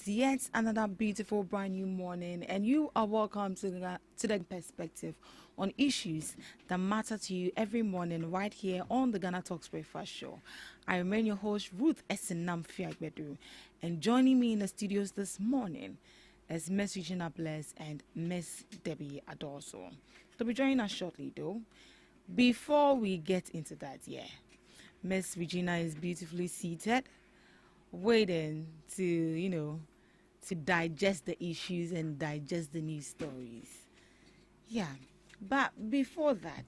It's yet another beautiful brand new morning, and you are welcome to the perspective on issues that matter to you every morning right here on the Ghana Talks Breakfast Show. I remain your host, Ruth Esenam Fiagbedu, and joining me in the studios this morning is Miss Regina Bless and Miss Debbie Adorso. They'll be joining us shortly, though. Before we get into that, Miss Regina is beautifully seated, waiting to digest the issues and digest the news stories. But before that,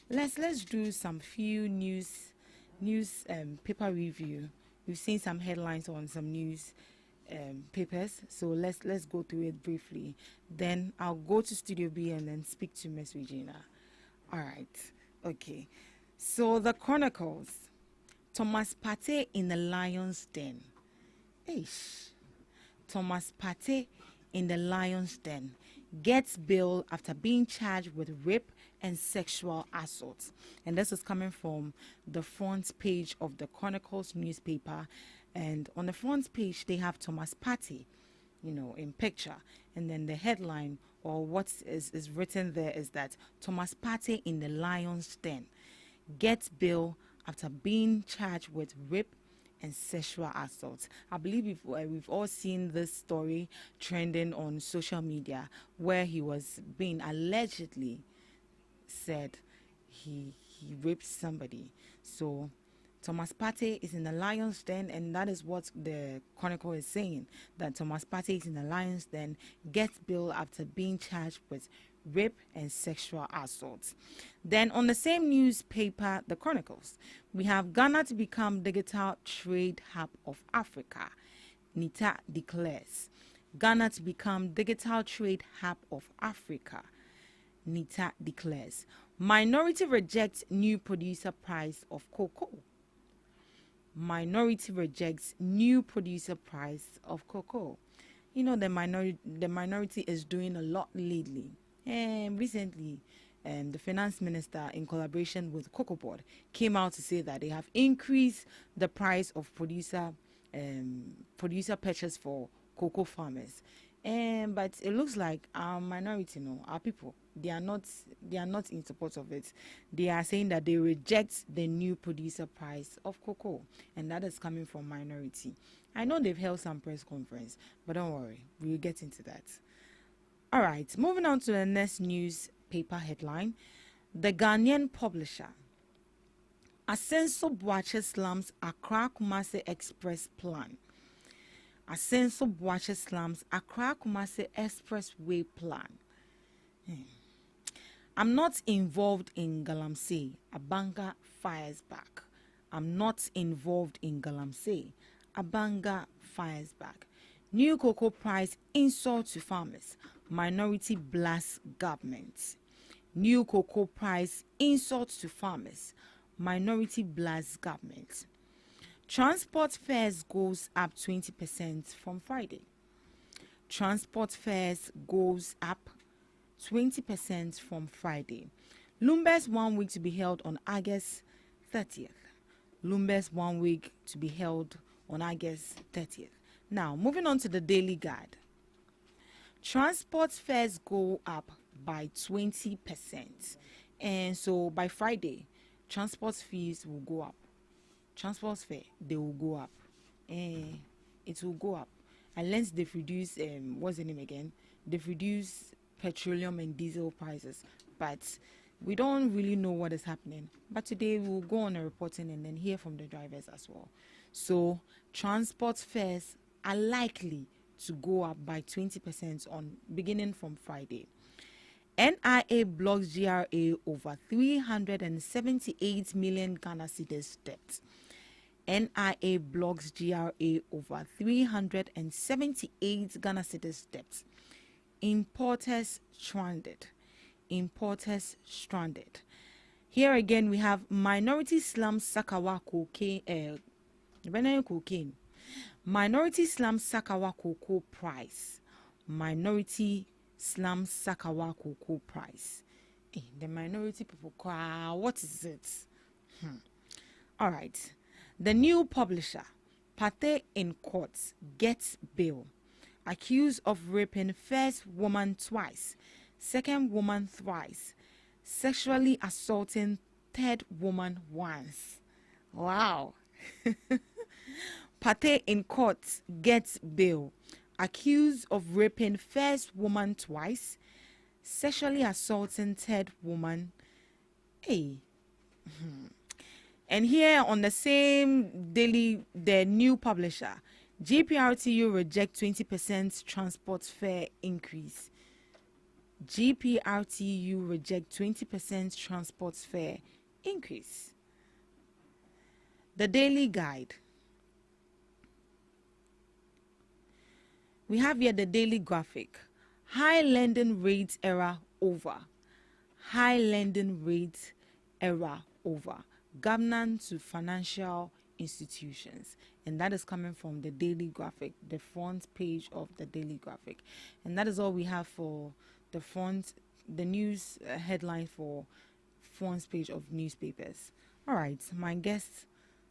let's do some few news paper review. We've seen some headlines on some news papers, so let's go through it briefly. Then I'll go to Studio B and then speak to Miss Regina. All right, okay. So the Chronicles. Thomas Partey in the lion's den. Thomas Partey in the lion's den gets bail after being charged with rape and sexual assault. And this is coming from the front page of the Chronicles newspaper. And on the front page, they have Thomas Partey, in picture. And then the headline, or what is written there, is that Thomas Partey in the lion's den gets bail after being charged with rape and sexual assault. I believe we've all seen this story trending on social media, where he was being allegedly said he raped somebody. So Thomas Partey is in the lion's den, and that is what the Chronicle is saying, that Thomas Partey is in the lion's den, gets bail after being charged with rape and sexual assault. Then on the same newspaper, the Chronicles, we have Ghana to become digital trade hub of Africa. NITA declares. Ghana to become digital trade hub of Africa. NITA declares. Minority rejects new producer price of cocoa. Minority rejects new producer price of cocoa. The minority is doing a lot lately. Recently, the finance minister, in collaboration with Cocoa Board, came out to say that they have increased the price of producer purchase for cocoa farmers. But it looks like our minority, our people, they are not in support of it. They are saying that they reject the new producer price of cocoa, and that is coming from minority. I know they've held some press conference, but don't worry, we'll get into that. All right, moving on to the next newspaper headline. The Ghanaian publisher. Asenso Boache slams Accra Kumasi Express plan. Asenso Boache slams Accra Kumasi Expressway plan. I'm not involved in Galamsey. Abanga fires back. I'm not involved in Galamsey. Abanga fires back. New cocoa price insult to farmers. Minority blasts government. New cocoa price insult to farmers. Minority blasts government. Transport fares goes up 20% from Friday. Transport fares goes up 20% from Friday. Lumber's 1 week to be held on August 30th. Lumber's 1 week to be held on August 30th. Now, moving on to the Daily Guide. Transport fares go up by 20%. And so by Friday, transport fees will go up. Transport fare, they will go up. It will go up. Unless they've reduced, what's the name again? They've reduced petroleum and diesel prices. But we don't really know what is happening. But today we'll go on a reporting and then hear from the drivers as well. So transport fares are likely to go up by 20% on beginning from Friday. NIA blocks GRA over 378 million Ghana cedis debt. NIA blocks GRA over 378 Ghana cedis debt. Importers stranded. Importers stranded. Here again we have minority slums Sakawa cocaine. Cocaine. Minority slums Sakawa cocoa price. Minority slums Sakawa cocoa price. The minority people, what is it? All right. The new publisher. Pate in court gets bail. Accused of raping first woman twice, second woman thrice, sexually assaulting third woman once. Wow. Pate in court gets bail. Accused of raping first woman twice, sexually assaulting third woman. Hey. And here on the same daily, the new publisher, GPRTU reject 20% transport fare increase. GPRTU reject 20% transport fare increase. The Daily Guide. We have here the daily graphic. High lending rates era over. High lending rates era over. Governance to financial institutions. And that is coming from the daily graphic, the front page of the daily graphic. And that is all we have for the front, the news headline for front page of newspapers. All right, my guests,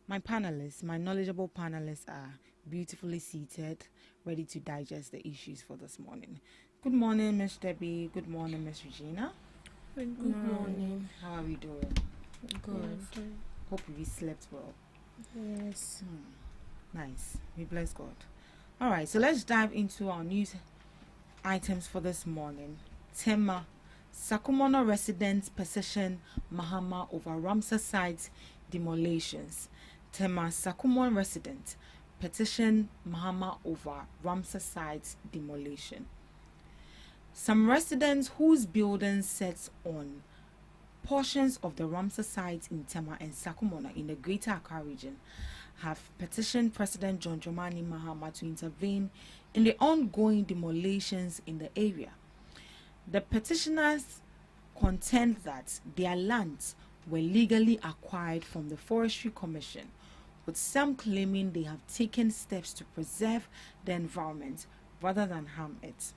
my panelists, my knowledgeable panelists are beautifully seated, ready to digest the issues for this morning. Good morning, Miss Debbie. Good morning, Miss Regina. Good morning. How are we doing? Good. Hope we slept well. Yes. Nice. We bless God. All right, so let's dive into our news items for this morning. Tema: Sakumono residents petition Mahama over Ramsar site demolitions. Tema: Sakumono resident petition Mahama over Ramsar site demolition. Some residents whose buildings sets on portions of the Ramsar site in Tema and Sakumono in the Greater Accra region have petitioned President John Dramani Mahama to intervene in the ongoing demolitions in the area. The petitioners contend that their lands were legally acquired from the Forestry Commission, with some claiming they have taken steps to preserve the environment rather than harm it.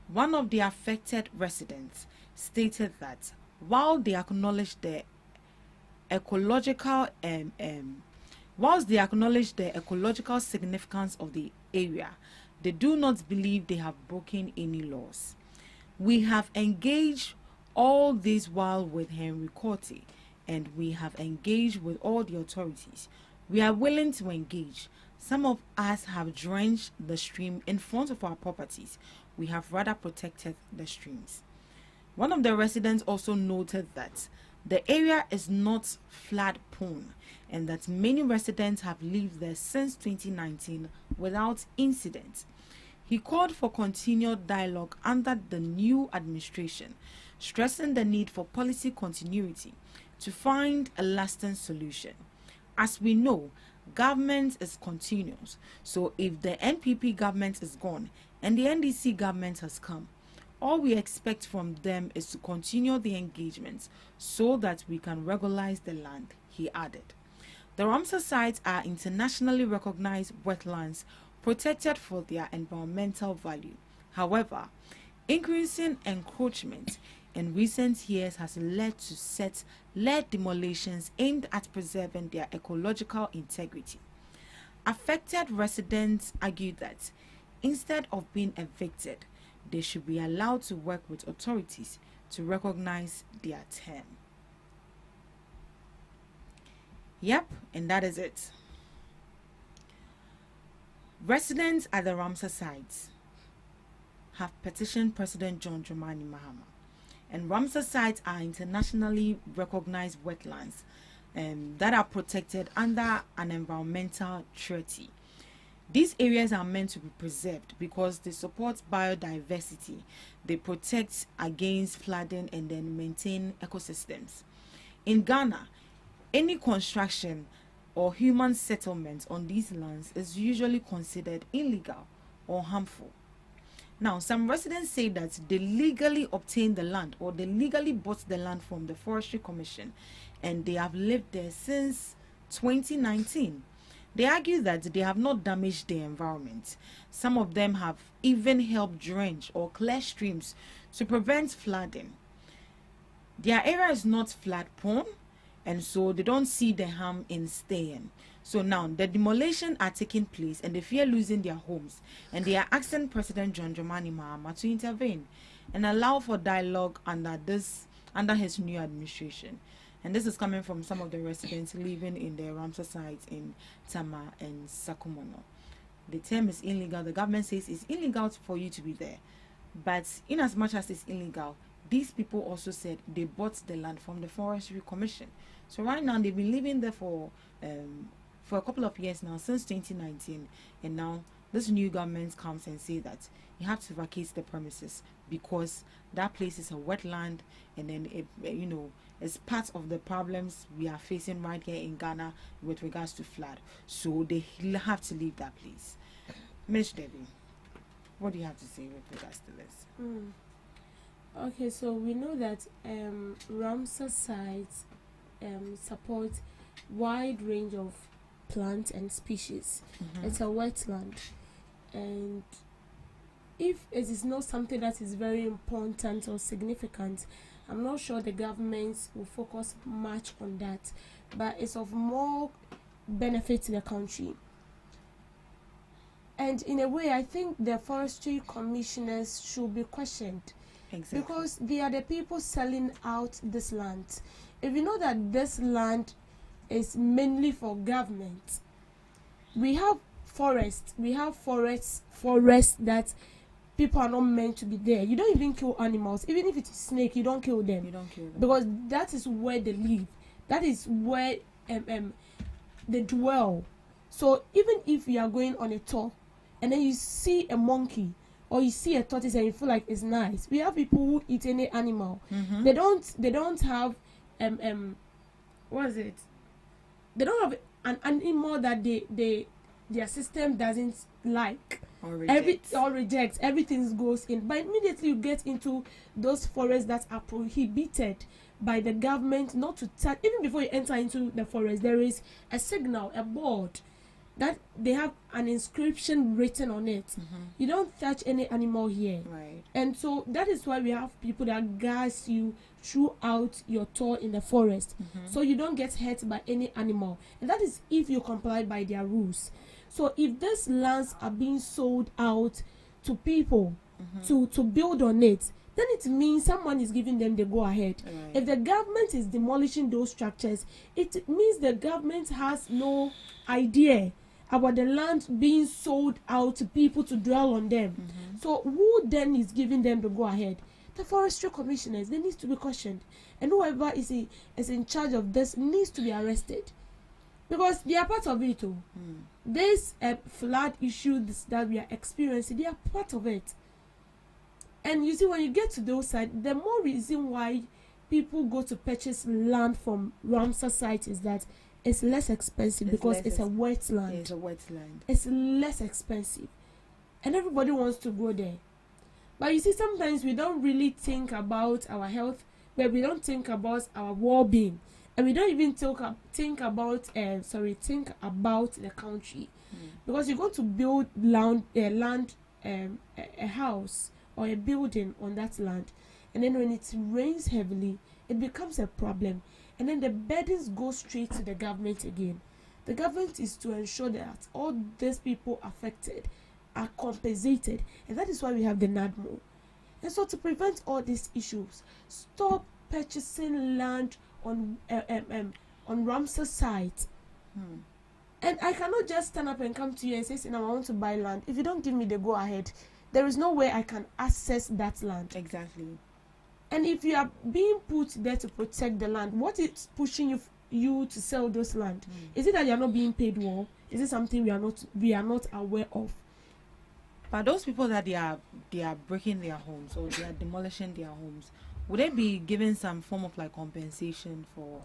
One of the affected residents stated that while they acknowledge the ecological significance of the area, they do not believe they have broken any laws. We have engaged all this while with Henry Corti, and we have engaged with all the authorities. We are willing to engage. Some of us have drenched the stream in front of our properties. We have rather protected the streams. One of the residents also noted that the area is not flood-prone and that many residents have lived there since 2019 without incident. He called for continued dialogue under the new administration, stressing the need for policy continuity to find a lasting solution. As we know, government is continuous, so if the NPP government is gone and the NDC government has come, all we expect from them is to continue the engagement so that we can regularize the land, he added. The Ramsar sites are internationally recognized wetlands protected for their environmental value. However, increasing encroachment in recent years has led to set-led demolitions aimed at preserving their ecological integrity. Affected residents argued that instead of being evicted, they should be allowed to work with authorities to recognize their term. Yep, and that is it. Residents at the Ramsar sites have petitioned President John Dramani Mahama, and Ramsar sites are internationally recognized wetlands that are protected under an environmental treaty. These areas are meant to be preserved because they support biodiversity, they protect against flooding, and then maintain ecosystems. In Ghana, any construction or human settlement on these lands is usually considered illegal or harmful. Now, some residents say that they legally obtained the land or they legally bought the land from the Forestry Commission and they have lived there since 2019. They argue that they have not damaged the environment. Some of them have even helped drench or clear streams to prevent flooding. Their area is not flood prone, and so they don't see the harm in staying. So now the demolition are taking place and they fear losing their homes, and they are asking President John Dramani Mahama to intervene and allow for dialogue under his new administration. And this is coming from some of the residents living in the Ramsar sites in Tama and Sakumono. The term is illegal. The government says it's illegal for you to be there. But in as much as it's illegal, these people also said they bought the land from the Forestry Commission. So right now they've been living there for a couple of years now, since 2019, and now this new government comes and say that you have to vacate the premises because that place is a wetland, and then it's part of the problems we are facing right here in Ghana with regards to flood. So they have to leave that place. Ms. Debbie, what do you have to say with regards to this? Okay, so we know that Ramsar sites support wide range of plants and species. It's a wetland, and if it is not something that is very important or significant, I'm not sure the government will focus much on that, but it's of more benefit to the country. And in a way, I think the forestry commissioners should be questioned. Exactly. Because they are the people selling out this land. If you know that this land is mainly for government, we have forests that people are not meant to be there. You don't even kill animals. Even if it's a snake, you don't kill them. Because that is where they live. That is where they dwell. So even if you are going on a tour and then you see a monkey or you see a tortoise and you feel like it's nice, we have people who eat any animal. They don't have what is it? They don't have an animal that their system doesn't like or rejects. Everything goes in, but immediately you get into those forests that are prohibited by the government not to touch. Even before you enter into the forest, there is a signal, a board that they have an inscription written on it. You don't touch any animal here, right? And so that is why we have people that guide you throughout your tour in the forest, so you don't get hurt by any animal. And that is if you comply by their rules. So if these lands are being sold out to people to build on it, then it means someone is giving them the go ahead. Right. If the government is demolishing those structures, it means the government has no idea about the land being sold out to people to dwell on them. So who then is giving them the go ahead? The forestry commissioners. They need to be questioned, and whoever is in charge of this needs to be arrested, because they are part of it too. This flood issues that we are experiencing, they are part of it. And you see, when you get to those sites, the more reason why people go to purchase land from Ramsar site is that it's less expensive, because it's a wetland. It's a wetland. It's less expensive, and everybody wants to go there. But you see, sometimes we don't really think about our health, but we don't think about our well-being, and we don't even think about the country. Because you're going to build a house or a building on that land, and then when it rains heavily, it becomes a problem, and then the burdens go straight to the government again. The government is to ensure that all these people affected are compensated, and that is why we have the NADMO. And so, to prevent all these issues, stop purchasing land on Ramsar site. And I cannot just stand up and come to you and say, "I want to buy land." If you don't give me the go ahead, there is no way I can access that land. Exactly. And if you are being put there to protect the land, what is pushing you to sell those land? Is it that you are not being paid well? Is it something we are not aware of? But those people that they are breaking their homes or they are demolishing their homes, would they be given some form of like compensation for?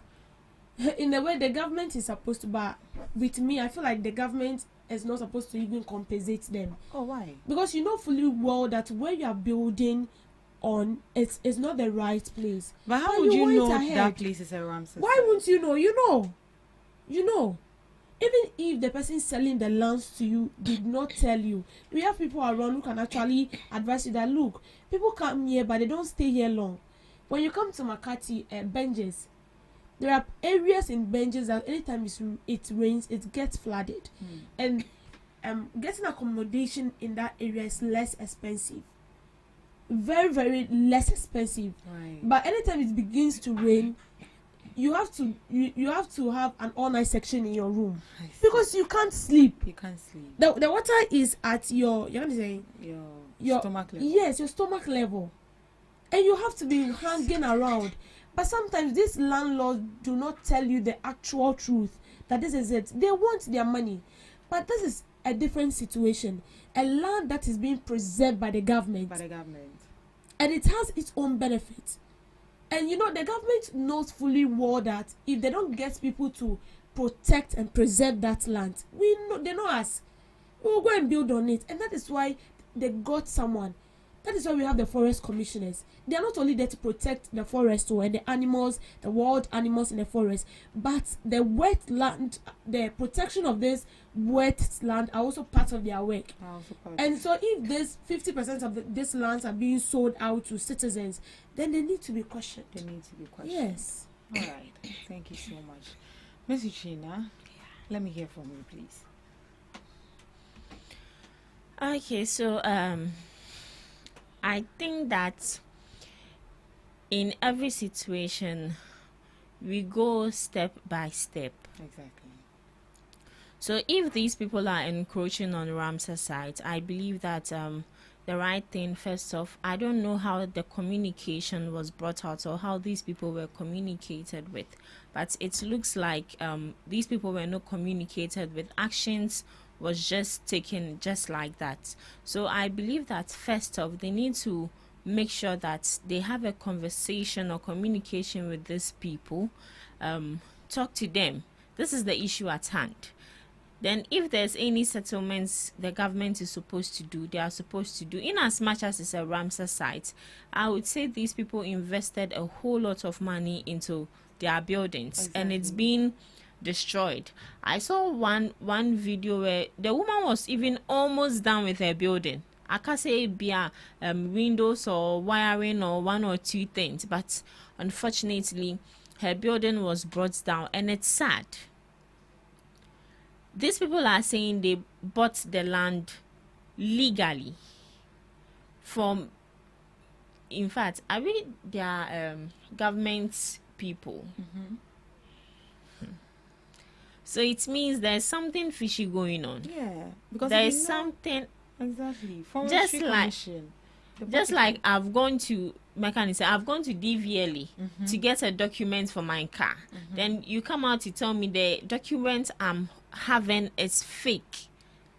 In a way, the government is supposed to, but with me, I feel like the government is not supposed to even compensate them. Oh, why? Because you know fully well that where you are building on, it's not the right place. But how would you know that place is a Ramsar? Why wouldn't you know? You know. Even if the person selling the lands to you did not tell you, we have people around who can actually advise you that, look, people come here but they don't stay here long. When you come to Makati, Benjes, There are areas in Benches that anytime it rains, it gets flooded, and getting accommodation in that area is less expensive, very very less expensive. Right. But anytime it begins to rain, you have to have an all night section in your room because you can't sleep. You can't sleep. The water is at your Stomach level. Yes, your stomach level, and you have to be hanging around. But sometimes these landlords do not tell you the actual truth that this is it. They want their money, but this is a different situation. A land that is being preserved by the government. And it has its own benefits. And the government knows fully well that if they don't get people to protect and preserve that land, they know us. We will go and build on it. And that is why they got someone. That is why we have the forest commissioners. They are not only there to protect the forest and the animals, the wild animals in the forest, but the wetland, the protection of this wet land are also part of their work. And so if this 50% of these lands are being sold out to citizens, then they need to be questioned. Yes. All right. Thank you so much. Ms. Uchina, let me hear from you, please. Okay, so I think that in every situation we go step by step. Exactly. So if these people are encroaching on Ramsar site, I believe that the right thing, first off, I don't know how the communication was brought out or how these people were communicated with, but it looks like these people were not communicated with. Actions was just taken just like that. So I believe that first off, they need to make sure that they have a conversation or communication with these people. Talk to them. This is the issue at hand. Then if there's any settlements the government is supposed to do, they are supposed to do. In as much as it's a Ramsar site, I would say these people invested a whole lot of money into their buildings. And it's been destroyed. I saw one video where the woman was even almost done with her building. I can't say be windows or wiring or one or two things, but unfortunately her building was brought down, and it's sad. These people are saying they bought the land legally from, in fact, I read their government people. So it means there's something fishy going on. Yeah, because there's something exactly just like I've gone to mechanic. I've gone to DVLA to get a document for my car. Then you come out to tell me the document I'm having is fake.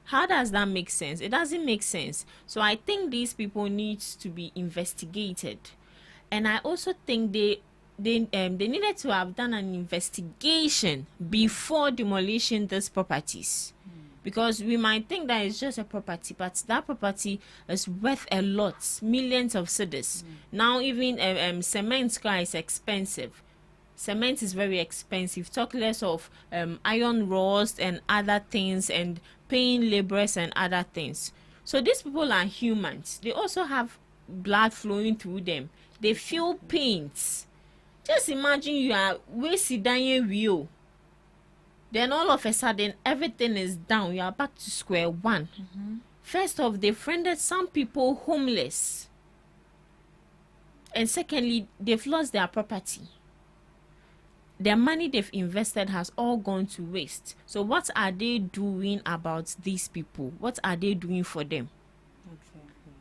How does that make sense? It doesn't make sense. So I think these people need to be investigated, and I also think they needed to have done an investigation before demolishing these properties, because we might think that it's just a property, but that property is worth a lot, millions of cedis. Now even cement is expensive. Cement is very expensive. Talk less of iron rods and other things, and paying laborers and other things. So these people are humans. They also have blood flowing through them. They feel pains. Just imagine you are wasting your wheel. Then all of a sudden everything is down. You are back to square one. First off, they've rendered some people homeless. And secondly, they've lost their property. Their money they've invested has all gone to waste. So what are they doing about these people? What are they doing for them? Exactly.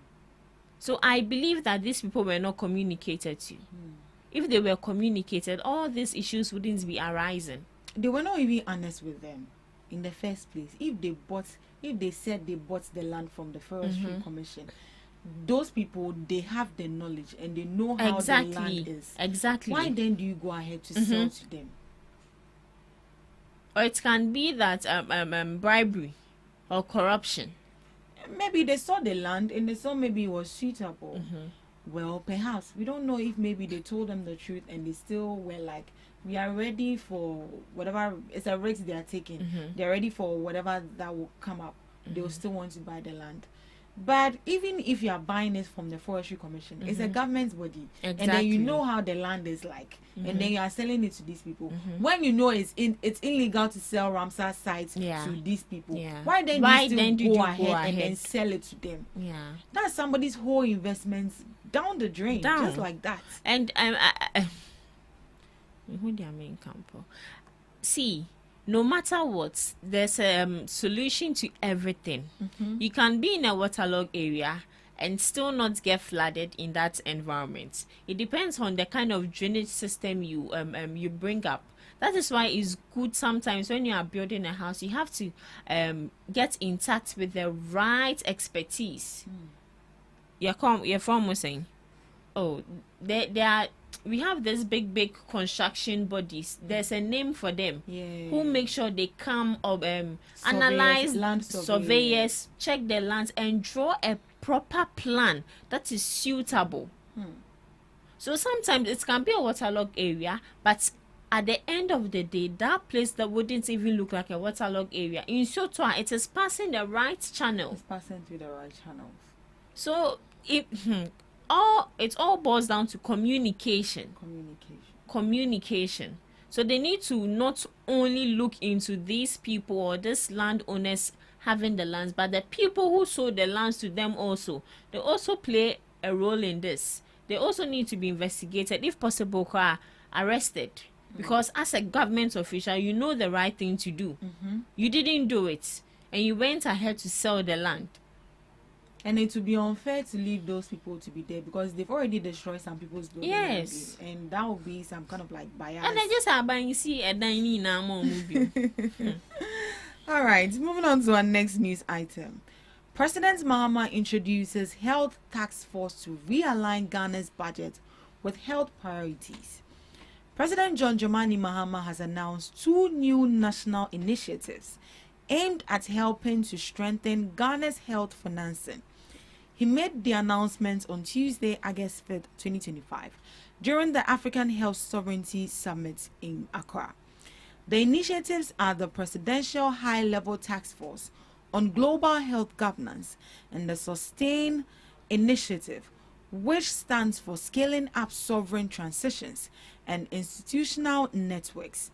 So I believe that these people were not communicated to. If they were communicated, all these issues wouldn't be arising. They were not even honest with them in the first place. If they said they bought the land from the Forestry Commission, those people, they have the knowledge and they know how the land is. Exactly. Why then do you go ahead to sell to them? Or it can be that bribery or corruption. Maybe they saw the land and they saw maybe it was suitable. Well, perhaps we don't know if maybe they told them the truth and they still were like, we are ready for whatever. It's a risk they are taking. They're ready for whatever that will come up. They will still want to buy the land. But even if you are buying it from the Forestry Commission, it's a government body. And then you know how the land is like. And then you are selling it to these people. When you know it's illegal to sell Ramsar sites to these people, why then do you go ahead and then sell it to them? Yeah. That's somebody's whole investments down the drain, just like that. And who do I mean, Campo? See, no matter what, there's a solution to everything. You can be in a waterlogged area and still not get flooded in that environment. It depends on the kind of drainage system you bring up. That is why it's good sometimes when you are building a house, you have to get in touch with the right expertise. You're from saying, oh, they are. We have this big construction bodies. There's a name for them who make sure they come up, analyze land surveyors, check the lands, and draw a proper plan that is suitable. So sometimes it can be a waterlogged area, but at the end of the day, that place that wouldn't even look like a waterlogged area, in short, it is passing the right channel. It's passing through the right channels. So it all boils down to communication. So they need to not only look into these people or these landowners having the lands, but the people who sold the lands to them also. They also play a role in this. They also need to be investigated, if possible, arrested. Because as a government official, you know the right thing to do. You didn't do it, and you went ahead to sell the land. And it would be unfair to leave those people to be there because they've already destroyed some people's buildings. Yes. And that would be some kind of like bias. And I just have been see a dining now movie. All right, moving on to our next news item. President Mahama introduces health task force to realign Ghana's budget with health priorities. President John Dramani Mahama has announced 2 new national initiatives aimed at helping to strengthen Ghana's health financing. He made the announcement on Tuesday, August 5th, 2025, during the African Health Sovereignty Summit in Accra. The initiatives are the Presidential High-Level Task Force on Global Health Governance and the Sustain Initiative, which stands for Scaling Up Sovereign Transitions and Institutional Networks.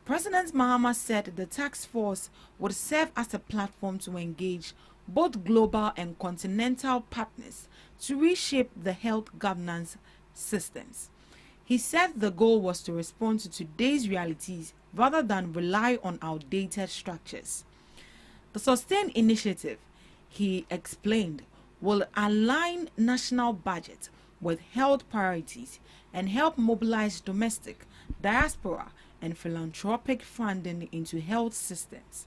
President Mahama said the task force would serve as a platform to engage both global and continental partners to reshape the health governance systems. He said the goal was to respond to today's realities rather than rely on outdated structures. The Sustain Initiative, he explained, will align national budget with health priorities and help mobilize domestic, diaspora, and philanthropic funding into health systems.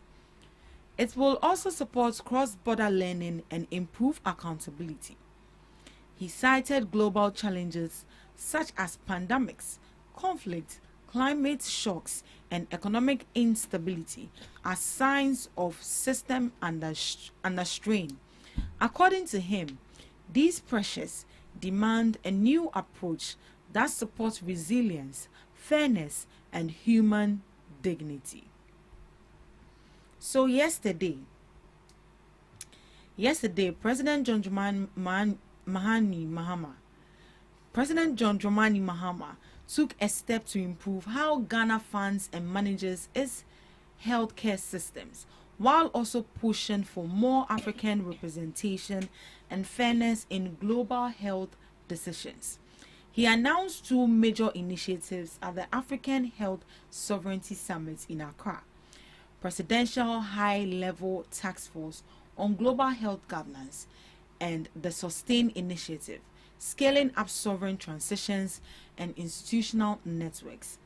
It will also support cross-border learning and improve accountability. He cited global challenges such as pandemics, conflict, climate shocks, and economic instability as signs of system under strain. According to him, these pressures demand a new approach that supports resilience, fairness, and human dignity. So yesterday, President John Dramani Mahama took a step to improve how Ghana funds and manages its healthcare systems, while also pushing for more African representation and fairness in global health decisions. He announced 2 major initiatives at the African Health Sovereignty Summit in Accra: Presidential High-Level Task Force on Global Health Governance and the Sustain Initiative, Scaling Up Sovereign Transitions and Institutional Networks.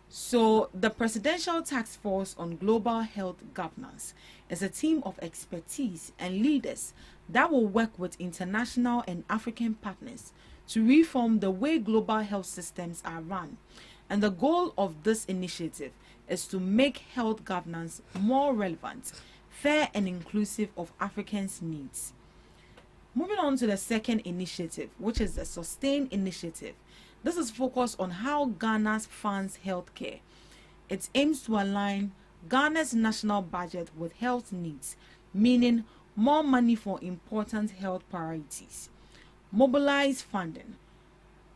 So the Presidential Task Force on Global Health Governance is a team of expertise and leaders that will work with international and African partners to reform the way global health systems are run. And the goal of this initiative is to make health governance more relevant, fair, and inclusive of Africans' needs. Moving on to the second initiative, which is the Sustain Initiative. This is focused on how Ghana funds healthcare. It aims to align Ghana's national budget with health needs, meaning more money for important health priorities, mobilize funding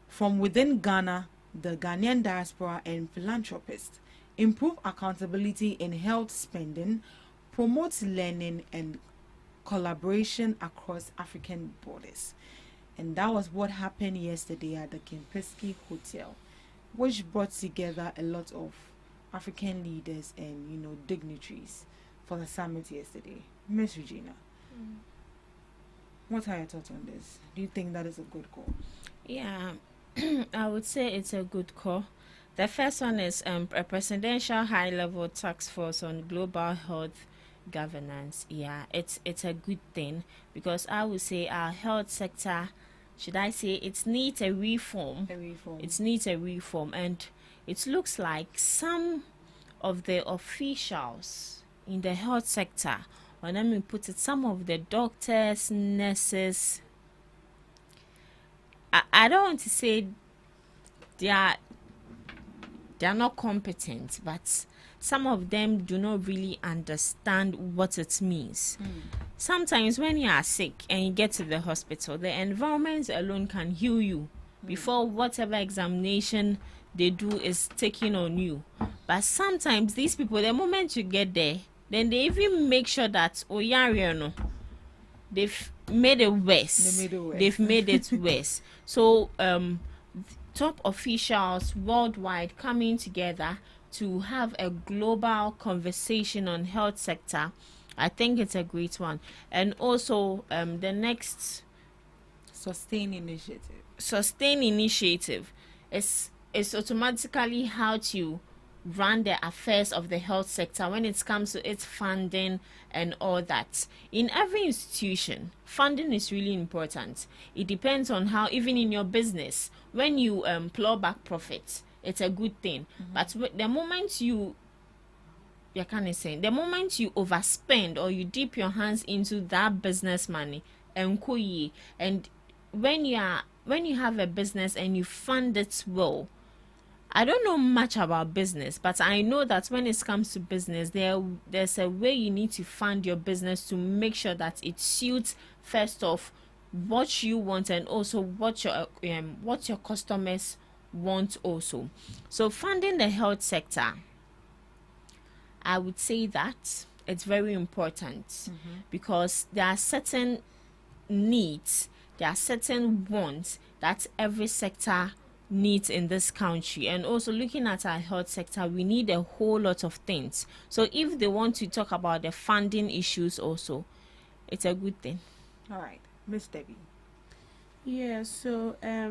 from within Ghana, the Ghanaian diaspora, and philanthropists, improve accountability in health spending, promote learning and collaboration across African borders. And that was what happened yesterday at the Kempinski Hotel, which brought together a lot of African leaders and, dignitaries for the summit yesterday. Miss Regina, what are your thoughts on this? Do you think that is a good call? Yeah, I would say it's a good call. The first one is a presidential high-level task force on global health governance. Yeah, it's a good thing, because I would say our health sector, should I say, it needs a reform. It needs a reform, and it looks like some of the officials in the health sector, or let me put it, some of the doctors, nurses, I don't want to say they are not competent, but some of them do not really understand what it means. Sometimes when you are sick and you get to the hospital, the environment alone can heal you before whatever examination they do is taken on you. But sometimes these people, the moment you get there, then they even make sure that they've made it worse. They've made it worse. So top officials worldwide coming together to have a global conversation on health sector, I think it's a great one. And also the next Sustain initiative is automatically how to run the affairs of the health sector when it comes to its funding and all that. In every institution, funding is really important. It depends on how, even in your business, when you plow back profits, it's a good thing. But the moment you overspend or you dip your hands into that business money, and when you have a business and you fund it well, I don't know much about business, but I know that when it comes to business, there's a way you need to fund your business to make sure that it suits, first off, what you want, and also what your customers want also. So funding the health sector, I would say that it's very important, because there are certain needs, there are certain wants that every sector needs in this country. And also looking at our health sector, we need a whole lot of things. So if they want to talk about the funding issues also, it's a good thing. All right, Miss Debbie. Yeah, so I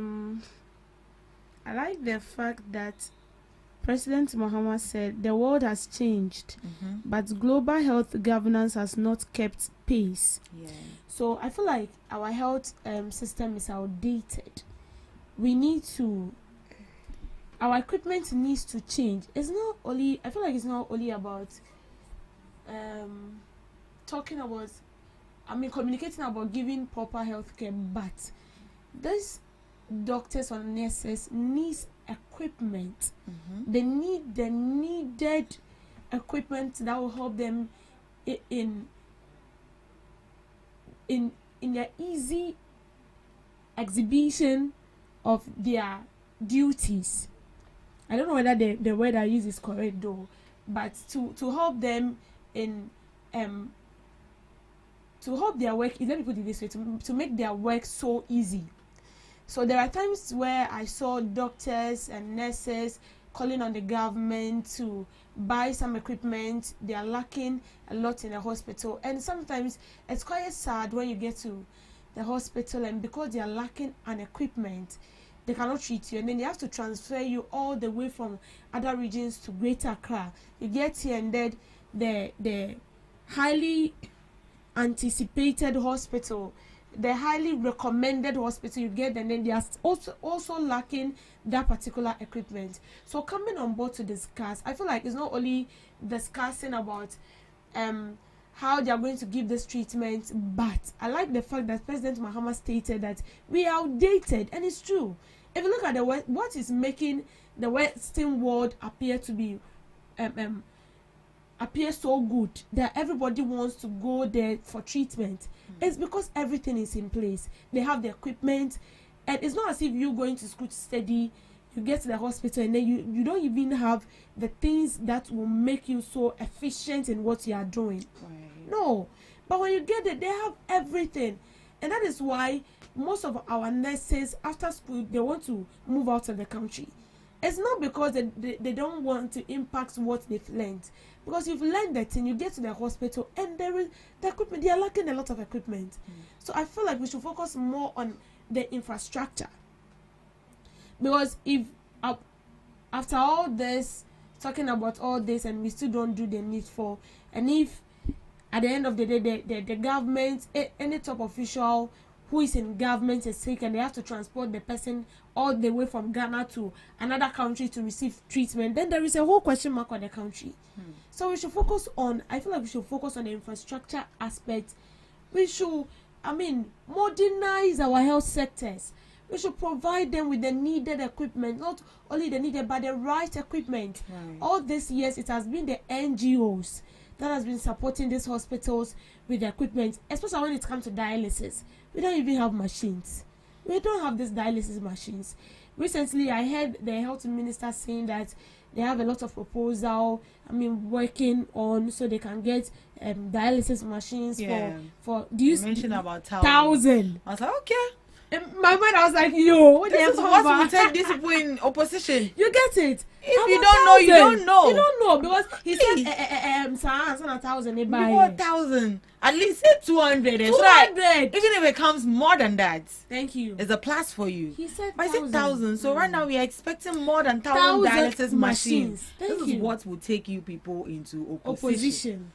like the fact that President Mahama said the world has changed, but global health governance has not kept pace. Yeah. So I feel like our health system is outdated. We need to, our equipment needs to change. It's not only, I feel like it's not only about communicating about giving proper health care, but these doctors or nurses needs equipment. They need the needed equipment that will help them in their easy exhibition of their duties. I don't know whether the word I use is correct though, but to help them in to help their work, let me put it this way, to make their work so easy. So there are times where I saw doctors and nurses calling on the government to buy some equipment. They are lacking a lot in the hospital, and sometimes it's quite sad when you get to the hospital and because they are lacking an equipment, they cannot treat you, and then they have to transfer you all the way from other regions to Greater Accra. You get here, and then the highly anticipated hospital, the highly recommended hospital you get, and then they are also lacking that particular equipment. So coming on board to discuss, I feel like it's not only discussing about how they are going to give this treatment, but I like the fact that President Mahama stated that we are outdated, and it's true. If you look at what is making the Western world appear to be appear so good that everybody wants to go there for treatment. It's because everything is in place. They have the equipment, and it's not as if you going to school to study, you get to the hospital, and then you don't even have the things that will make you so efficient in what you are doing. Right. No, but when you get there, they have everything, and that is why most of our nurses after school they want to move out of the country. It's not because they don't want to impact what they've learned, because you've learned that thing, you get to the hospital and there is the equipment, they are lacking a lot of equipment. So I feel like we should focus more on the infrastructure, because if after all this talking about all this and we still don't do the needful, and if at the end of the day the government, any top official who is in government is sick and they have to transport the person all the way from Ghana to another country to receive treatment, then there is a whole question mark on the country. So we should focus on, I feel like we should focus on the infrastructure aspect. We should, modernize our health sectors. We should provide them with the needed equipment, not only the needed, but the right equipment. Right. All these years, it has been the NGOs that has been supporting these hospitals with the equipment, especially when it comes to dialysis. We don't even have machines. We don't have these dialysis machines. Recently, I heard the health minister saying that they have a lot of proposal, working on, so they can get dialysis machines for do you mentioned about 1,000. I was like, okay. In my mind, I was like, yo, what This is what will take these people in opposition. You get it? If you don't know, you don't know. You don't know, because he said, it's not 1,000. They buy 1,000. At least say 200. 200. So that even if it comes more than that, thank you. it's a plus for you. He said But I said 1,000. So right now we are expecting more than 1,000 dialysis machines. Thank This you. is what will take you people into opposition.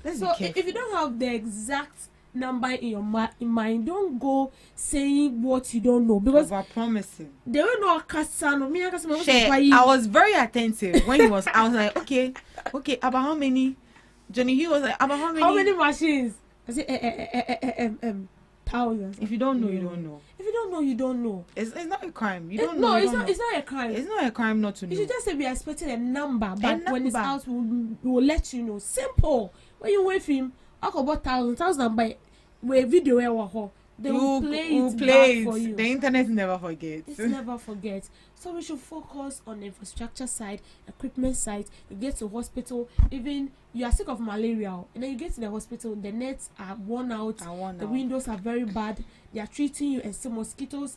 Let's So be careful. if you don't have the exact number in your mind, don't go saying what you don't know, because Over promising. they don't know a Share. I was very attentive when he was. I was like, okay, about how many? Johnny Hugh was like, about how many? How many machines? I said thousands. If you don't know, you don't know. If you don't know, you don't know. It's not a crime. You don't know. No, you it's don't not. know. It's not a crime. It's not a crime not to know. You should just say we are expecting a number, but when it's number. out, we'll let you know. Simple. When you wait for him, I could about thousand by where video they will play it back for you. The internet never forgets. It never forgets. So we should focus on the infrastructure side, equipment side. You get to hospital, even you are sick of malaria, and then you get to the hospital, the nets are worn out, the windows are very bad, they are treating you, and some mosquitoes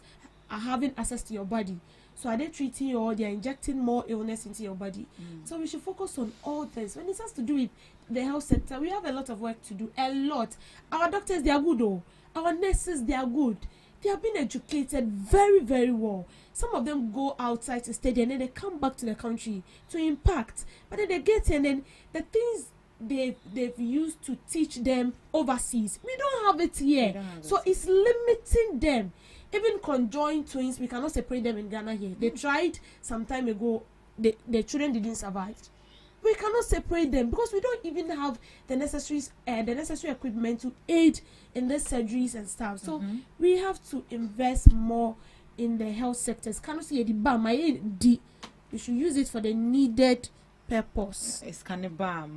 are having access to your body. So are they treating you, or they are injecting more illness into your body? So we should focus on all this. When it has to do with the health sector, we have a lot of work to do. A lot. Our doctors, they are good though. Our nurses, they are good. They have been educated very, very well. Some of them go outside to study and then they come back to the country to impact. But then they get here and then the things they've used to teach them overseas, we don't have it here. So it's limiting them. Even conjoined twins, we cannot separate them in Ghana here. They tried some time ago. The children didn't survive. We cannot separate them because we don't even have the necessary equipment to aid in the surgeries and stuff. So we have to invest more in the health sectors. Cannot see the you should use it for the needed purpose. It's cannibal,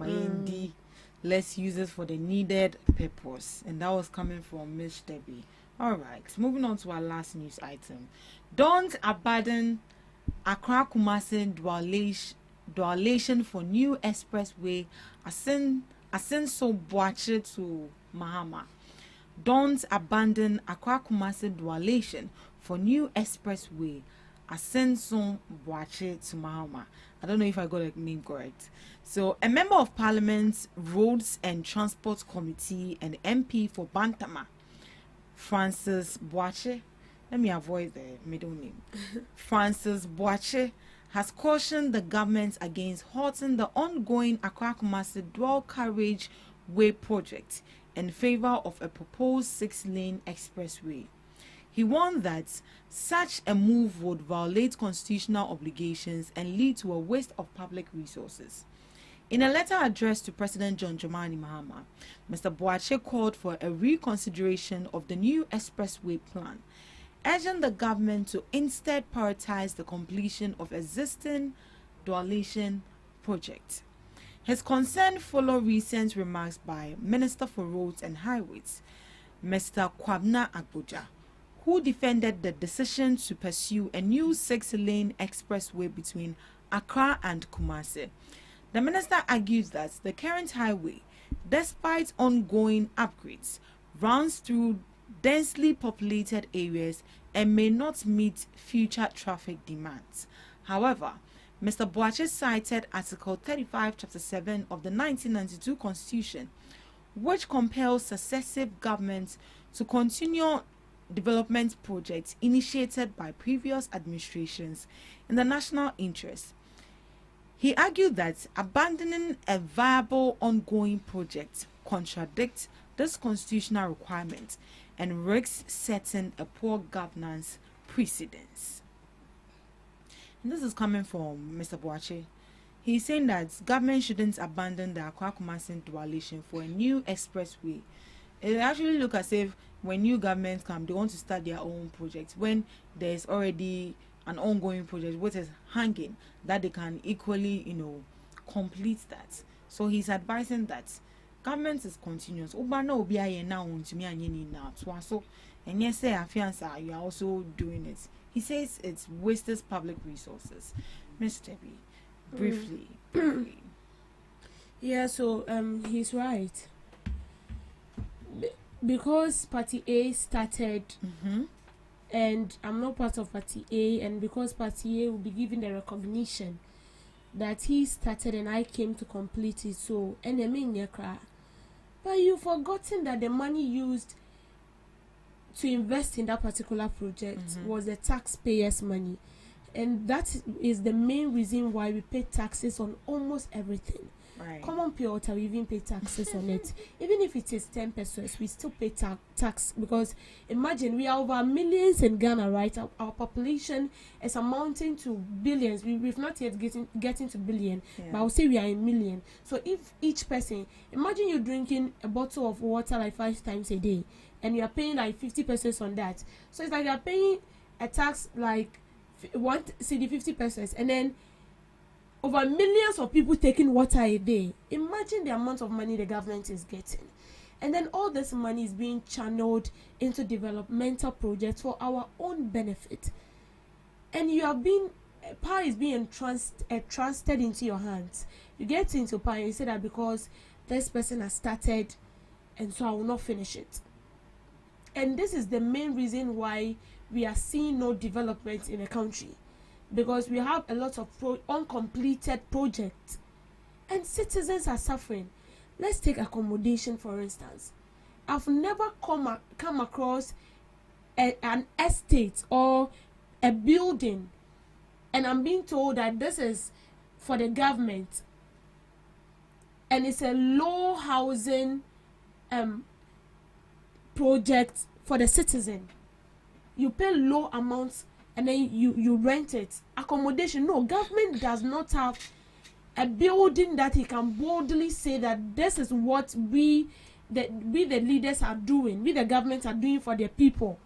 let's use it for the needed purpose. And that was coming from Miss Debbie. Alright, moving on to our last news item. Don't abandon Accra Kumasi dualation for new expressway Asenso Boache to Mahama. Don't abandon Accra Kumasi dualation for new expressway Asenso Boache to Mahama. I don't know if I got the name correct. So, a member of Parliament's Roads and Transport Committee and MP for Bantama, Francis Boache, let me avoid the middle name. Francis Boache has cautioned the government against halting the ongoing Accra Kumasi dual carriage way project in favor of a proposed 6-lane expressway. He warned that such a move would violate constitutional obligations and lead to a waste of public resources. In a letter addressed to President John Dramani Mahama, Mr. Boache called for a reconsideration of the new expressway plan, urging the government to instead prioritize the completion of existing dualation project. His concern followed recent remarks by Minister for Roads and Highways, Mr. Kwabna Agboja, who defended the decision to pursue a new 6-lane expressway between Accra and Kumasi. The minister argues that the current highway, despite ongoing upgrades, runs through densely populated areas and may not meet future traffic demands. However, Mr. Boache cited Article 35, Chapter 7 of the 1992 Constitution, which compels successive governments to continue development projects initiated by previous administrations in the national interest. He argued that abandoning a viable ongoing project contradicts this constitutional requirement and risks setting a poor governance precedence. And this is coming from Mr. Boache. He's saying that government shouldn't abandon the Accra-Kumasi dualation for a new expressway. It actually looks as if when new governments come, they want to start their own projects when there's already an ongoing project which is hanging that they can equally, complete that. So he's advising that government is continuous. Ubana obiaye now to me and now. So and yes, say you are also doing it. He says it's wasted public resources. Mr. B, briefly. Yeah, so he's right. Because Party A started, and I'm not part of Party A, and because Party A will be given the recognition that he started and I came to complete it, so but you've forgotten that the money used to invest in that particular project was the taxpayers' money, and that is the main reason why we pay taxes on almost everything. Right. Common pure water, we even pay taxes on it. Even if it is 10 pesos, we still pay tax because imagine we are over millions in Ghana, right? Our population is amounting to billions. We've not yet getting to billion, but I would say we are in million. So if each person, imagine you're drinking a bottle of water like 5 times a day, and you are paying like 50 pesos on that. So it's like you are paying a tax like 1 cedi 50 pesos, and then over millions of people taking water a day. Imagine the amount of money the government is getting. And then all this money is being channeled into developmental projects for our own benefit. And you are being, power is being entrusted into your hands. You get into power and you say that because this person has started and so I will not finish it. And this is the main reason why we are seeing no development in the country. Because we have a lot of uncompleted projects and citizens are suffering. Let's take accommodation for instance. I've never come across an estate or a building and I'm being told that this is for the government and it's a low housing project for the citizen. You pay low amounts and then you rent it. Accommodation, no, government does not have a building that he can boldly say that this is what we the leaders are doing, we the government are doing for their people.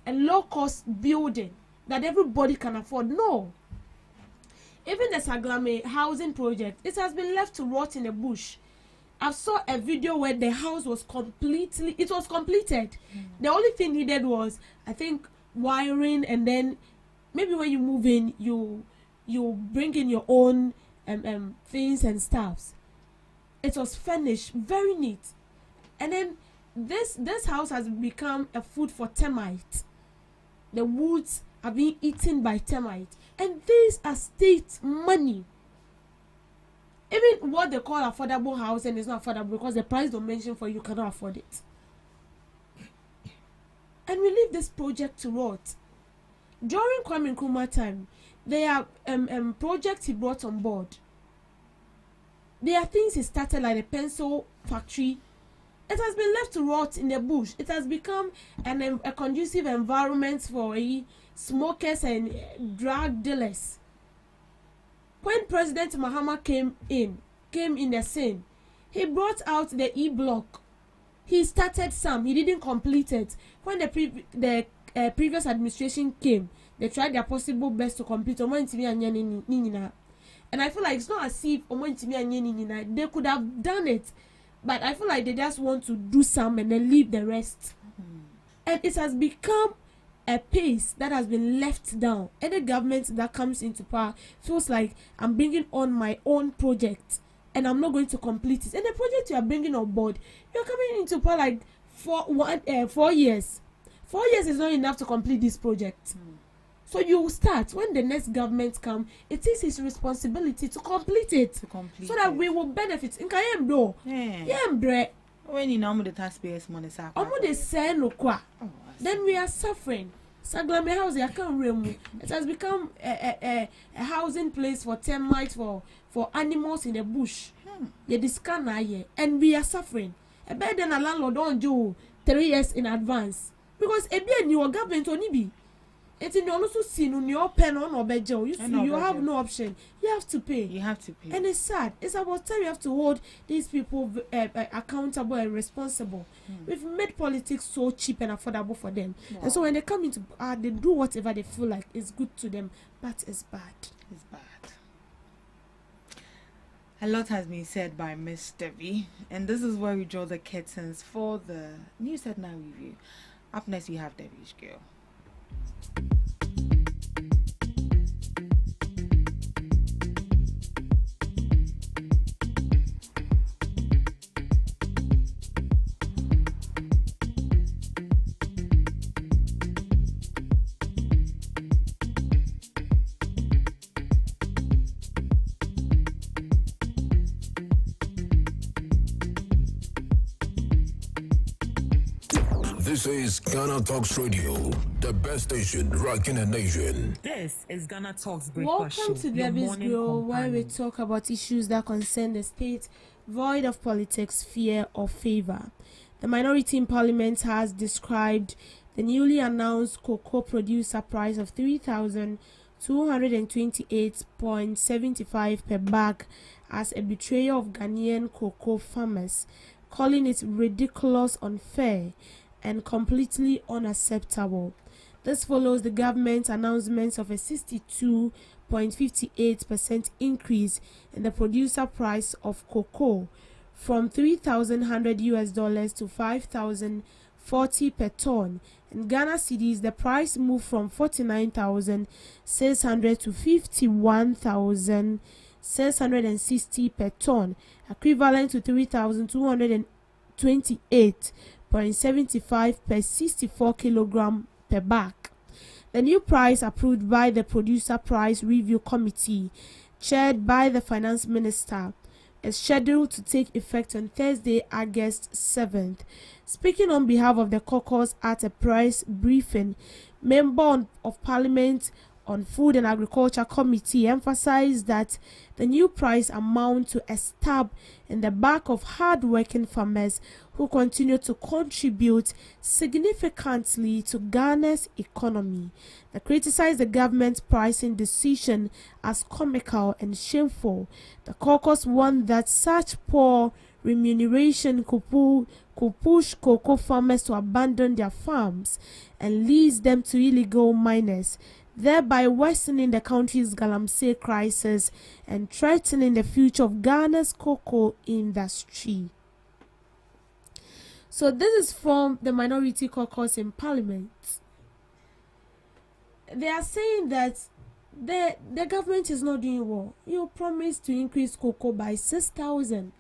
A low cost building that everybody can afford. No. Even the Saglame housing project, it has been left to rot in the bush. I saw a video where the house was completed. The only thing needed was, I think, wiring, and then maybe when you move in, you bring in your own things and stuffs. It was furnished, very neat. And then this house has become a food for termites. The woods are being eaten by termites. And these are state money. Even what they call affordable housing is not affordable because the price don't mention for you cannot afford it. And we leave this project to rot. During Kwame Nkrumah time, there are projects he brought on board. There are things he started like a pencil factory. It has been left to rot in the bush. It has become a conducive environment for smokers and drug dealers. When President Mahama came in the scene, he brought out the E-block. He started some. He didn't complete it. When the previous administration came, they tried their possible best to complete it. And I feel like it's not as if they could have done it, but I feel like they just want to do some and then leave the rest. And it has become a pace that has been left down. Any government that comes into power feels like I'm bringing on my own project and I'm not going to complete it. And the project you are bringing on board, you're coming into power like 4 years. 4 years is not enough to complete this project. So you start when the next government come. It is his responsibility to complete it, so that we will benefit. In Kayem do, when you know the taxpayers' money, they say no kwa. Then we are suffering. Saglame house, it has become a housing place for termites, for animals in the bush. You discount here, and we are suffering. A better than a landlord don't do 3 years in advance, because a new government only be. It's in also seen on your pen on or bejo. You have no option. You have to pay. And it's sad. It's about time you have to hold these people accountable and responsible. We've made politics so cheap and affordable for them. And so when they come into they do whatever they feel like is good to them, but it's bad. It's bad. A lot has been said by Miss Debbie, and this is where we draw the curtains for the News at 9 review. Up next, we have Debbie's Girl. This is GhanaTalks Radio, the best station rocking the nation. This is GhanaTalks Breakfast Show. Welcome to Debbie's Girl, where we talk about issues that concern the state, void of politics, fear, or favor. The minority in Parliament has described the newly announced cocoa producer price of 3,228.75 per bag as a betrayal of Ghanaian cocoa farmers, calling it ridiculous, unfair, and completely unacceptable. This follows the government's announcement of a 62.58% increase in the producer price of cocoa from $3,100 to $5,040 per ton. In Ghana cedis, the price moved from 49,600 to 51,660 per ton, equivalent to 3,228.75 per 64 kilogram per bag. The new price, approved by the Producer Price Review Committee, chaired by the Finance Minister, is scheduled to take effect on Thursday, August 7th. Speaking on behalf of the caucus at a press briefing, Member of Parliament on Food and Agriculture Committee emphasized that the new price amounts to a stab in the back of hard-working farmers who continue to contribute significantly to Ghana's economy. They criticized the government's pricing decision as comical and shameful. The caucus warned that such poor remuneration could push cocoa farmers to abandon their farms and lease them to illegal miners, thereby worsening the country's galamsey crisis and threatening the future of Ghana's cocoa industry. So this is from the minority caucus in Parliament. They are saying that the government is not doing well. You promised to increase cocoa by 6,000.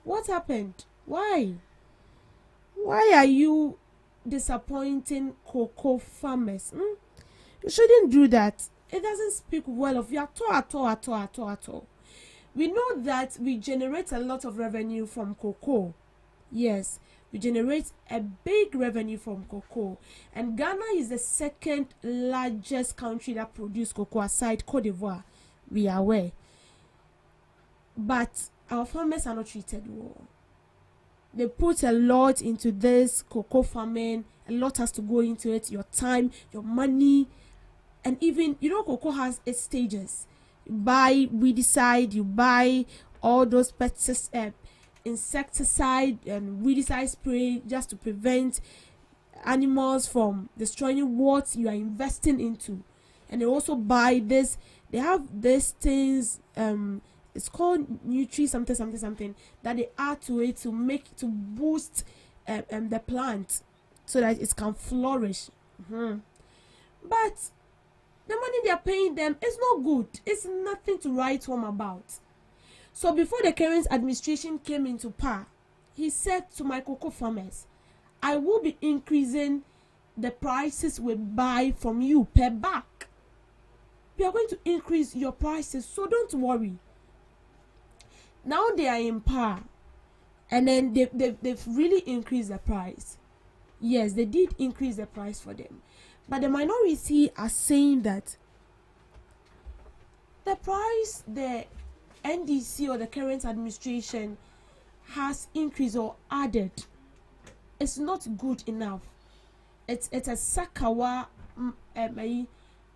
What happened? Why? Why are you disappointing cocoa farmers? You shouldn't do that. It doesn't speak well of you at all. We know that we generate a lot of revenue from cocoa. Yes, we generate a big revenue from cocoa. And Ghana is the second largest country that produces cocoa aside Cote d'Ivoire. We are aware. But our farmers are not treated well. They put a lot into this cocoa farming. A lot has to go into it. Your time, your money. And even, cocoa has its stages. You buy weedicide, you buy all those pesticides, insecticide and weedicide spray just to prevent animals from destroying what you are investing into. and they also buy this. They have these things. It's called nutri something that they add to it to boost the plant so that it can flourish. But the money they are paying them is not good. It's nothing to write home about. So before the current administration came into power, he said to my cocoa farmers, I will be increasing the prices we buy from you per bag. We are going to increase your prices, so don't worry. Now they are in power, and then they've really increased the price. Yes, they did increase the price for them. But the minority are saying that the price the NDC or the current administration has increased or added is not good enough. It's a Sakawa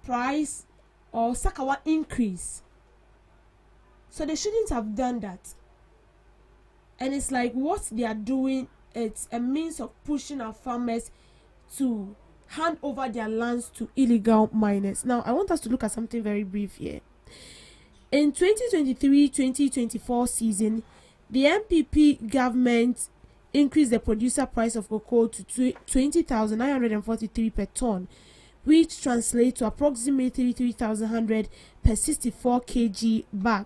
price or Sakawa increase. So they shouldn't have done that. And it's like what they are doing, it's a means of pushing our farmers to hand over their lands to illegal miners. Now, I want us to look at something very brief here. In 2023-2024 season, the MPP government increased the producer price of cocoa to 20,943 per ton, which translates to approximately 3,100 per 64 kg bag,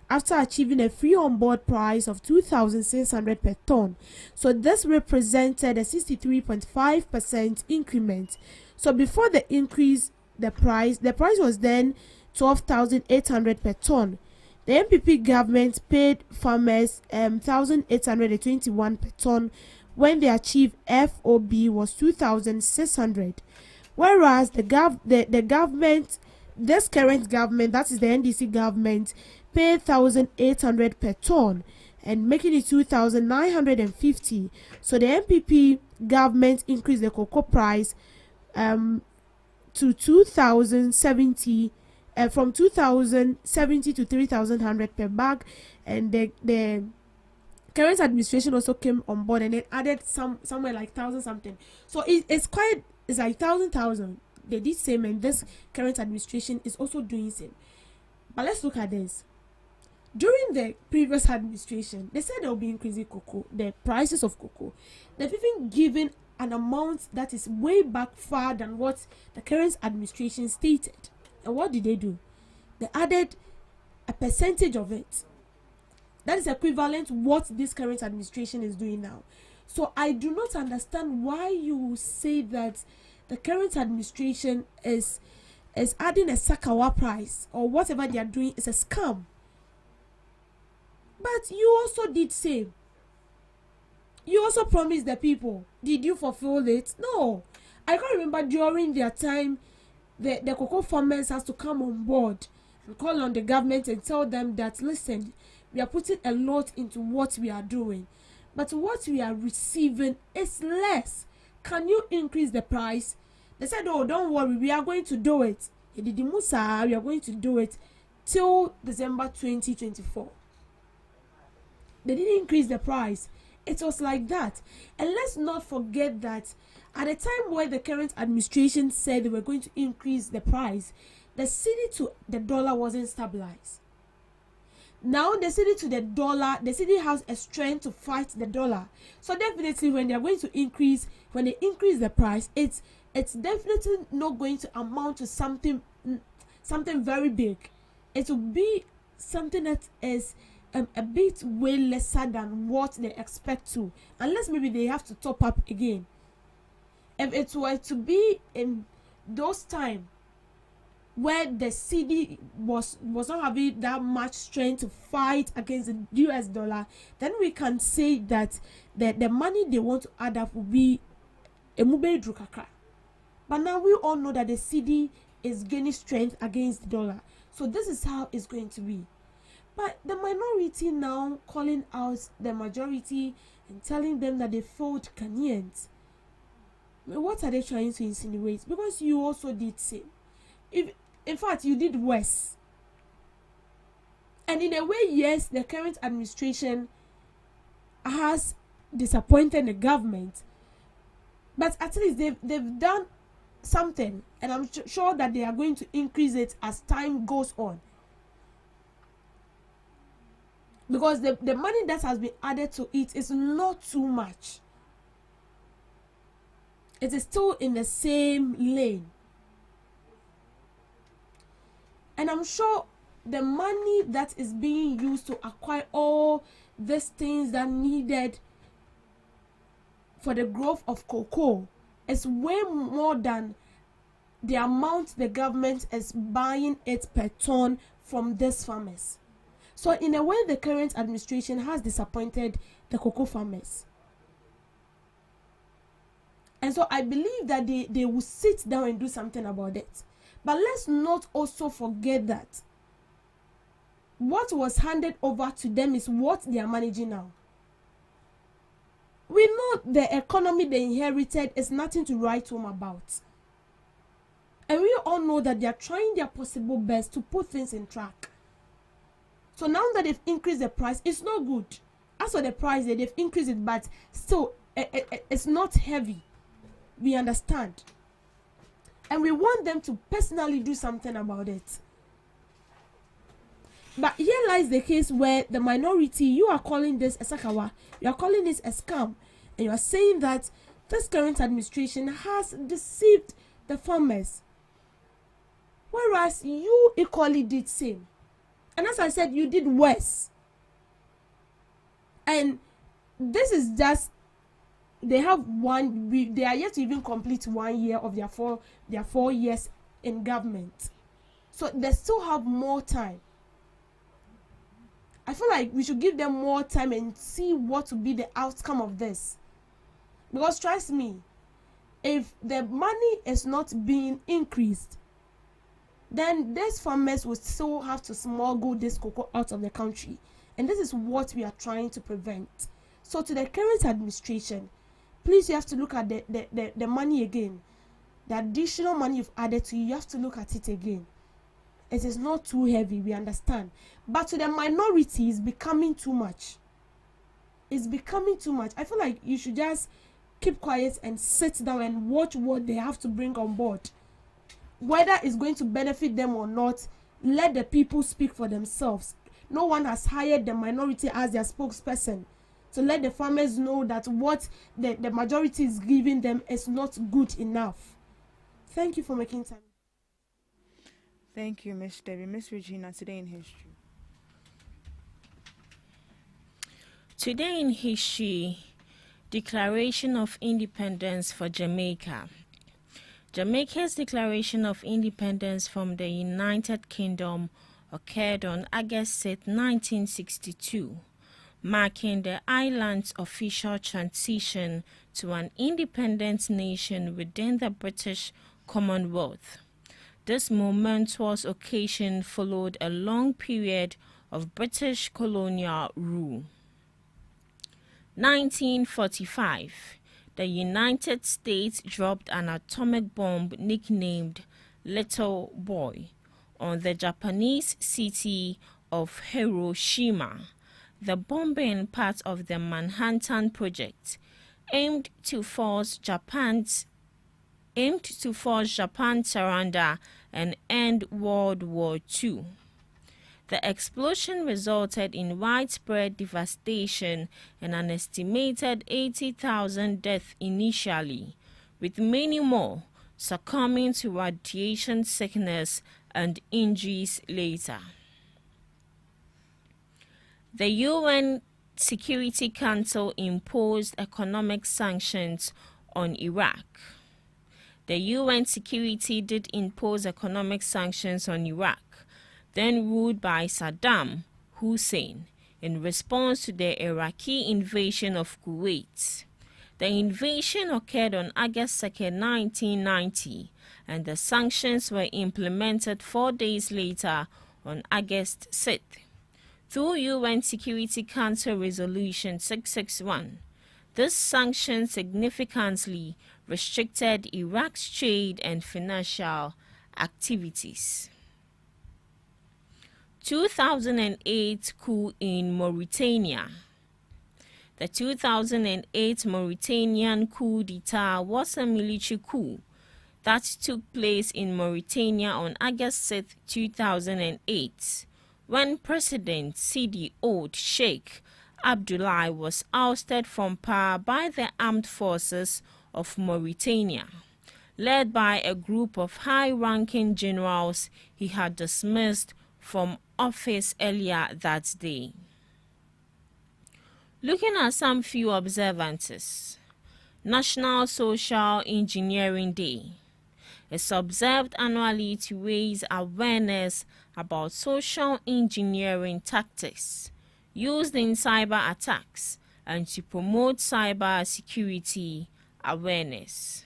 after achieving a free on-board price of 2,600 per ton. So this represented a 63.5% increment. So before the increase, the price was then 12,800 per ton. The MPP government paid farmers 1,821 per ton when the achieved FOB was 2,600. Whereas the government, this current government, that is the NDC government, paid 1,800 per ton and making it 2,950. So the MPP government increased the cocoa price to 2,070, from 2,070 to 3,100 per bag, and the current administration also came on board and then added somewhere like 1,000 something. So it's like 1,000. They did same, and this current administration is also doing same. But let's look at this. During the previous administration, they said they will be increasing the prices of cocoa. They've even given an amount that is way back far than what the current administration stated. And what did they do? They added a percentage of it. That is equivalent to what this current administration is doing now. So I do not understand why you say that the current administration is adding a Sakawa price, or whatever they are doing is a scam. But you also did same. You also promised the people. Did you fulfill it? No. I can't remember during their time the cocoa farmers has to come on board and call on the government and tell them that, listen, we are putting a lot into what we are doing, but what we are receiving is less. Can you increase the price? They said, oh, don't worry, we are going to do it. We are going to do it till December 2024. They didn't increase the price. It was like that. And let's not forget that at the time where the current administration said they were going to increase the price, the cedi to the dollar wasn't stabilized. Now the cedi to the dollar, the cedi has a strength to fight the dollar. So definitely when they are going to increase, when they increase the price, it's definitely not going to amount to something very big. It will be something that is a bit way lesser than what they expect to, unless maybe they have to top up again. If it were to be in those time where the cedi was not having that much strength to fight against the US dollar, then we can say that the money they want to add up will be a mube drukaka. But now we all know that the cedi is gaining strength against the dollar. So this is how it's going to be. But the minority now calling out the majority and telling them that they failed Ghanaians. What are they trying to insinuate? Because you also did same. In fact, you did worse. And in a way, yes, the current administration has disappointed the government. But at least they've done something, and I'm sure that they are going to increase it as time goes on. Because the money that has been added to it is not too much. It is still in the same lane. And I'm sure the money that is being used to acquire all these things that needed for the growth of cocoa is way more than the amount the government is buying it per ton from these farmers. So in a way, the current administration has disappointed the cocoa farmers. And so I believe that they will sit down and do something about it. But let's not also forget that what was handed over to them is what they are managing now. We know the economy they inherited is nothing to write home about. And we all know that they are trying their possible best to put things in track. So now that they've increased the price, it's not good. As for the price, they've increased it, but still, it's not heavy. We understand. And we want them to personally do something about it. But here lies the case where the minority, you are calling this a sakawa, you are calling this a scam, and you are saying that this current administration has deceived the farmers. Whereas you equally did same. And as I said, you did worse. And this is just, they are yet to even complete 1 year of their 4 years in government. So they still have more time. I feel like we should give them more time and see what will be the outcome of this. Because trust me, if the money is not being increased, then these farmers will still have to smuggle this cocoa out of the country. And this is what we are trying to prevent. So to the current administration, please, you have to look at the money again. The additional money you've added to you have to look at it again. It is not too heavy, we understand. But to the minority, it's becoming too much. It's becoming too much. I feel like you should just keep quiet and sit down and watch what they have to bring on board. Whether it's going to benefit them or not, let the people speak for themselves. No one has hired the minority as their spokesperson to let the farmers know that what the majority is giving them is not good enough. Thank you for making time. Thank you, Miss Debbie. Miss Regina, today in history. Today in history, Declaration of Independence for Jamaica. Jamaica's declaration of independence from the United Kingdom occurred on August 6, 1962, marking the island's official transition to an independent nation within the British Commonwealth. This momentous occasion followed a long period of British colonial rule. 1945. The United States dropped an atomic bomb nicknamed Little Boy on the Japanese city of Hiroshima. The bombing, part of the Manhattan Project, aimed to force Japan surrender and end World War II. The explosion resulted in widespread devastation and an estimated 80,000 deaths initially, with many more succumbing to radiation sickness and injuries later. The UN Security Council imposed economic sanctions on Iraq. The UN Security did impose economic sanctions on Iraq, then ruled by Saddam Hussein, in response to the Iraqi invasion of Kuwait. The invasion occurred on August 2, 1990, and the sanctions were implemented 4 days later on August 6th. Through UN Security Council Resolution 661, this sanction significantly restricted Iraq's trade and financial activities. 2008 coup in Mauritania. The 2008 Mauritanian coup d'etat was a military coup that took place in Mauritania on August 6, 2008, when President Sidi Ould Sheikh Abdullahi was ousted from power by the armed forces of Mauritania, led by a group of high-ranking generals he had dismissed from office earlier that day. Looking at some few observances. National Social Engineering Day is observed annually to raise awareness about social engineering tactics used in cyber attacks and to promote cyber security awareness,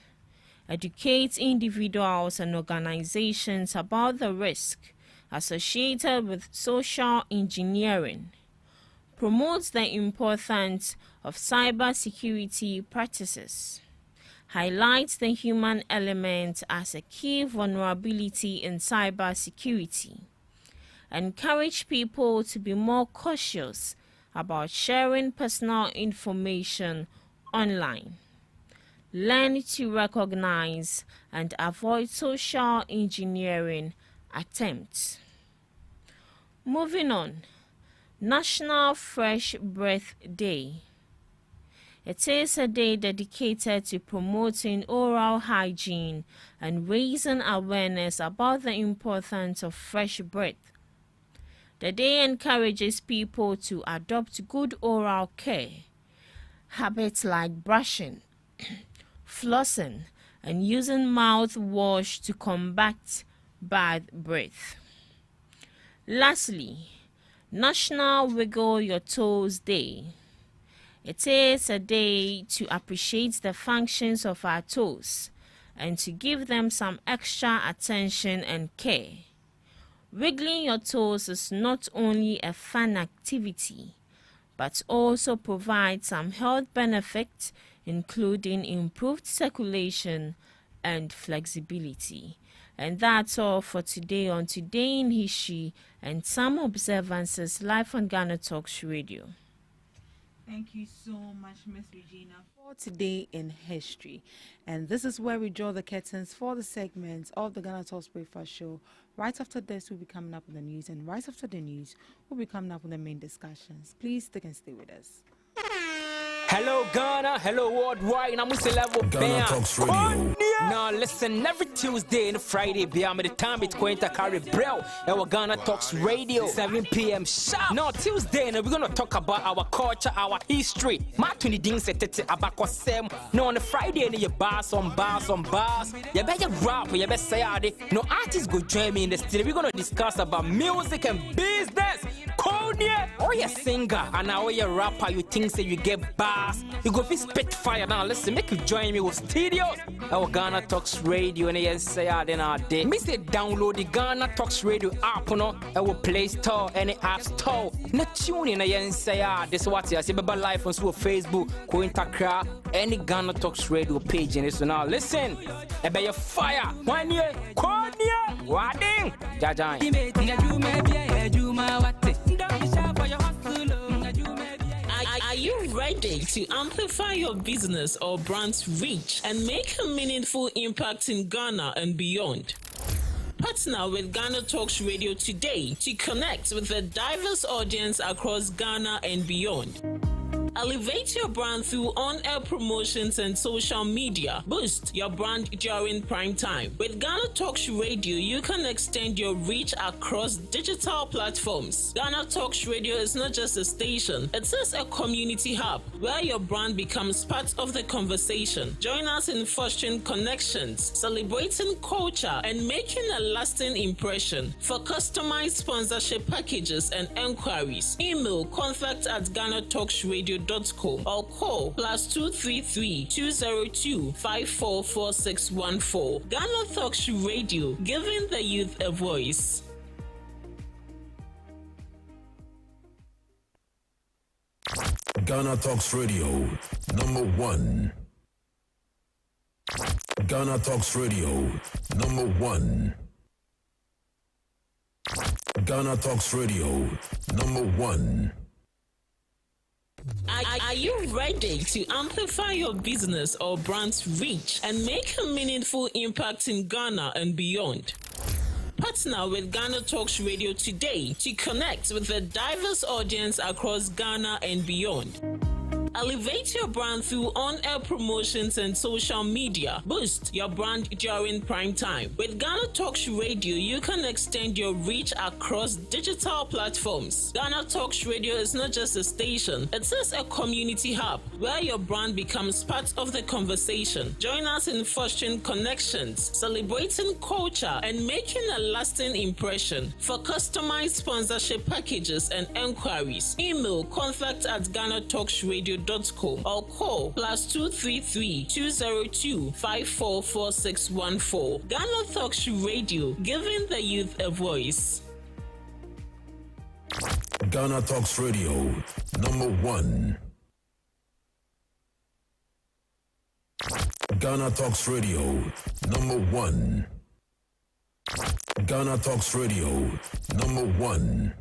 educate individuals and organizations about the risk associated with social engineering, promotes the importance of cyber security practices, highlights the human element as a key vulnerability in cyber security, encourage people to be more cautious about sharing personal information online, learn to recognize and avoid social engineering attempts. Moving on, National Fresh Breath Day. It is a day dedicated to promoting oral hygiene and raising awareness about the importance of fresh breath. The day encourages people to adopt good oral care, habits like brushing, flossing, and using mouthwash to combat bad breath. Lastly, National Wiggle Your Toes Day. It is a day to appreciate the functions of our toes and to give them some extra attention and care. Wiggling your toes is not only a fun activity, but also provides some health benefits, including improved circulation and flexibility. And that's all for today on Today in History and some observances live on Ghana Talks Radio. Thank you so much, Miss Regina, for Today in History. And this is where we draw the curtains for the segments of the Ghana Talks Breakfast Show. Right after this, we'll be coming up with the news. And right after the news, we'll be coming up with the main discussions. Please stick and stay with us. Hello Ghana, hello worldwide, I'm Mr. Level Ghana Talks Radio. Now listen, every Tuesday and Friday, beyond the time it's going to carry bro. Our Ghana Talks Radio, 7 p.m. sharp. Now Tuesday, we're going to talk about our culture, our history. My 20 things set about Sam. No, on the Friday, you bars on bars. You better rap, you better say, no artists go join me in the studio. We're going to discuss about music and business. Konya, or you singer, and now you rapper, you think say you get bars. You go fit spit fire now. Listen, make you join me with studios. Our Ghana Talks Radio, and yes, say then our day. Me say download the Ghana Talks Radio app, no, our Play Store, any App Store. No tune in, and say this is what you see. Baba live on Facebook, Cointakra, any Ghana Talks Radio page, and so now listen. Ebe your fire, 1 year, Konya, Wading, Jajan. Are you ready to amplify your business or brand's reach and make a meaningful impact in Ghana and beyond? Partner with Ghana Talks Radio today to connect with a diverse audience across Ghana and beyond. Elevate your brand through on-air promotions and social media. Boost your brand during prime time. With Ghana Talks Radio, you can extend your reach across digital platforms. Ghana Talks Radio is not just a station, it is a community hub where your brand becomes part of the conversation. Join us in fostering connections, celebrating culture, and making a lasting impression. For customized sponsorship packages and enquiries, email contact@GhanaTalksRadio.com or call +233 202 544614. Ghana Talks Radio, giving the youth a voice. Ghana Talks Radio, #1. Ghana Talks Radio, #1. Ghana Talks Radio, #1. Are you ready to amplify your business or brand's reach and make a meaningful impact in Ghana and beyond? Partner with Ghana Talks Radio today to connect with a diverse audience across Ghana and beyond. Elevate your brand through on-air promotions and social media. Boost your brand during prime time. With Ghana Talks Radio, you can extend your reach across digital platforms. Ghana Talks Radio is not just a station, it is a community hub where your brand becomes part of the conversation. Join us in fostering connections, celebrating culture, and making a lasting impression. For customized sponsorship packages and enquiries, email contact@GhanaTalksRadio.com or call +233 202 544614. Ghana Talks Radio, giving the youth a voice. Ghana Talks Radio, #1. Ghana Talks Radio, #1. Ghana Talks Radio, #1.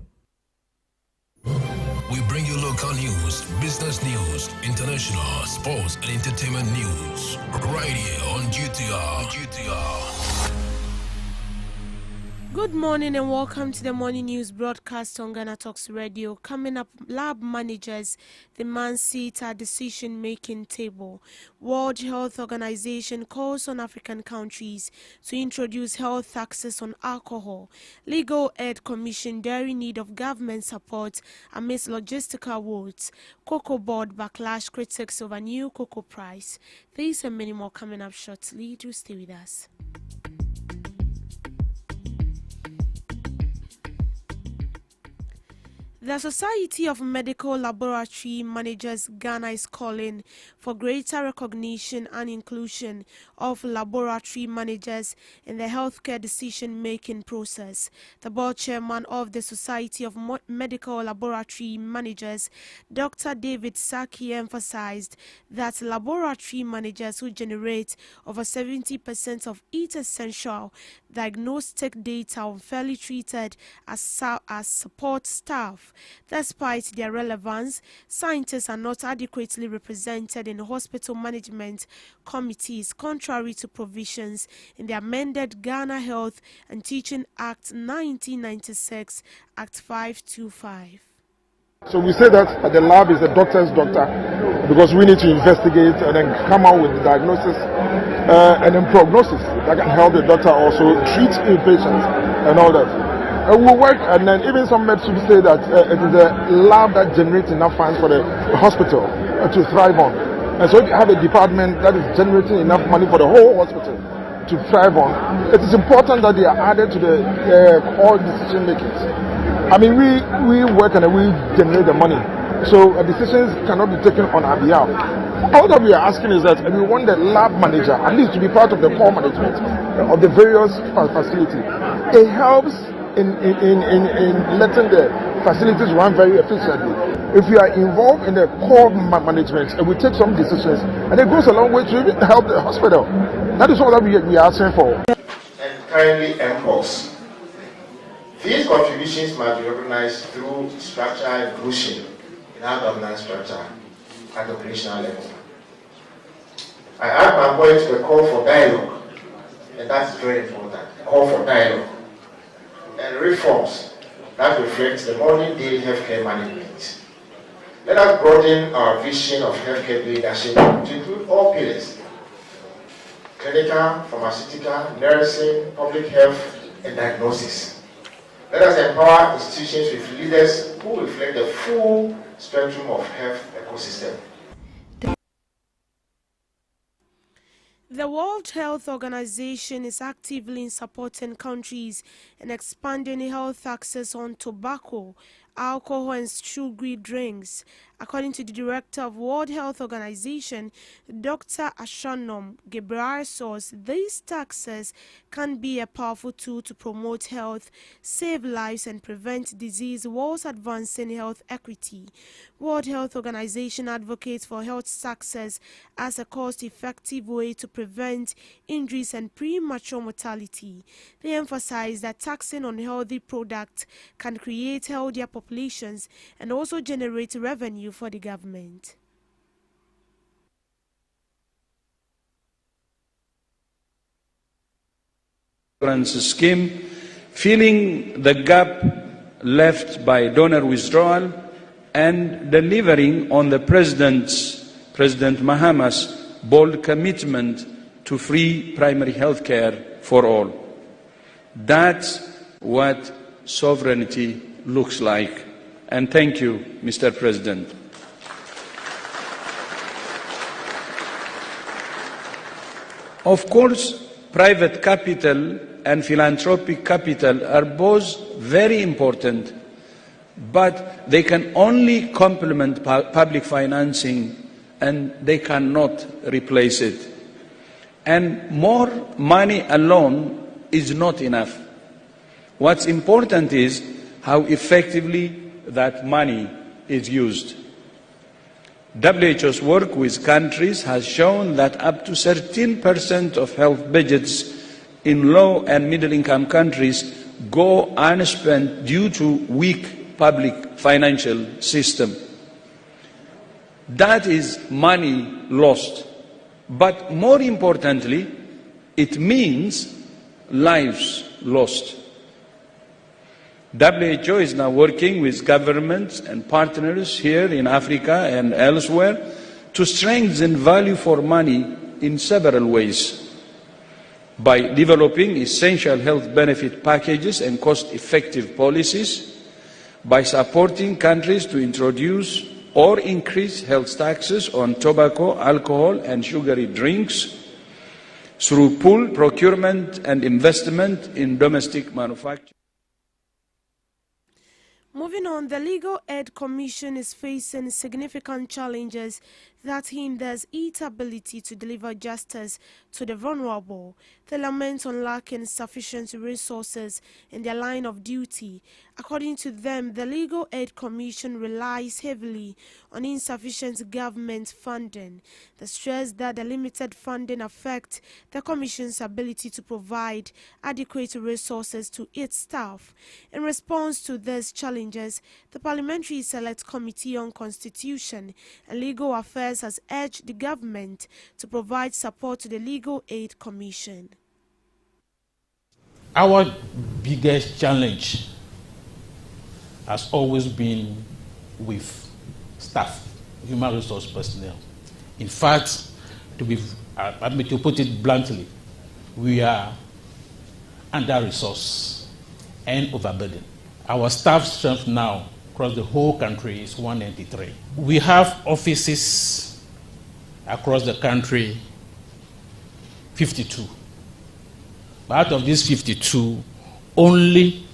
We bring you local news, business news, international, sports, and entertainment news. Right here on GTR. Good morning and welcome to the morning news broadcast on Ghana Talks Radio. Coming up, lab managers demand seat at decision-making table. World Health Organization calls on African countries to introduce health taxes on alcohol. Legal Aid Commission dairy need of government support amidst logistical woes. Cocoa Board backlash critics over new cocoa price. These and many more coming up shortly. Do stay with us. The Society of Medical Laboratory Managers Ghana is calling for greater recognition and inclusion of laboratory managers in the healthcare decision-making process. The board chairman of the Society of Medical Laboratory Managers, Dr. David Saki, emphasized that laboratory managers who generate over 70% of each essential diagnostic data are unfairly treated as support staff. Despite their relevance, scientists are not adequately represented in hospital management committees, contrary to provisions in the amended Ghana Health and Teaching Act 1996, Act 525. So we say that the lab is the doctor's doctor because we need to investigate and then come out with the diagnosis and then prognosis that can help the doctor also treat patients and all that. We work, and then even some medicine say that it is the lab that generates enough funds for the hospital to thrive on. And so if you have a department that is generating enough money for the whole hospital to thrive on, it is important that they are added to the all decision makings. I mean, we work and we generate the money, so decisions cannot be taken on our behalf. All that we are asking is that we want the lab manager at least to be part of the core management of the various facilities. It helps in letting the facilities run very efficiently. If we are involved in the core management and we take some decisions, and it goes a long way to even help the hospital. That is all that we are asking for. And currently MPOS. These contributions must be recognized through structural inclusion in our governance structure at the operational level. I add my point to the call for dialogue, and that's very important. Call for dialogue and reforms that reflect the modern day healthcare management. Let us broaden our vision of healthcare leadership to include all pillars: clinical, pharmaceutical, nursing, public health, and diagnosis. Let us empower institutions with leaders who reflect the full spectrum of health ecosystem. The World Health Organization is actively supporting countries in expanding health access on tobacco, alcohol and sugary drinks. According to the director of World Health Organization, Dr. Ashanom Ghebreyesus, these taxes can be a powerful tool to promote health, save lives and prevent disease whilst advancing health equity. World Health Organization advocates for health taxes as a cost-effective way to prevent injuries and premature mortality. They emphasize that taxing on healthy products can create healthier populations populations and also generate revenue for the government. Scheme, filling the gap left by donor withdrawal and delivering on the President Mahama's bold commitment to free primary health care for all. That's what sovereignty looks like. And thank you, Mr. President. Of course, private capital and philanthropic capital are both very important, but they can only complement public financing and they cannot replace it. And more money alone is not enough. What's important is how effectively that money is used. WHO's work with countries has shown that up to 13% of health budgets in low and middle income countries go unspent due to weak public financial system. That is money lost. But more importantly, it means lives lost. WHO is now working with governments and partners here in Africa and elsewhere to strengthen value for money in several ways. By developing essential health benefit packages and cost-effective policies, by supporting countries to introduce or increase health taxes on tobacco, alcohol and sugary drinks, through pool procurement and investment in domestic manufacturing. Moving on, the Legal Aid Commission is facing significant challenges that hinders its ability to deliver justice to the vulnerable. They lament on lacking sufficient resources in their line of duty. According to them, the Legal Aid Commission relies heavily on insufficient government funding. They stress that the limited funding affects the Commission's ability to provide adequate resources to its staff. In response to these challenges, the Parliamentary Select Committee on Constitution and Legal Affairs has urged the government to provide support to the Legal Aid Commission. Our biggest challenge has always been with staff, human resource personnel. In fact, to put it bluntly, we are under-resourced and overburdened. Our staff strength now across the whole country is 193. We have offices across the country, 52. But out of these 52, only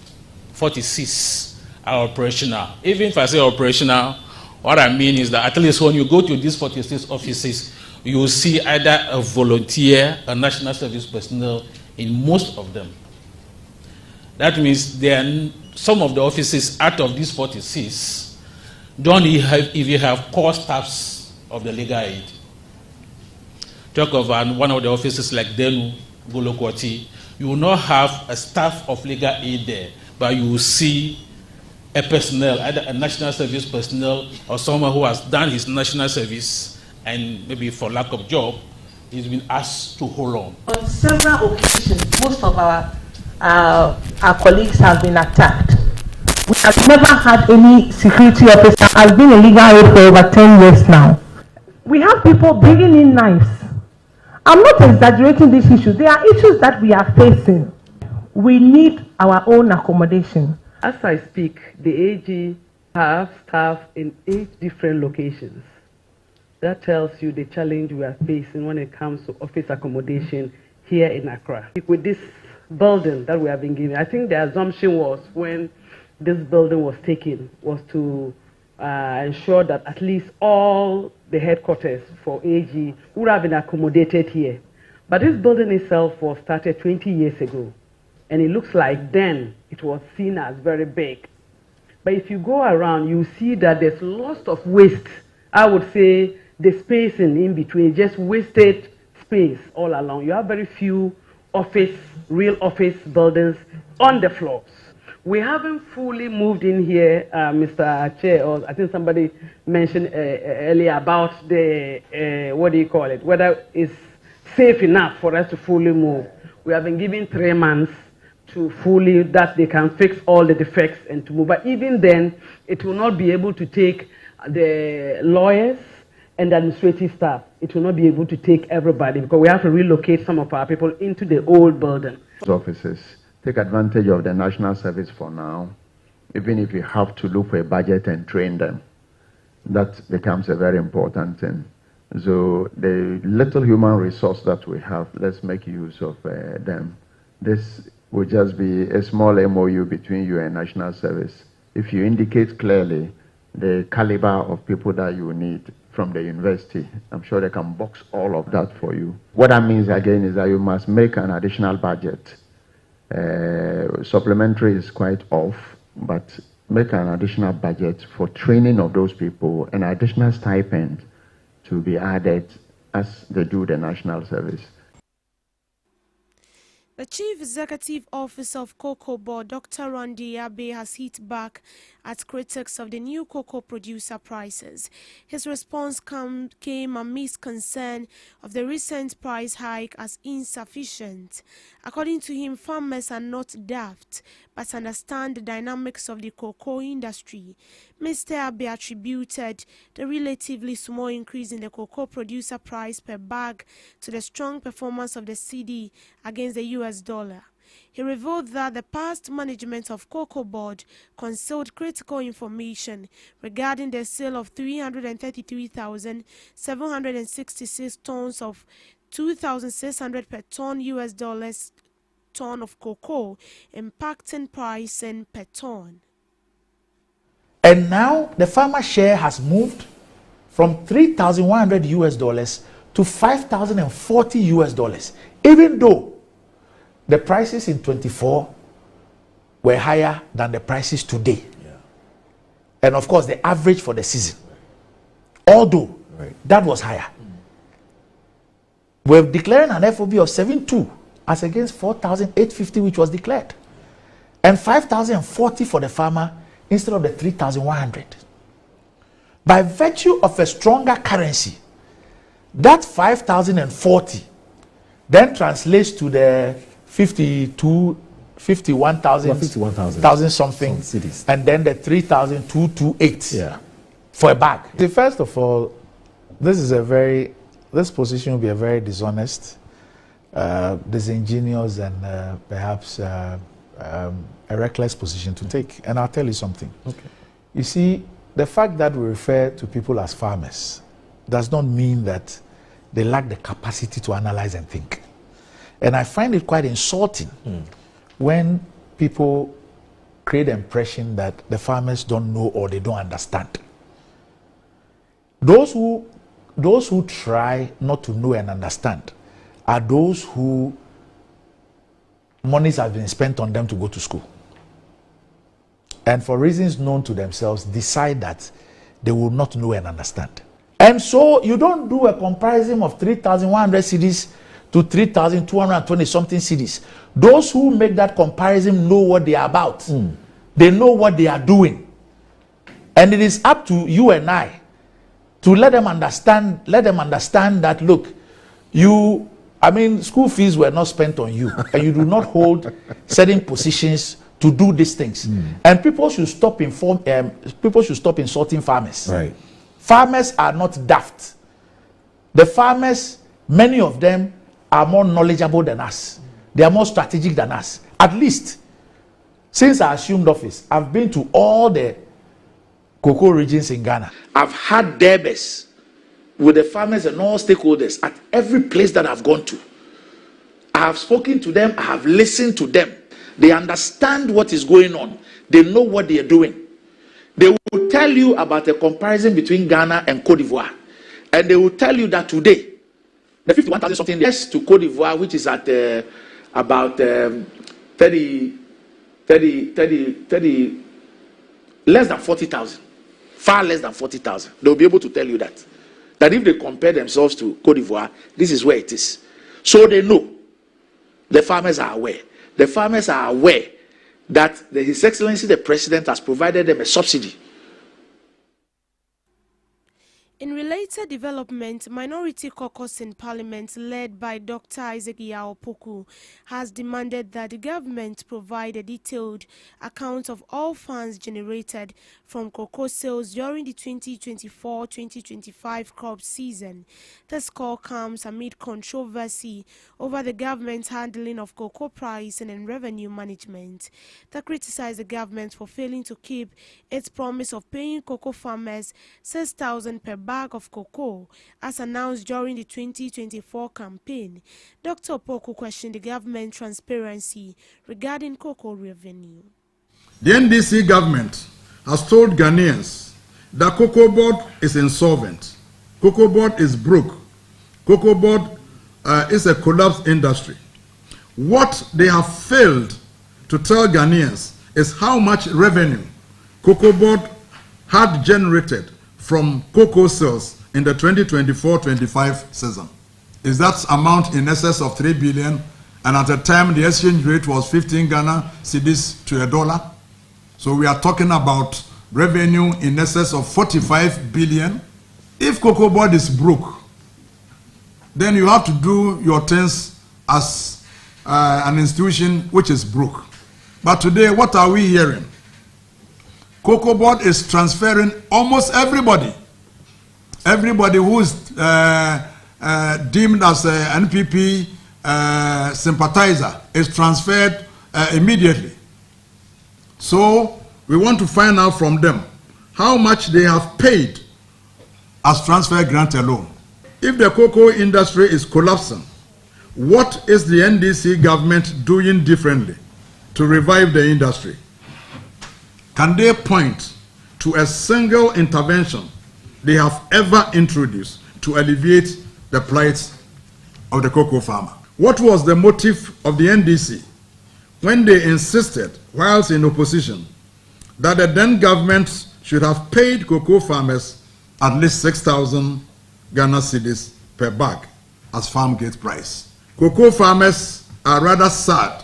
46 are operational. Even if I say operational, what I mean is that at least when you go to these 46 offices, you will see either a volunteer, a national service personnel in most of them. That means there are some of the offices out of these 46 don't even have core staffs of the legal aid. Talk of one of the offices like Denu, Golokwati, you will not have a staff of legal aid there, but you will see a personnel, either a national service personnel or someone who has done his national service and maybe for lack of job, he's been asked to hold on. On several occasions, most of our colleagues have been attacked. We have never had any security officer. I've been in legal aid for over 10 years now. We have people bringing in knives. I'm not exaggerating these issues. There are issues that we are facing. We need our own accommodation. As I speak, the AG have staff in 8 different locations. That tells you the challenge we are facing when it comes to office accommodation here in Accra. With this building that we have been given, I think the assumption was when this building was taken was to ensure that at least all the headquarters for AG would have been accommodated here. But this building itself was started 20 years ago, and it looks like then it was seen as very big. But if you go around, you see that there's lots of waste. I would say the spacing in between, just wasted space all along. You have very few real office buildings on the floors. We haven't fully moved in here, Mr. Chair, or I think somebody mentioned earlier about the, what do you call it, whether it's safe enough for us to fully move. We have been given 3 months to fully, that they can fix all the defects and to move. But even then, it will not be able to take the lawyers and the administrative staff. It will not be able to take everybody because we have to relocate some of our people into the old building. Offices take advantage of the national service for now, even if you have to look for a budget and train them. That becomes a very important thing. So the little human resource that we have, let's make use of them. This will just be a small MOU between you and national service. If you indicate clearly the caliber of people that you need from the university, I'm sure they can box all of that for you. What that means again is that you must make an additional budget. Supplementary is quite off, but make an additional budget for training of those people, an additional stipend to be added as they do the national service. The Chief Executive Officer of Cocoa Board, Dr. Randy Abe, has hit back at critics of the new cocoa producer prices. His response came amidst concern of the recent price hike as insufficient. According to him, farmers are not daft, but understand the dynamics of the cocoa industry. Mr. Abe attributed the relatively small increase in the cocoa producer price per bag to the strong performance of the cedi against the US dollar. He revealed that the past management of Cocoa Board concealed critical information regarding the sale of 333,766 tons of 2,600 per ton US dollars ton of cocoa, impacting pricing per ton. And now the farmer share has moved from 3,100 US dollars to 5,040 US dollars, even though the prices in 24 were higher than the prices today. Yeah. And of course, the average for the season, although that was higher. We're declaring an FOB of 7.2 as against 4,850, which was declared, and 5,040 for the farmer instead of the 3,100. By virtue of a stronger currency, that 5,040 then translates to the 51,000 something, and then the 3,228 for a bag. See, first of all, this position will be a very dishonest, disingenuous, and perhaps a reckless position to take. And I'll tell you something. Okay. You see, the fact that we refer to people as farmers does not mean that they lack the capacity to analyze and think. And I find it quite insulting when people create the impression that the farmers don't know or they don't understand. Those who try not to know and understand are those who monies have been spent on them to go to school, and for reasons known to themselves decide that they will not know and understand. And so you don't do a comparison of 3,100 cedis to 3,220 something cedis. Those who make that comparison know what they are about. They know what they are doing. And it is up to you and I to let them understand that, look, school fees were not spent on you, and you do not hold certain positions to do these things. And people should stop insulting farmers. Right. Farmers are not daft. The farmers, many of them, are more knowledgeable than us. They are more strategic than us. At least, since I assumed office, I've been to all the cocoa regions in Ghana. I've had debates with the farmers and all stakeholders at every place that I've gone to. I have spoken to them. I have listened to them. They understand what is going on. They know what they are doing. They will tell you about a comparison between Ghana and Cote d'Ivoire. And they will tell you that today, the 51,000 something less to Cote d'Ivoire, which is at about 30, less than 40,000. Far less than 40,000. They will be able to tell you that. That if they compare themselves to Cote d'Ivoire, this is where it is. So they know. The farmers are aware. The farmers are aware that His Excellency the President has provided them a subsidy. In related development, Minority Caucus in Parliament, led by Dr. Isaac Yao Poku, has demanded that the government provide a detailed account of all funds generated from cocoa sales during the 2024-2025 crop season. This call comes amid controversy over the government's handling of cocoa pricing and revenue management. They criticized the government for failing to keep its promise of paying cocoa farmers $6,000 per bag of cocoa, as announced during the 2024 campaign. Dr. Poku questioned the government transparency regarding cocoa revenue. The NDC government has told Ghanaians that Cocoa Board is insolvent. Cocoa Board is broke. Cocoa Board is a collapsed industry. What they have failed to tell Ghanaians is how much revenue Cocoa Board had generated from cocoa sales in the 2024-25 season. Is that amount in excess of 3 billion? And at the time, the exchange rate was 15 Ghana cedis to $1. So we are talking about revenue in excess of 45 billion. If Cocoa Board is broke, then you have to do your things as an institution which is broke. But today, what are we hearing? Cocoa Board is transferring almost everybody. Everybody who is deemed as an NPP sympathizer is transferred immediately. So we want to find out from them how much they have paid as transfer grant alone. If the cocoa industry is collapsing, what is the NDC government doing differently to revive the industry? Can they point to a single intervention they have ever introduced to alleviate the plight of the cocoa farmer? What was the motive of the NDC when they insisted, whilst in opposition, that the then government should have paid cocoa farmers at least 6,000 Ghana cedis per bag as farm gate price? Cocoa farmers are rather sad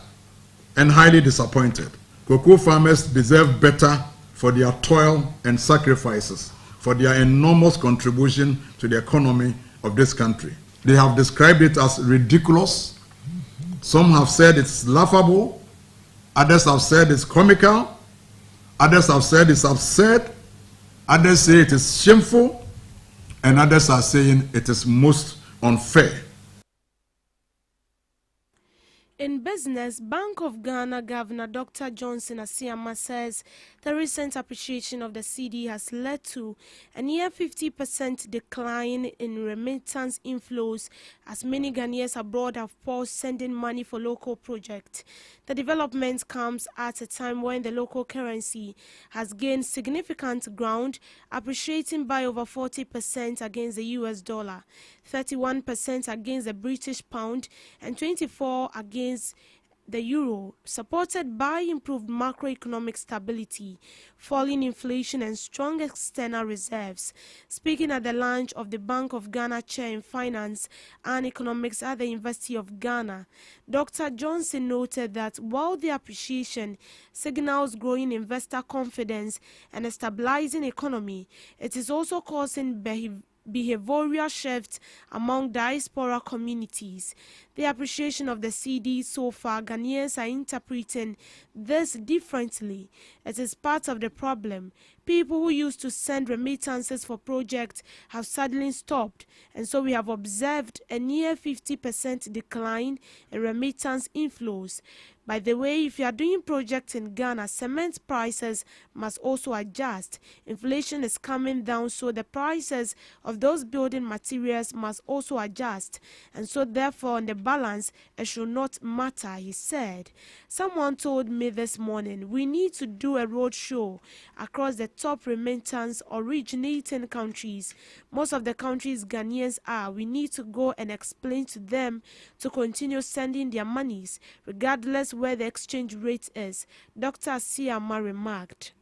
and highly disappointed. Cocoa farmers deserve better for their toil and sacrifices, for their enormous contribution to the economy of this country. They have described it as ridiculous. Some have said it's laughable. Others have said it's comical. Others have said it's absurd. Others say it is shameful. And others are saying it is most unfair. In business, Bank of Ghana Governor Dr. Johnson Asiama says the recent appreciation of the cedi has led to a near 50% decline in remittance inflows, as many Ghanaians abroad have paused sending money for local projects. The development comes at a time when the local currency has gained significant ground, appreciating by over 40% against the US dollar, 31% against the British pound, and 24% against the euro, supported by improved macroeconomic stability, falling inflation, and strong external reserves. Speaking at the launch of the Bank of Ghana Chair in Finance and Economics at the University of Ghana, Dr. Johnson noted that while the appreciation signals growing investor confidence and a stabilizing economy, it is also causing behavioral shifts among diaspora communities. The appreciation of the cedi so far, Ghanaians are interpreting this differently. It is part of the problem. People who used to send remittances for projects have suddenly stopped, and so we have observed a near 50% decline in remittance inflows. By the way, if you are doing projects in Ghana, cement prices must also adjust. Inflation is coming down, so the prices of those building materials must also adjust. And so therefore, on the balance, it should not matter, he said. Someone told me this morning, we need to do a road show across the top remittance originating countries. Most of the countries Ghanaians are, we need to go and explain to them to continue sending their monies, regardless where the exchange rate is, Dr. Siama remarked.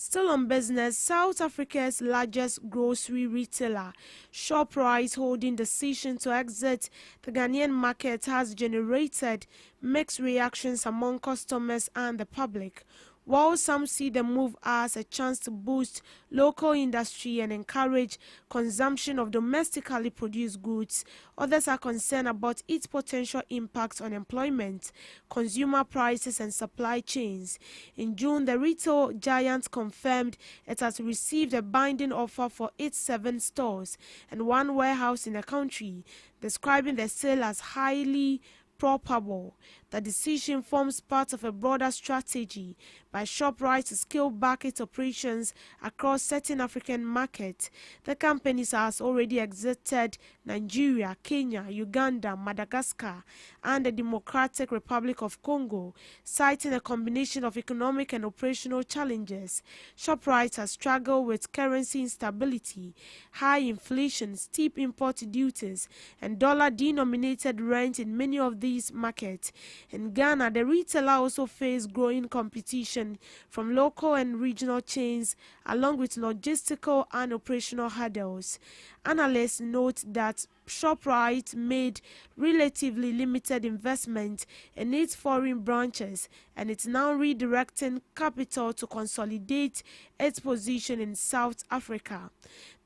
Still on business, South Africa's largest grocery retailer, Shoprite, holding decision to exit the Ghanaian market has generated mixed reactions among customers and the public. While some see the move as a chance to boost local industry and encourage consumption of domestically produced goods, others are concerned about its potential impact on employment, consumer prices and supply chains. In June, the retail giant confirmed it has received a binding offer for its 7 stores and 1 warehouse in the country, describing the sale as highly probable. The decision forms part of a broader strategy by Shoprite to scale back its operations across certain African markets. The company has already exited Nigeria, Kenya, Uganda, Madagascar, and the Democratic Republic of Congo, citing a combination of economic and operational challenges. Shoprite has struggled with currency instability, high inflation, steep import duties, and dollar-denominated rent in many of these markets. In Ghana, the retailer also faced growing competition from local and regional chains, along with logistical and operational hurdles. Analysts note that Shoprite made relatively limited investment in its foreign branches and it's now redirecting capital to consolidate its position in South Africa.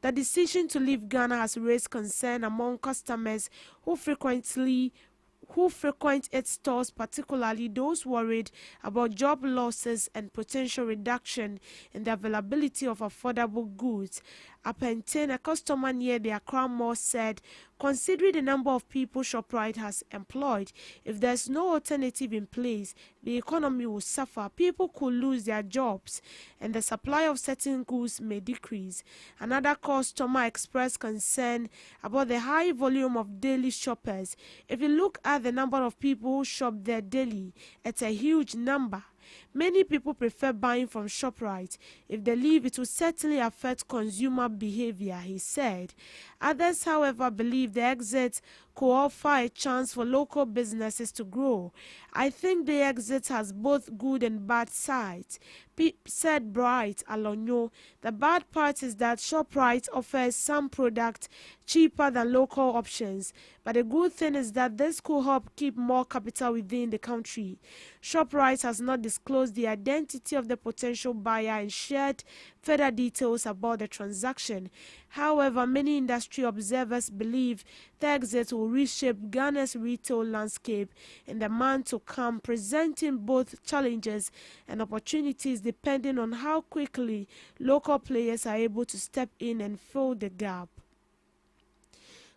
The decision to leave Ghana has raised concern among customers who frequent its stores, particularly those worried about job losses and potential reduction in the availability of affordable goods. Apentine, a customer near the Accra Mall, said, considering the number of people Shoprite has employed, if there's no alternative in place, the economy will suffer, people could lose their jobs, and the supply of certain goods may decrease. Another customer expressed concern about the high volume of daily shoppers. If you look at the number of people who shop there daily, it's a huge number. Many people prefer buying from Shoprite. If they leave, it will certainly affect consumer behavior, he said. Others, however, believe the exit could offer a chance for local businesses to grow. I think the exit has both good and bad sides, said Bright Alonyo. The bad part is that Shoprite offers some products cheaper than local options, but the good thing is that this could help keep more capital within the country. Shoprite has not disclosed the identity of the potential buyer and shared further details about the transaction. However, many industry observers believe the exit will reshape Ghana's retail landscape in the months to come, presenting both challenges and opportunities depending on how quickly local players are able to step in and fill the gap.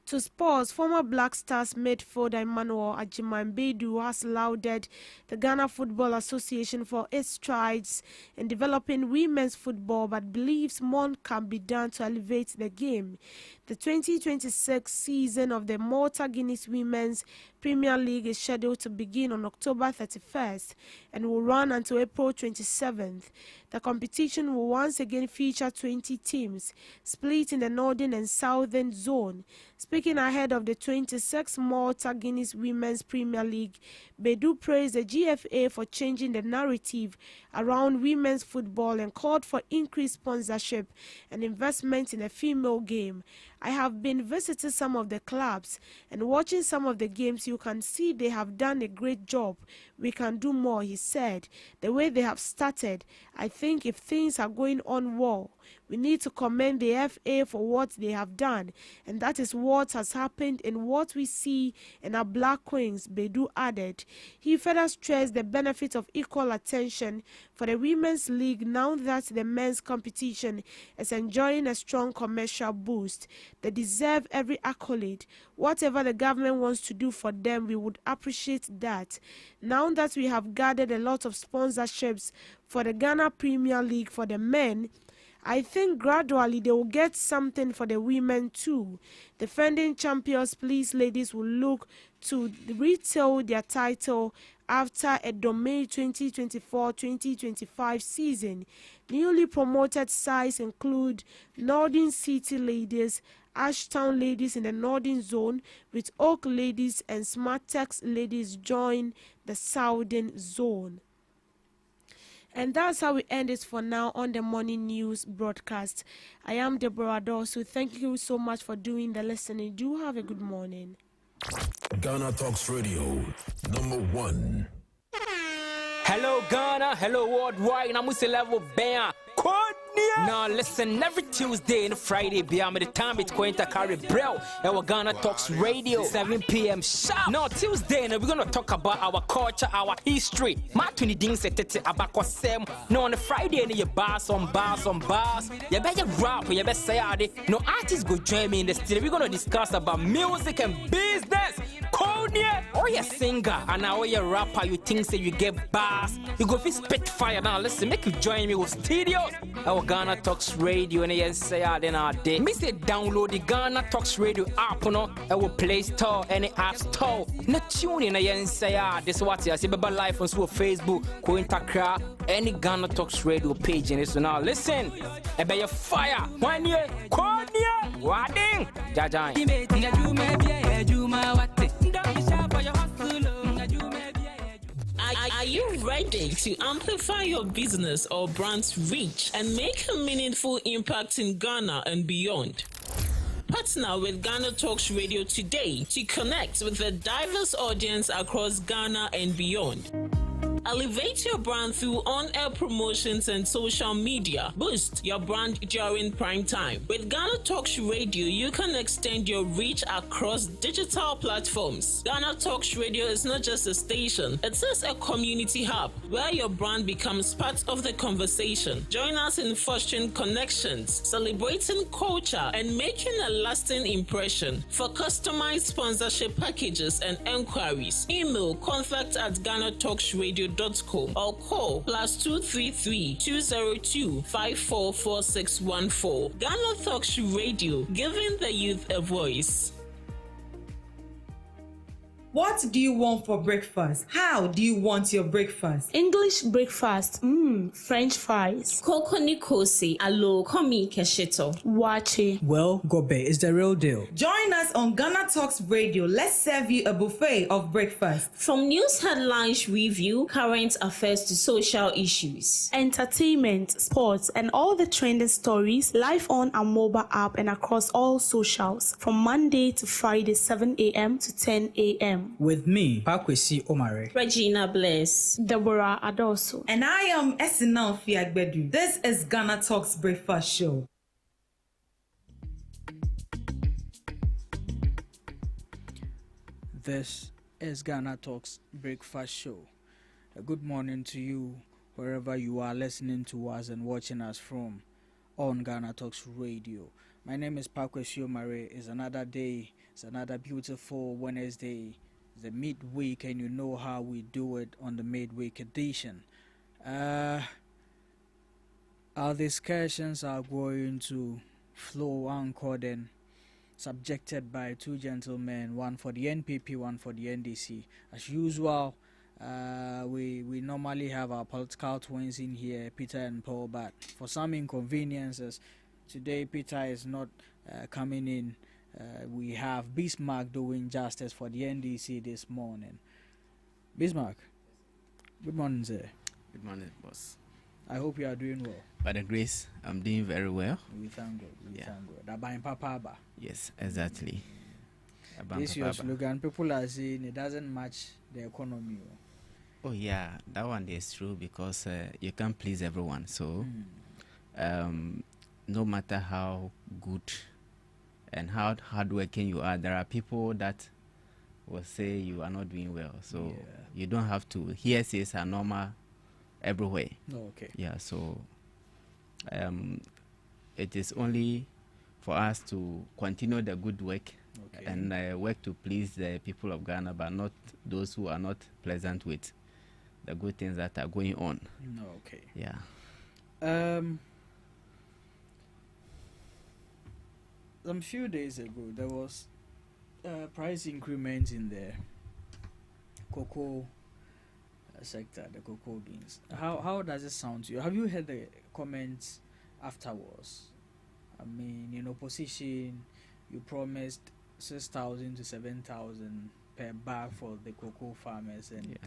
To sports, former Black Stars midfielder Emmanuel Agyemang-Baidu has lauded the Ghana Football Association for its strides in developing women's football, but believes more can be done to elevate the game. The 2026 season of the Malta Guinness Women's Premier League is scheduled to begin on October 31st and will run until April 27th. The competition will once again feature 20 teams, split in the northern and southern zone. Speaking ahead of the 26th Malta Guinness Women's Premier League, Baidu praised the GFA for changing the narrative around women's football and called for increased sponsorship and investment in a female game. I have been visiting some of the clubs and watching some of the games. You can see they have done a great job. We can do more, he said. The way they have started, I think if things are going on well, we need to commend the FA for what they have done, and that is what has happened and what we see in our Black Queens, Baidu added. He further stressed the benefit of equal attention for the Women's League now that the men's competition is enjoying a strong commercial boost. They deserve every accolade. Whatever the government wants to do for them, we would appreciate that. Now that we have gathered a lot of sponsorships for the Ghana Premier League for the men, I think gradually they will get something for the women too. Defending champions Police Ladies will look to retail their title after a dominant 2024-2025 season. Newly promoted sides include Northern City Ladies, Ashtown Ladies in the Northern Zone, with Oak Ladies and Smartex Ladies join the Southern Zone. And that's how we end it for now on the morning news broadcast. I am Deborah Dawson. Thank you so much for doing the listening. Do have a good morning. Ghana Talks Radio, #1. Hello Ghana, hello worldwide, and I'm with the level band. Now listen, every Tuesday and Friday, beyond the time it's going to carry bro. Our Ghana Talks Radio, 7 p.m. sharp. Now Tuesday, we're gonna talk about our culture, our history. Matuni ding se tete abako sem. No on the Friday, you bars on bars. You better rap, you better say ade. No artists go join me in the studio. We're gonna discuss about music and business. Or you singer and now you rapper, you think say you get bars. You go fit spit fire now. Listen, make you join me with studios. Our Ghana Talks Radio and you say then all day. Me say download the Ghana Talks Radio app no. Our Play Store and the App Store. No tune in and say this what you see Baba live on Facebook, Cointakra, any Ghana Talks Radio page in this now. Listen, I bet you fire. 1 year, Wading, Jajai. Are you ready to amplify your business or brand's reach and make a meaningful impact in Ghana and beyond? Partner with Ghana Talks Radio today to connect with a diverse audience across Ghana and beyond. Elevate your brand through on-air promotions and social media. Boost your brand during prime time. With Ghana Talks Radio, you can extend your reach across digital platforms. Ghana Talks Radio is not just a station, it is a community hub where your brand becomes part of the conversation. Join us in fostering connections, celebrating culture, and making a lasting impression. For customized sponsorship packages and enquiries, email contact@GhanaTalksRadio.com or call +233 202 544614. Ghana Talks Radio, giving the youth a voice. What do you want for breakfast? How do you want your breakfast? English breakfast, French fries. Koko Nikosi, alo komi kesheto. Wache. Well, Gobe is the real deal. Join us on Ghana Talks Radio. Let's serve you a buffet of breakfast. From news headlines review, current affairs to social issues. Entertainment, sports, and all the trending stories live on our mobile app and across all socials from Monday to Friday, 7 a.m. to 10 a.m. With me, Pakwesi Omare, Regina Bless, Deborah Adoso, and I am Esinal Fiagbedu. This is Ghana Talks Breakfast Show. This is Ghana Talks Breakfast Show. A good morning to you wherever you are listening to us and watching us from on Ghana Talks Radio. My name is Pakwesi Omare. It's another day. It's another beautiful Wednesday. It's the midweek, and you know how we do it on the midweek edition. Our discussions are going to flow according, subjected by two gentlemen, one for the NPP, one for the NDC. As usual, we normally have our political twins in here, Peter and Paul, but for some inconveniences, today Peter is not coming in. We have Bismarck doing justice for the NDC this morning. Bismarck, good morning, sir. Good morning, boss. I hope you are doing well. By the grace, I'm doing very well. We thank God. We thank God. Dabain Papa. Yes, exactly. This your slogan. People are saying it doesn't match the economy. Oh yeah, that one is true because you can't please everyone. So, no matter how good and how hardworking you are, there are people that will say you are not doing well. So you don't have to. Hearsays are normal everywhere. Oh, okay. Yeah. So it is only for us to continue the good work and work to please the people of Ghana, but not those who are not pleasant with the good things that are going on. Okay. Yeah. Some few days ago, there was price increment in the cocoa sector, the cocoa beans. How does it sound to you? Have you heard the comments afterwards? I mean, in opposition, you promised 6,000 to 7,000 per bag for the cocoa farmers, and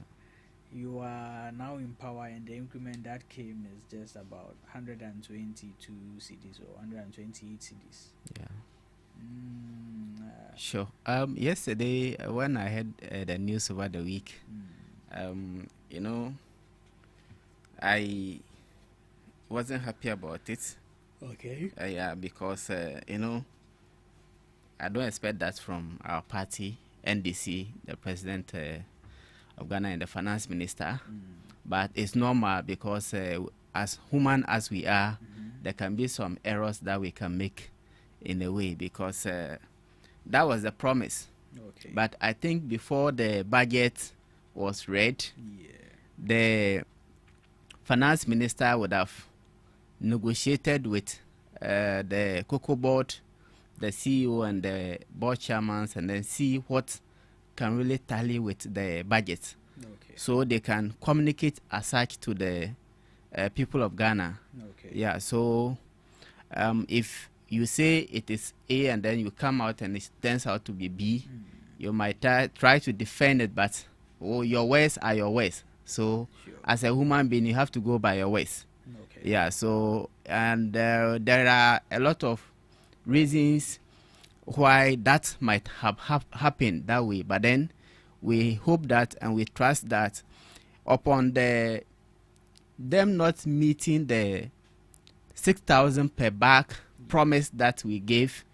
you are now in power, and the increment that came is just about 122 cities or 128 cities. Yeah. Sure. Yesterday, when I heard the news over the week, you know, I wasn't happy about it. Okay. Yeah, because you know, I don't expect that from our party, NDC, the president of Ghana and the finance minister. But it's normal because as human as we are, there can be some errors that we can make in a way, because that was the promise. Okay. But I think before the budget was read, the finance minister would have negotiated with the Cocoa Board, the CEO and the board chairmans, and then see what can really tally with the budget. Okay. So they can communicate as such to the people of Ghana. Okay. Yeah, so if you say it is A and then you come out and it turns out to be B, you might try to defend it, but your words are your words. So as a human being, you have to go by your words. Okay. Yeah, so, and there are a lot of reasons why that might have happened that way, but then we hope that and we trust that upon them not meeting the 6,000 per bag promise that we gave,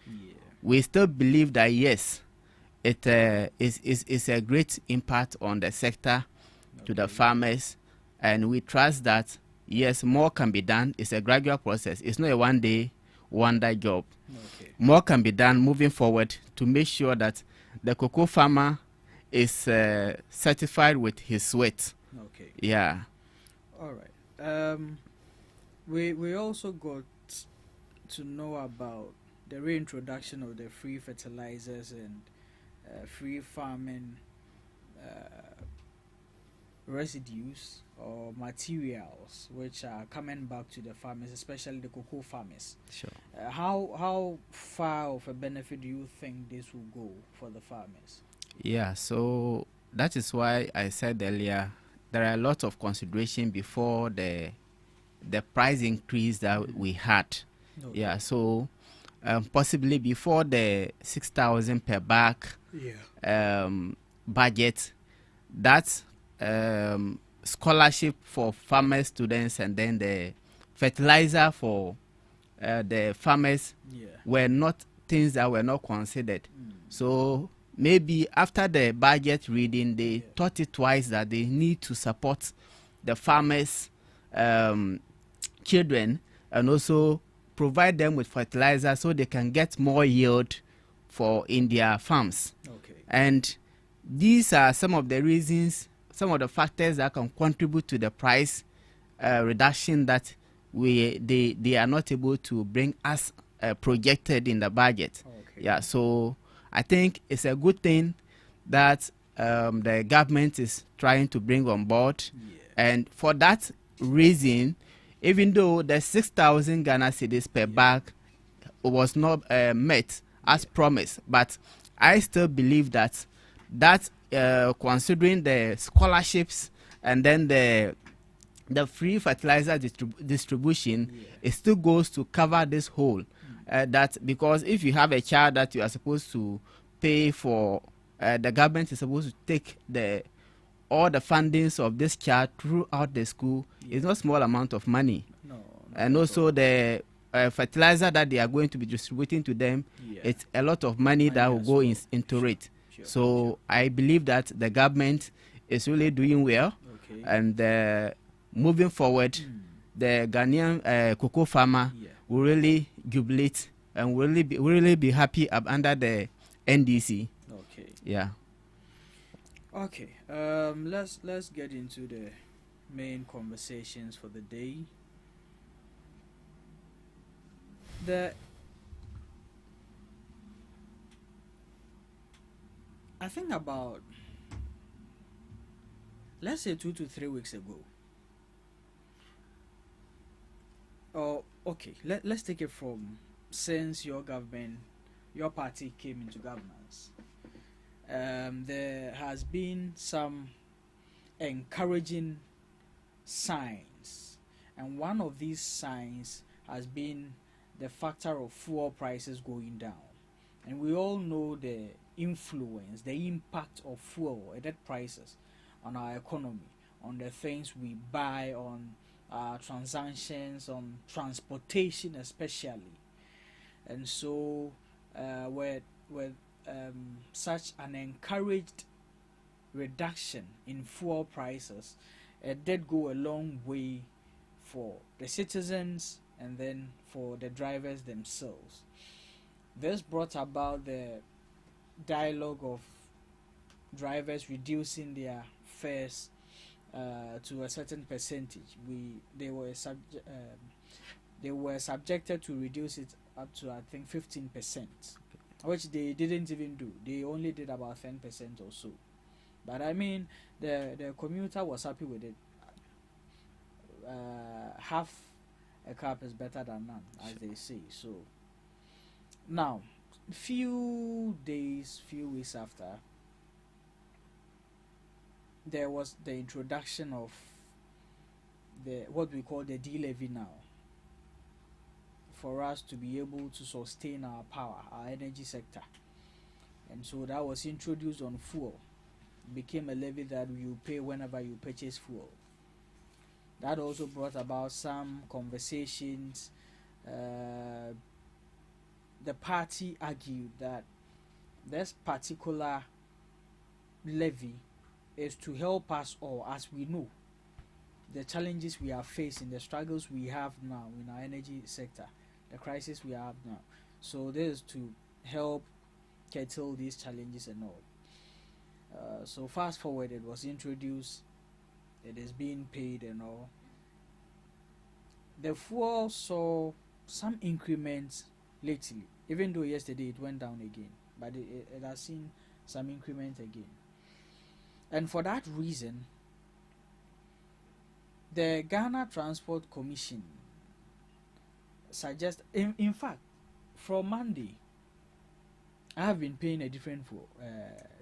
we still believe that yes, it is a great impact on the sector, to the farmers, and we trust that yes, more can be done. It's a gradual process. It's not a one-day wonder job. Okay. More can be done moving forward to make sure that the cocoa farmer is certified with his sweat. Okay. Yeah. All right. We also got to know about the reintroduction of the free fertilizers and free farming residues or materials which are coming back to the farmers, especially the cocoa farmers. Sure. How far of a benefit do you think this will go for the farmers? Yeah, so that is why I said earlier there are a lot of consideration before the price increase that we had. Okay. Yeah, so possibly before the 6,000 per bag budget, that scholarship for farmer students and then the fertilizer for the farmers were not things that were not considered. So maybe after the budget reading, they thought it twice that they need to support the farmers' children and also provide them with fertilizer so they can get more yield for in their farms. Okay. And these are some of the reasons, some of the factors that can contribute to the price reduction that they are not able to bring as projected in the budget. Okay. Yeah, so I think it's a good thing that the government is trying to bring on board. And for that reason, even though the 6,000 Ghana cedis per bag was not met as promised, but I still believe that considering the scholarships and then the free fertilizer distribution, it still goes to cover this hole. That because if you have a child that you are supposed to pay for, the government is supposed to take all the fundings of this child throughout the school. It's not small amount of money. No, and also the fertilizer that they are going to be distributing to them, it's a lot of money that will go into it. So I believe that the government is really doing well. And moving forward, the Ghanaian cocoa farmer will really jubilate and will really be happy under the NDC. Okay. Yeah. Okay. Let's get into the main conversations for the day. I think about, let's say 2 to 3 weeks ago. Oh, okay. Let's take it from since your party came into governance. There has been some encouraging signs, and one of these signs has been the factor of fuel prices going down. And we all know the influence, the impact of fuel and that prices on our economy, on the things we buy, on transactions, on transportation especially. And so with such an encouraged reduction in fuel prices, it did go a long way for the citizens and then for the drivers themselves. This brought about the dialogue of drivers reducing their fares to a certain percentage. They were subjected to reduce it up to, I think, 15%, which they didn't even do. They only did about 10% or so. But I mean, the commuter was happy with it. Half a cup is better than none, as they say. So now, few weeks after, there was the introduction of what we call the D-levy now, for us to be able to sustain our power, our energy sector. And so that was introduced on fuel. It became a levy that you pay whenever you purchase fuel. That also brought about some conversations. The party argued that this particular levy is to help us all, as we know the challenges we are facing, the struggles we have now in our energy sector, the crisis we have now. So this is to help curtail these challenges and all. So fast forward, it was introduced, it is being paid and all. The fuel saw some increments lately, even though yesterday it went down again, but it has seen some increment again. And for that reason, the Ghana Transport Commission suggests, in fact, from Monday, I have been paying a different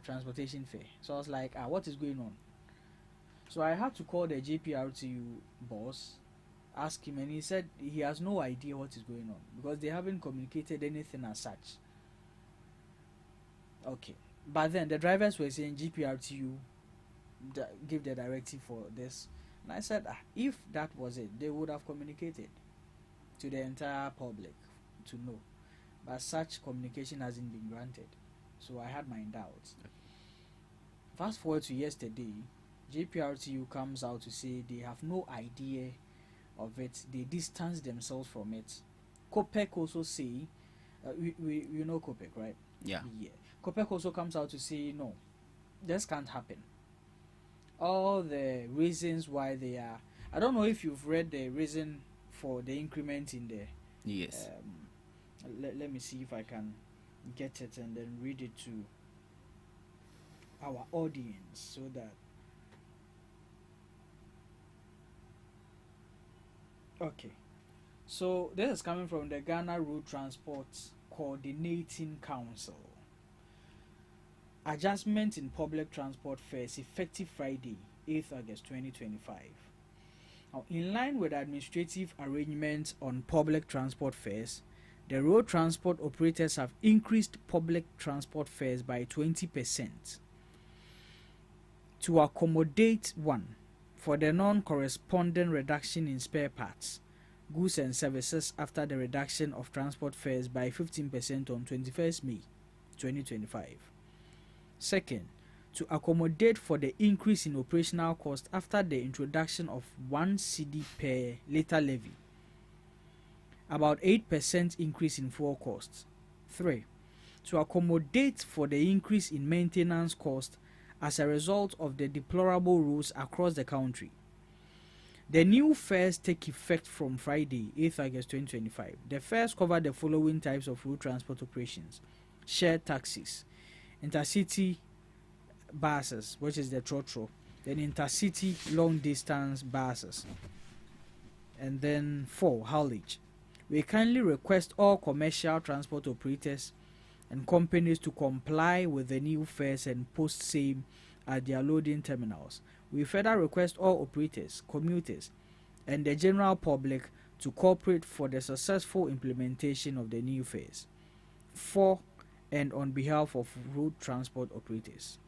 transportation fare. So I was like, what is going on? So I had to call the JPRTU boss, ask him, and he said he has no idea what is going on because they haven't communicated anything as such. Okay. But then the drivers were saying GPRTU give the directive for this. And I said, if that was it, they would have communicated to the entire public to know. But such communication hasn't been granted. So I had my doubts. Fast forward to yesterday, JPRTU comes out to say they have no idea of it. They distance themselves from it. COPEC also say, you know COPEC, right? Yeah. COPEC also comes out to say, no, this can't happen. All the reasons why they are, I don't know if you've read the reason for the increment in the. Yes. Let me see if I can get it and then read it to our audience so that. Okay. So this is coming from the Ghana Road Transport Coordinating Council. Adjustment in public transport fares effective Friday, 8th August 2025. Now, in line with administrative arrangements on public transport fares, the road transport operators have increased public transport fares by 20% to accommodate one for the non-corresponding reduction in spare parts, goods and services after the reduction of transport fares by 15% on 21st May 2025. Second, to accommodate for the increase in operational cost after the introduction of 1 cedi per litre levy, about 8% increase in fuel costs. 3. To accommodate for the increase in maintenance cost as a result of the deplorable roads across the country. The new fares take effect from Friday, 8th August 2025. The fares cover the following types of road transport operations: shared taxis, intercity buses, which is the trotro, then intercity long distance buses, and then 4, haulage. We kindly request all commercial transport operators and companies to comply with the new fares and post same at their loading terminals. We further request all operators, commuters, and the general public to cooperate for the successful implementation of the new fares for and on behalf of road transport operators.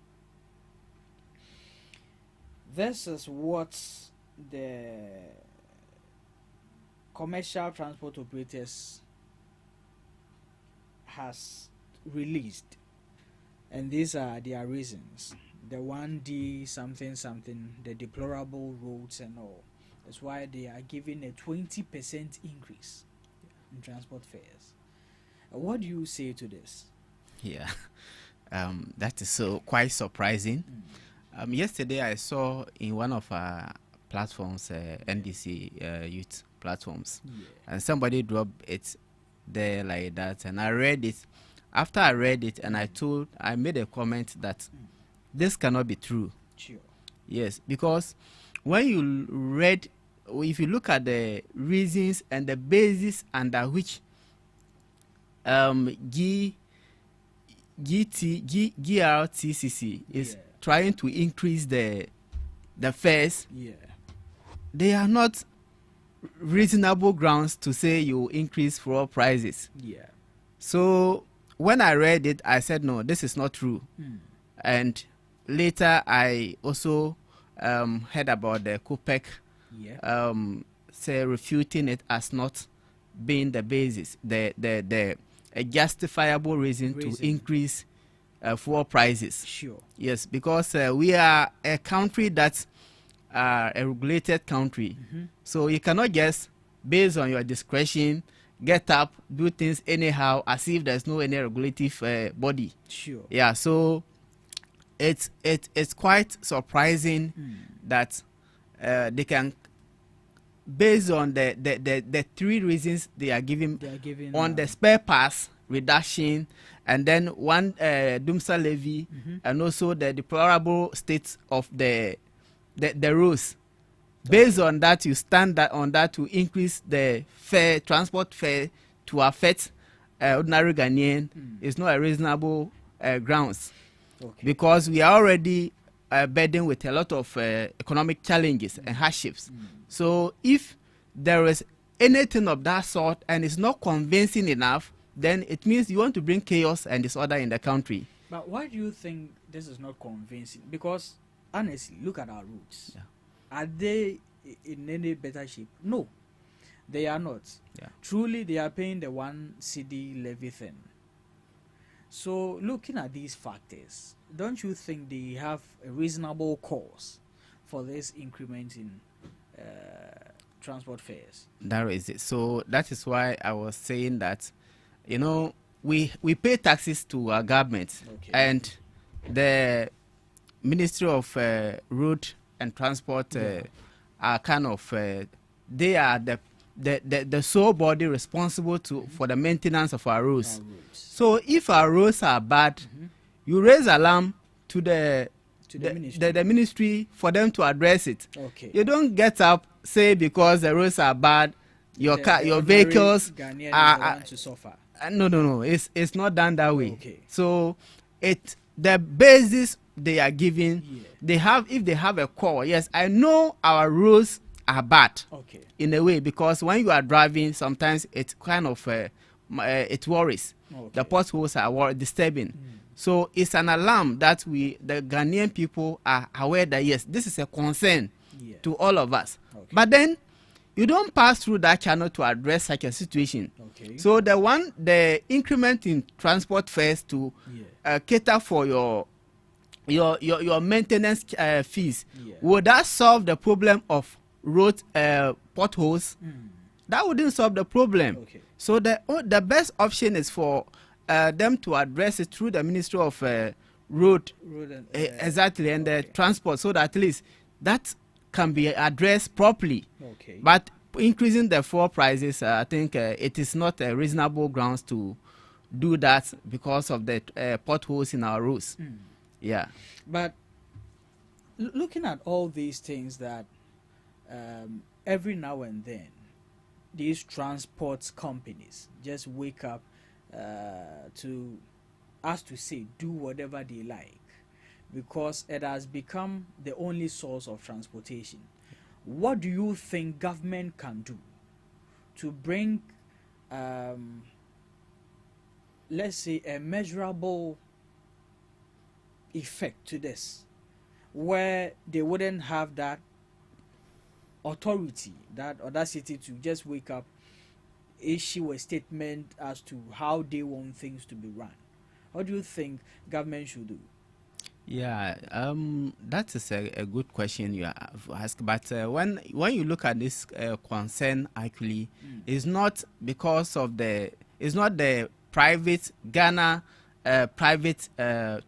This is what the commercial transport operators has released, and these are their reasons. The 1D something something, the deplorable roads and all. That's why they are giving a 20% increase in transport fares. What do you say to this? Yeah, that is so quite surprising. Yesterday I saw in one of our platforms, NDC youth platforms, and somebody dropped it there like that, and I read it. After I read it, and I made a comment that this cannot be true. Sure. Yes, because when you read, if you look at the reasons and the basis under which GRTCC is trying to increase the fares, they are not reasonable grounds to say you increase fuel prices. Yeah. So when I read it, I said, no, this is not true. And later I also heard about the COPEC say refuting it as not being the basis, a justifiable reason to increase fuel prices. Sure. Yes, because we are a country that's a regulated country. So you cannot just, based on your discretion, get up, do things anyhow as if there's no any regulative body. Sure. Yeah, so it's quite surprising that they can, based on the three reasons they are giving on the spare parts reduction, and then one Dumsa levy, and also the deplorable state of the roads. Based on that, you stand on that to increase the fare, transport fare, to affect ordinary Ghanaian is not a reasonable grounds. Because we are already burdened with a lot of economic challenges and hardships. So if there is anything of that sort and it's not convincing enough, then it means you want to bring chaos and disorder in the country. But why do you think this is not convincing? Because honestly, look at our roads. Yeah. Are they in any better shape? No, they are not. Yeah. Truly, they are paying the 1 cedi levy thing. So looking at these factors, don't you think they have a reasonable cause for this increment in transport fares? That is it. So that is why I was saying that, you know, we pay taxes to our government, and the Ministry of Road and Transport are kind of they are the sole body responsible for the maintenance of our roads. So if our roads are bad, you raise alarm to the ministry for them to address it. You don't get up, say because the roads are bad, your vehicles are to suffer. No, it's not done that way. So the basis they are giving, if they have a call, yes, I know our roads are bad in a way, because when you are driving, sometimes it's kind of it worries. The potholes are disturbing. So it's an alarm that the Ghanaian people are aware that yes, this is a concern to all of us. But then you don't pass through that channel to address such a situation. So the increment in transport fares to cater for your maintenance fees, would that solve the problem of road potholes? That wouldn't solve the problem. So the best option is for them to address it through the Ministry of Road and, exactly, and the transport, so that at least that can be addressed properly. But increasing the fuel prices, I think it is not a reasonable grounds to do that because of the potholes in our roads. Yeah. But looking at all these things that every now and then these transport companies just wake up to, as to say, do whatever they like, because it has become the only source of transportation. What do you think government can do to bring, let's say, a measurable effect to this, where they wouldn't have that authority, that audacity to just wake up, issue a statement as to how they want things to be run? What do you think government should do? Yeah, that is a good question you have asked. But when you look at this concern, actually, it's not because of it's not the private Ghana private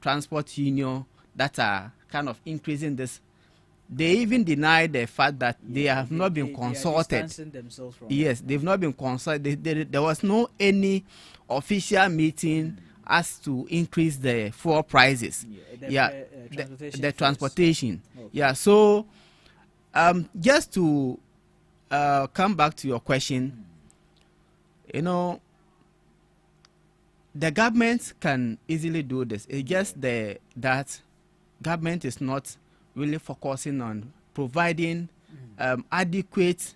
transport union that are kind of increasing this. They even deny the fact that they have not been consulted. They are distancing themselves from yes, they've not been consulted. There was no any official meeting as to increase the fuel prices. The transportation. Okay. Yeah, so just to come back to your question, you know, the government can easily do this. It's just that government is not really focusing on providing adequate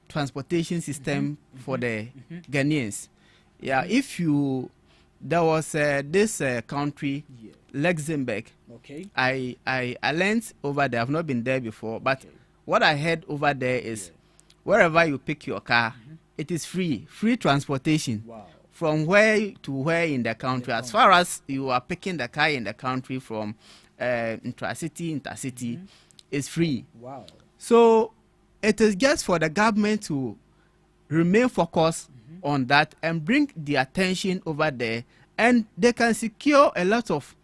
transportation system for the Ghanaians. Yeah, if you there was this country, Luxembourg. Okay. I learned over there. I've not been there before, but what I heard over there is wherever you pick your car, it is free transportation. Wow. From where to where in the country. As far as you are picking the car in the country from intracity, intercity, it's free. Wow. So it is just for the government to remain focused on that and bring the attention over there, and they can secure a lot of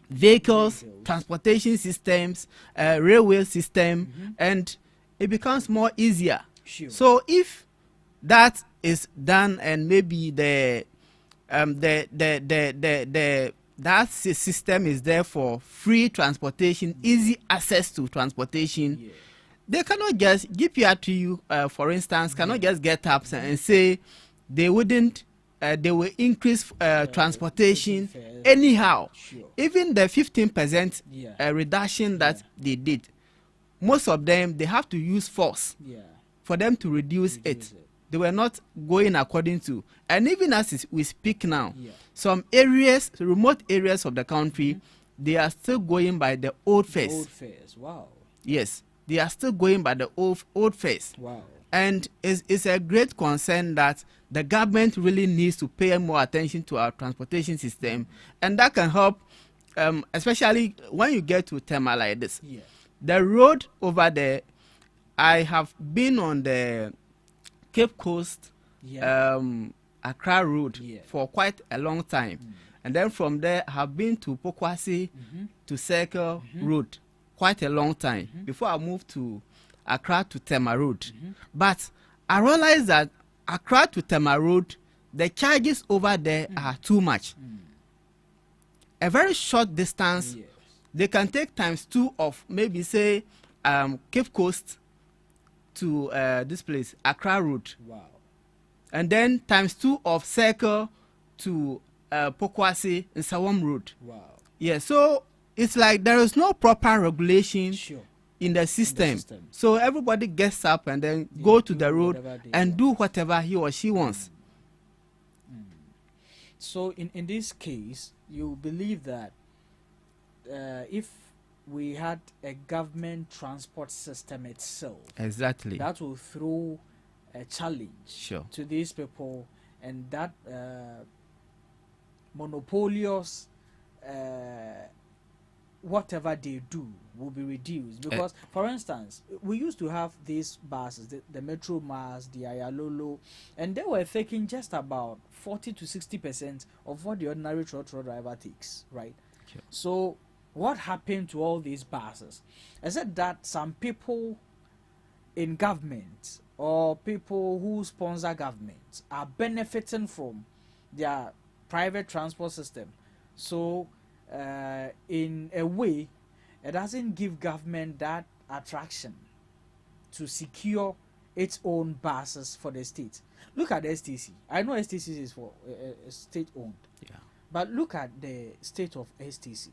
vehicles. Transportation systems, railway system, and it becomes more easier. Sure. So if that is done, and maybe that system is there for free transportation, easy access to transportation, they cannot just GPRTU, for instance, cannot just get up and say they wouldn't, they will increase transportation anyhow. Sure. Even the 15% reduction that they did, most of them, they have to use force for them to reduce it. They were not going according to, and even as we speak now, some areas, remote areas of the country, they are still going by the old fares. Old fares, wow. Yes, they are still going by the old fares. Wow. And it's a great concern that the government really needs to pay more attention to our transportation system, and that can help, especially when you get to Tema like this. The road over there, I have been on the Cape Coast, Accra Road for quite a long time. And then from there, I have been to Pokwasi to Circle Road quite a long time before I moved to Accra to Tema Road. But I realized that Accra to Tema Road, the charges over there are too much. A very short distance, they can take ×2 of maybe say Cape Coast to this place, Accra Road. Wow. And then ×2 of Circle to Pokwasi and Sawam Road. Wow. Yeah, so it's like there is no proper regulation in the system. So everybody gets up and then go to the road and do whatever he or she wants. So in this case, you believe that if we had a government transport system itself, exactly, that will throw a challenge to these people, and that monopolious whatever they do will be reduced. Because for instance, we used to have these buses, the Metro Mass, the Ayalolo, and they were taking just about 40 to 60% of what the ordinary trotro driver takes, right? So what happened to all these buses? Is it that some people in government or people who sponsor government are benefiting from their private transport system? So in a way, it doesn't give government that attraction to secure its own buses for the state. Look at the STC. I know STC is for state owned, but look at the state of STC.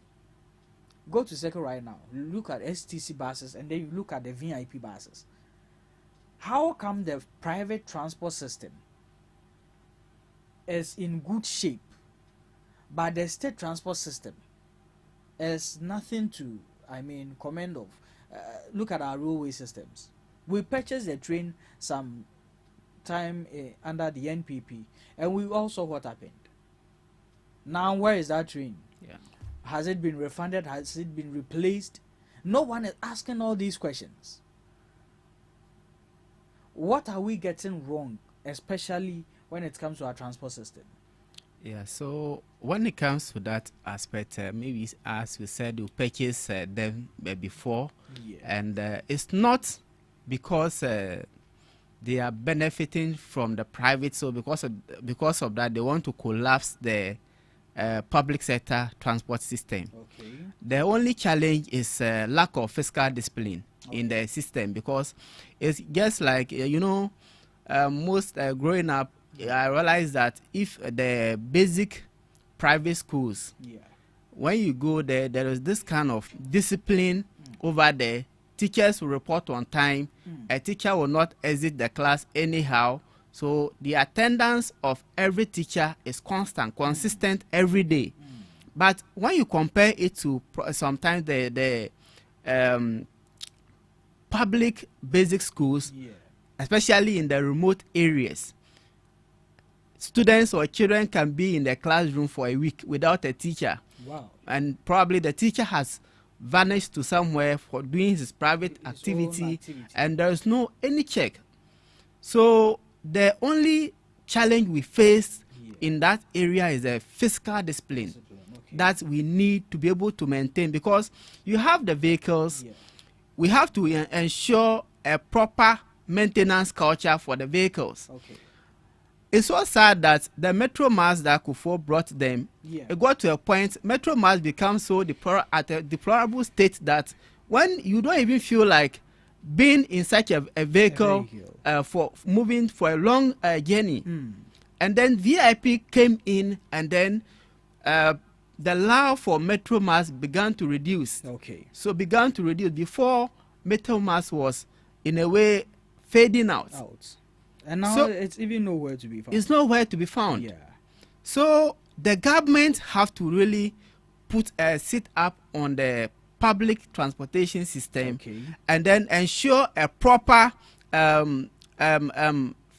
Go to Circle right now. Look at STC buses, and then you look at the VIP buses. How come the private transport system is in good shape, but the state transport system is nothing to, commend of? Look at our railway systems. We purchased the train some time under the NPP, and we all saw what happened. Now, where is that train? Yeah. Has it been refunded? Has it been replaced? No one is asking all these questions. What are we getting wrong, especially when it comes to our transport system? Yeah, so when it comes to that aspect, maybe as we said, you purchase them before, and it's not because they are benefiting from the private, so because of that, they want to collapse the public sector transport system. Okay. The only challenge is lack of fiscal discipline in the system, because it's just like most growing up, I realized that if the basic private schools, when you go there, there is this kind of discipline over there. Teachers will report on time. A teacher will not exit the class anyhow. So the attendance of every teacher is consistent every day. But when you compare it to sometimes the public basic schools, especially in the remote areas, students or children can be in the classroom for a week without a teacher. Wow. And probably the teacher has vanished to somewhere for doing his private activity, and there is no any check. So the only challenge we face in that area is a fiscal discipline that we need to be able to maintain, because you have the vehicles. We have to ensure a proper maintenance culture for the vehicles. Okay. It's so sad that the Metro Mass that Kufuor brought them, it got to a point, Metro Mass becomes so at a deplorable state that when you don't even feel like being in such a vehicle for moving for a long journey. And then VIP came in, and then the law for Metro Mass began to reduce. Okay. So began to reduce before Metro Mass was in a way fading out. And now it's even nowhere to be found. It's nowhere to be found. Yeah. So the government have to really put a sit up on the public transportation system, and then ensure a proper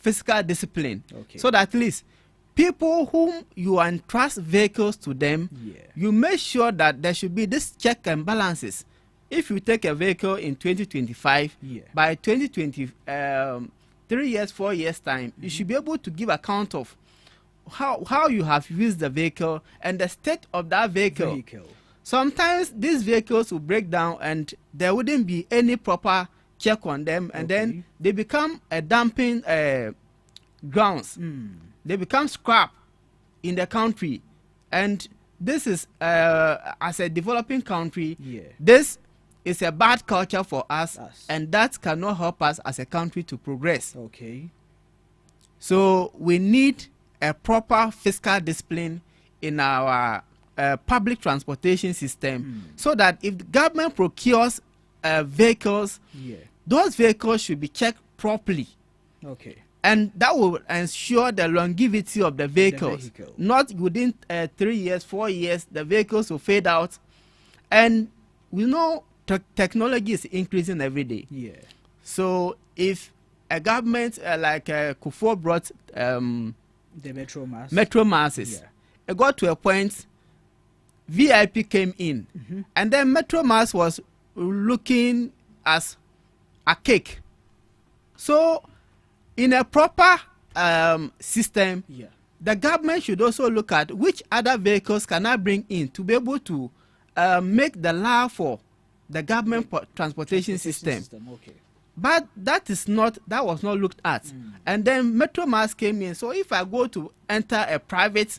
fiscal discipline, so that at least people whom you entrust vehicles to them, you make sure that there should be this check and balances. If you take a vehicle in 2025, by 2020, 3 years, 4 years time, you should be able to give account of how you have used the vehicle and the state of that vehicle. Sometimes these vehicles will break down and there wouldn't be any proper check on them, and then they become a dumping grounds. They become scrap in the country, and this is as a developing country, this is a bad culture for us, and that cannot help us as a country to progress. So we need a proper fiscal discipline in our public transportation system, so that if the government procures vehicles, those vehicles should be checked properly. And that will ensure the longevity of the vehicles. Not within 3 years, 4 years, the vehicles will fade out. And we know technology is increasing every day. So if a government like Kufuor brought the Metro Masses, it got to a point, VIP came in, and then Metro Mass was looking as a cake. So in a proper system, the government should also look at which other vehicles can I bring in to be able to make the law for the government transportation system. But that was not looked at. And then Metro Mass came in. So if I go to enter a private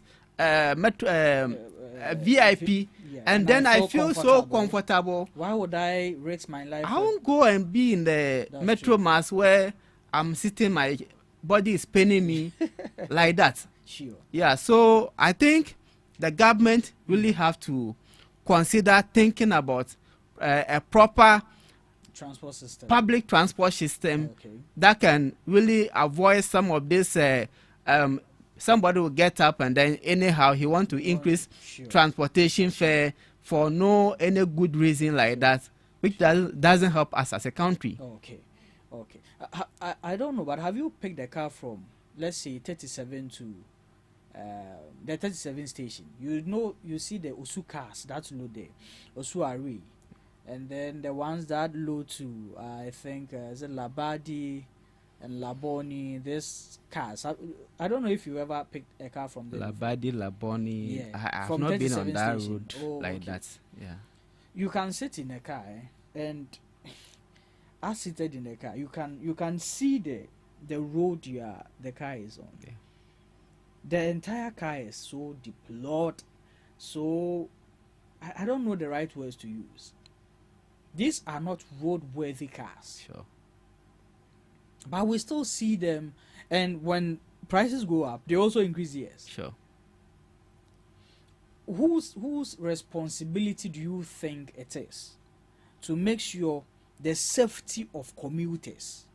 VIP, and then I feel so comfortable, why would I risk my life? I won't go and be in the Metro Mass where I'm sitting, my body is paining me like that. Yeah, so I think the government really have to consider thinking about a proper transport system, public transport system that can really avoid some of this. Somebody will get up and then anyhow he want to increase transportation fare for no any good reason like that, which doesn't help us as a country. Okay. I don't know, but have you picked a car from, let's say, 37 to the 37 station? You see the Osu cars that load there, Osu Are, and then the ones that load to I think is it Labadi and Laboni. This cars. I don't know if you ever picked a car from there. Labadi, Laboni. Yeah. I have From not been on 37 that station. road like that. Yeah. You can sit in a car and as seated in the car, you can see the road the car is on. Okay. The entire car is so deplored, so I don't know the right words to use. These are not roadworthy cars. Sure. But we still see them, and when prices go up, they also increase years. Sure. Whose responsibility do you think it is to make sure the safety of commuters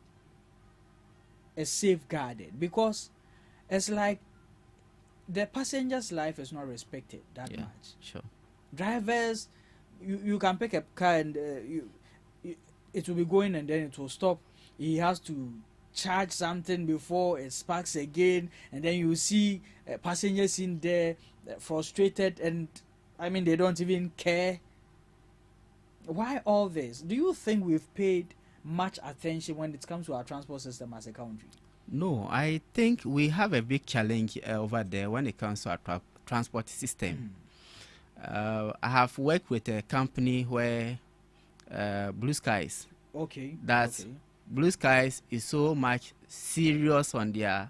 is safeguarded? Because it's like the passenger's life is not respected that much. Sure. Drivers, you can pick a car and it will be going and then it will stop. He has to charge something before it sparks again, and then you see passengers in there frustrated, and I mean they don't even care. Why all this? Do you think we've paid much attention when it comes to our transport system as a country? No, I think we have a big challenge over there when it comes to our transport system. I have worked with a company where Blue Skies. Okay. Blue Skies is so much serious on their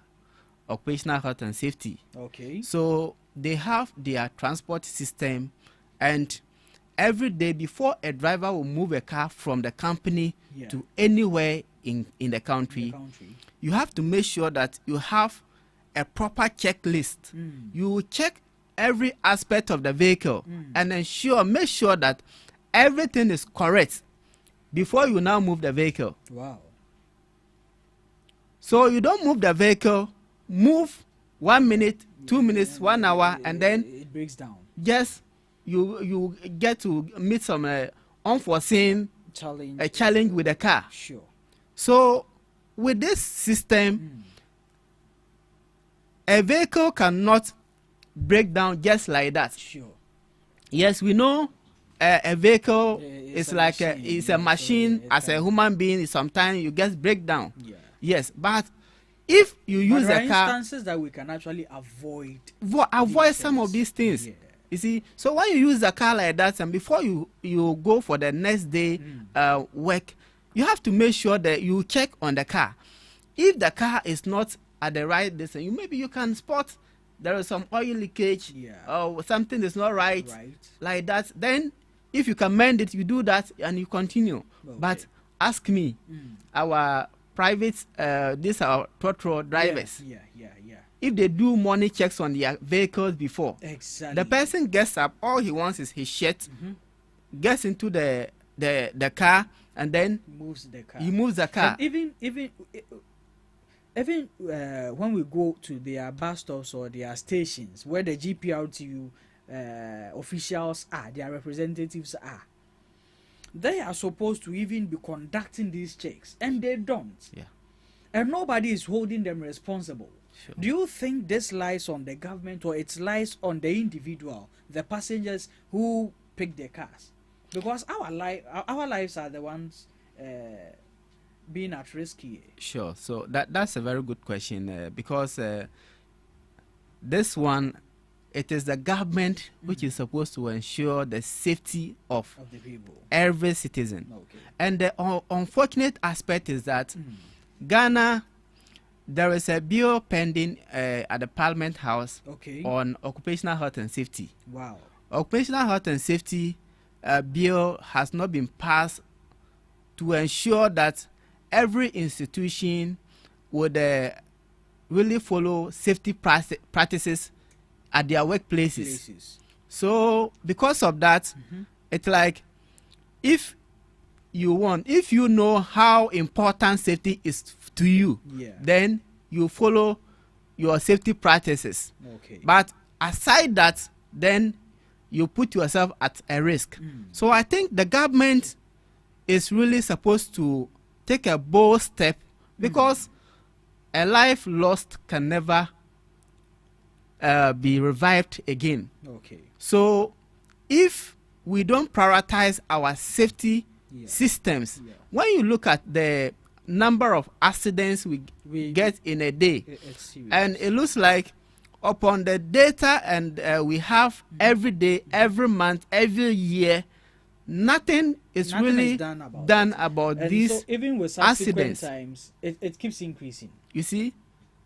occupational health and safety. Okay. So they have their transport system, and every day before a driver will move a car from the company to anywhere in the country, you have to make sure that you have a proper checklist. You will check every aspect of the vehicle and make sure that everything is correct before you now move the vehicle. Wow. So you don't move the vehicle, move 1 minute, 2 minutes, 1 hour, and then it breaks down. Yes, you get to meet some unforeseen challenge with the car. Sure. So with this system, a vehicle cannot break down just like that. Sure. Yes, we know a vehicle is like a machine. As a human being, sometimes you get break down. Yeah. Yes, but if you use there a are car, instances that we can actually avoid some of these things. Yeah. You see, so when you use a car like that, and before you go for the next day work, you have to make sure that you check on the car. If the car is not at the right distance, maybe you can spot there is some oil leakage or something is not right like that. Then if you can mend it, you do that and you continue. Okay. But ask me, our private these are trotro drivers. If they do money checks on their vehicles before, the person gets up, all he wants is his shirt, gets into the car, and then he moves the car. And even when we go to their bus stops or their stations where the GPRTU officials are, their representatives are, they are supposed to even be conducting these checks, and they don't. Yeah. And nobody is holding them responsible. Sure. Do you think this lies on the government or it lies on the individual, the passengers who pick their cars? Because our lives are the ones being at risk here. Sure. So that's a very good question because this one, it is the government which is supposed to ensure the safety of the people, every citizen. Okay. And the unfortunate aspect is that Ghana, there is a bill pending at the Parliament House on occupational health and safety. Wow. Occupational health and safety bill has not been passed to ensure that every institution would really follow safety practices at their workplaces. So because of that, it's like if you know how important safety is to you, then you follow your safety practices. Okay. But aside that, then you put yourself at a risk. So I think the government is really supposed to take a bold step, because a life lost can never be revived again. Okay. So if we don't prioritize our safety systems, when you look at the number of accidents we get in a day, and it looks like upon the data and we have every day, every month, every year, nothing is really done about and these so even with subsequent accidents. times, it keeps increasing. You see,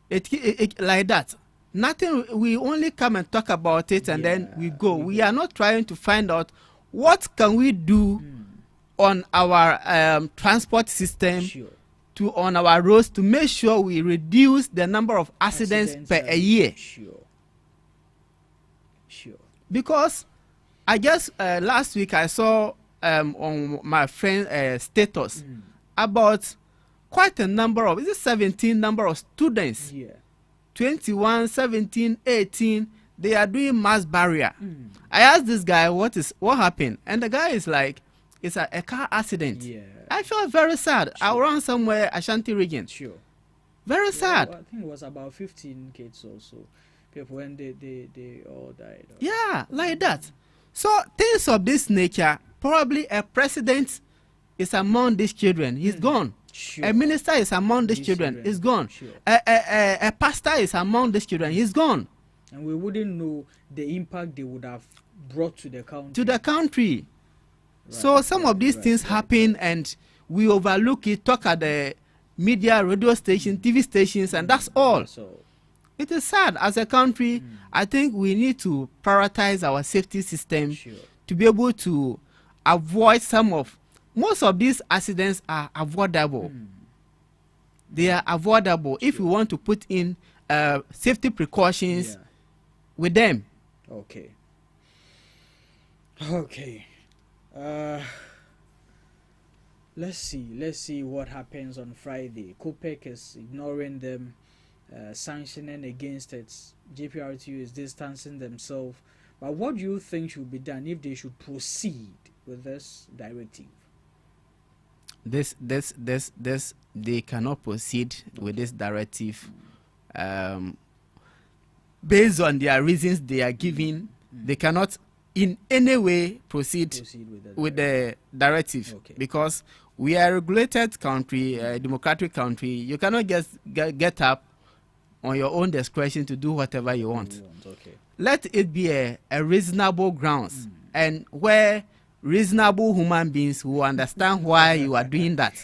it like that. Nothing. We only come and talk about it, and then we go. We are not trying to find out what can we do on our transport system, on our roads, to make sure we reduce the number of accidents per a year. Sure. Because I guess last week I saw on my friend status about quite a number of, is it 17 number of students? 21, 17, 18, they are doing mass barrier. I asked this guy what happened, and the guy is like, it's a car accident. I felt very sad. I ran somewhere, Ashanti region. Very sad. I think it was about 15 kids or so. People, when they all died. Yeah, like that. So things of this nature, probably a president is among these children, he's gone. A minister is among these children, he's gone. A pastor is among these children, he's gone. And we wouldn't know the impact they would have brought to the country. So some of these things happen, and we overlook it, talk at the media, radio stations, TV stations, and that's all. It is sad. As a country, I think we need to prioritize our safety system to be able to avoid most of these accidents are avoidable. They are avoidable if we want to put in safety precautions with them. Okay. Let's see what happens on Friday. COPEC is ignoring them, sanctioning against it. JPRTU is distancing themselves. But what do you think should be done if they should proceed with this directive? They cannot proceed with this directive based on their reasons they are giving. They cannot in any way proceed with the directive, because we are a regulated country, a democratic country. You cannot just get up on your own discretion to do whatever you want. Let it be a reasonable grounds, and where reasonable human beings will understand why you are doing that.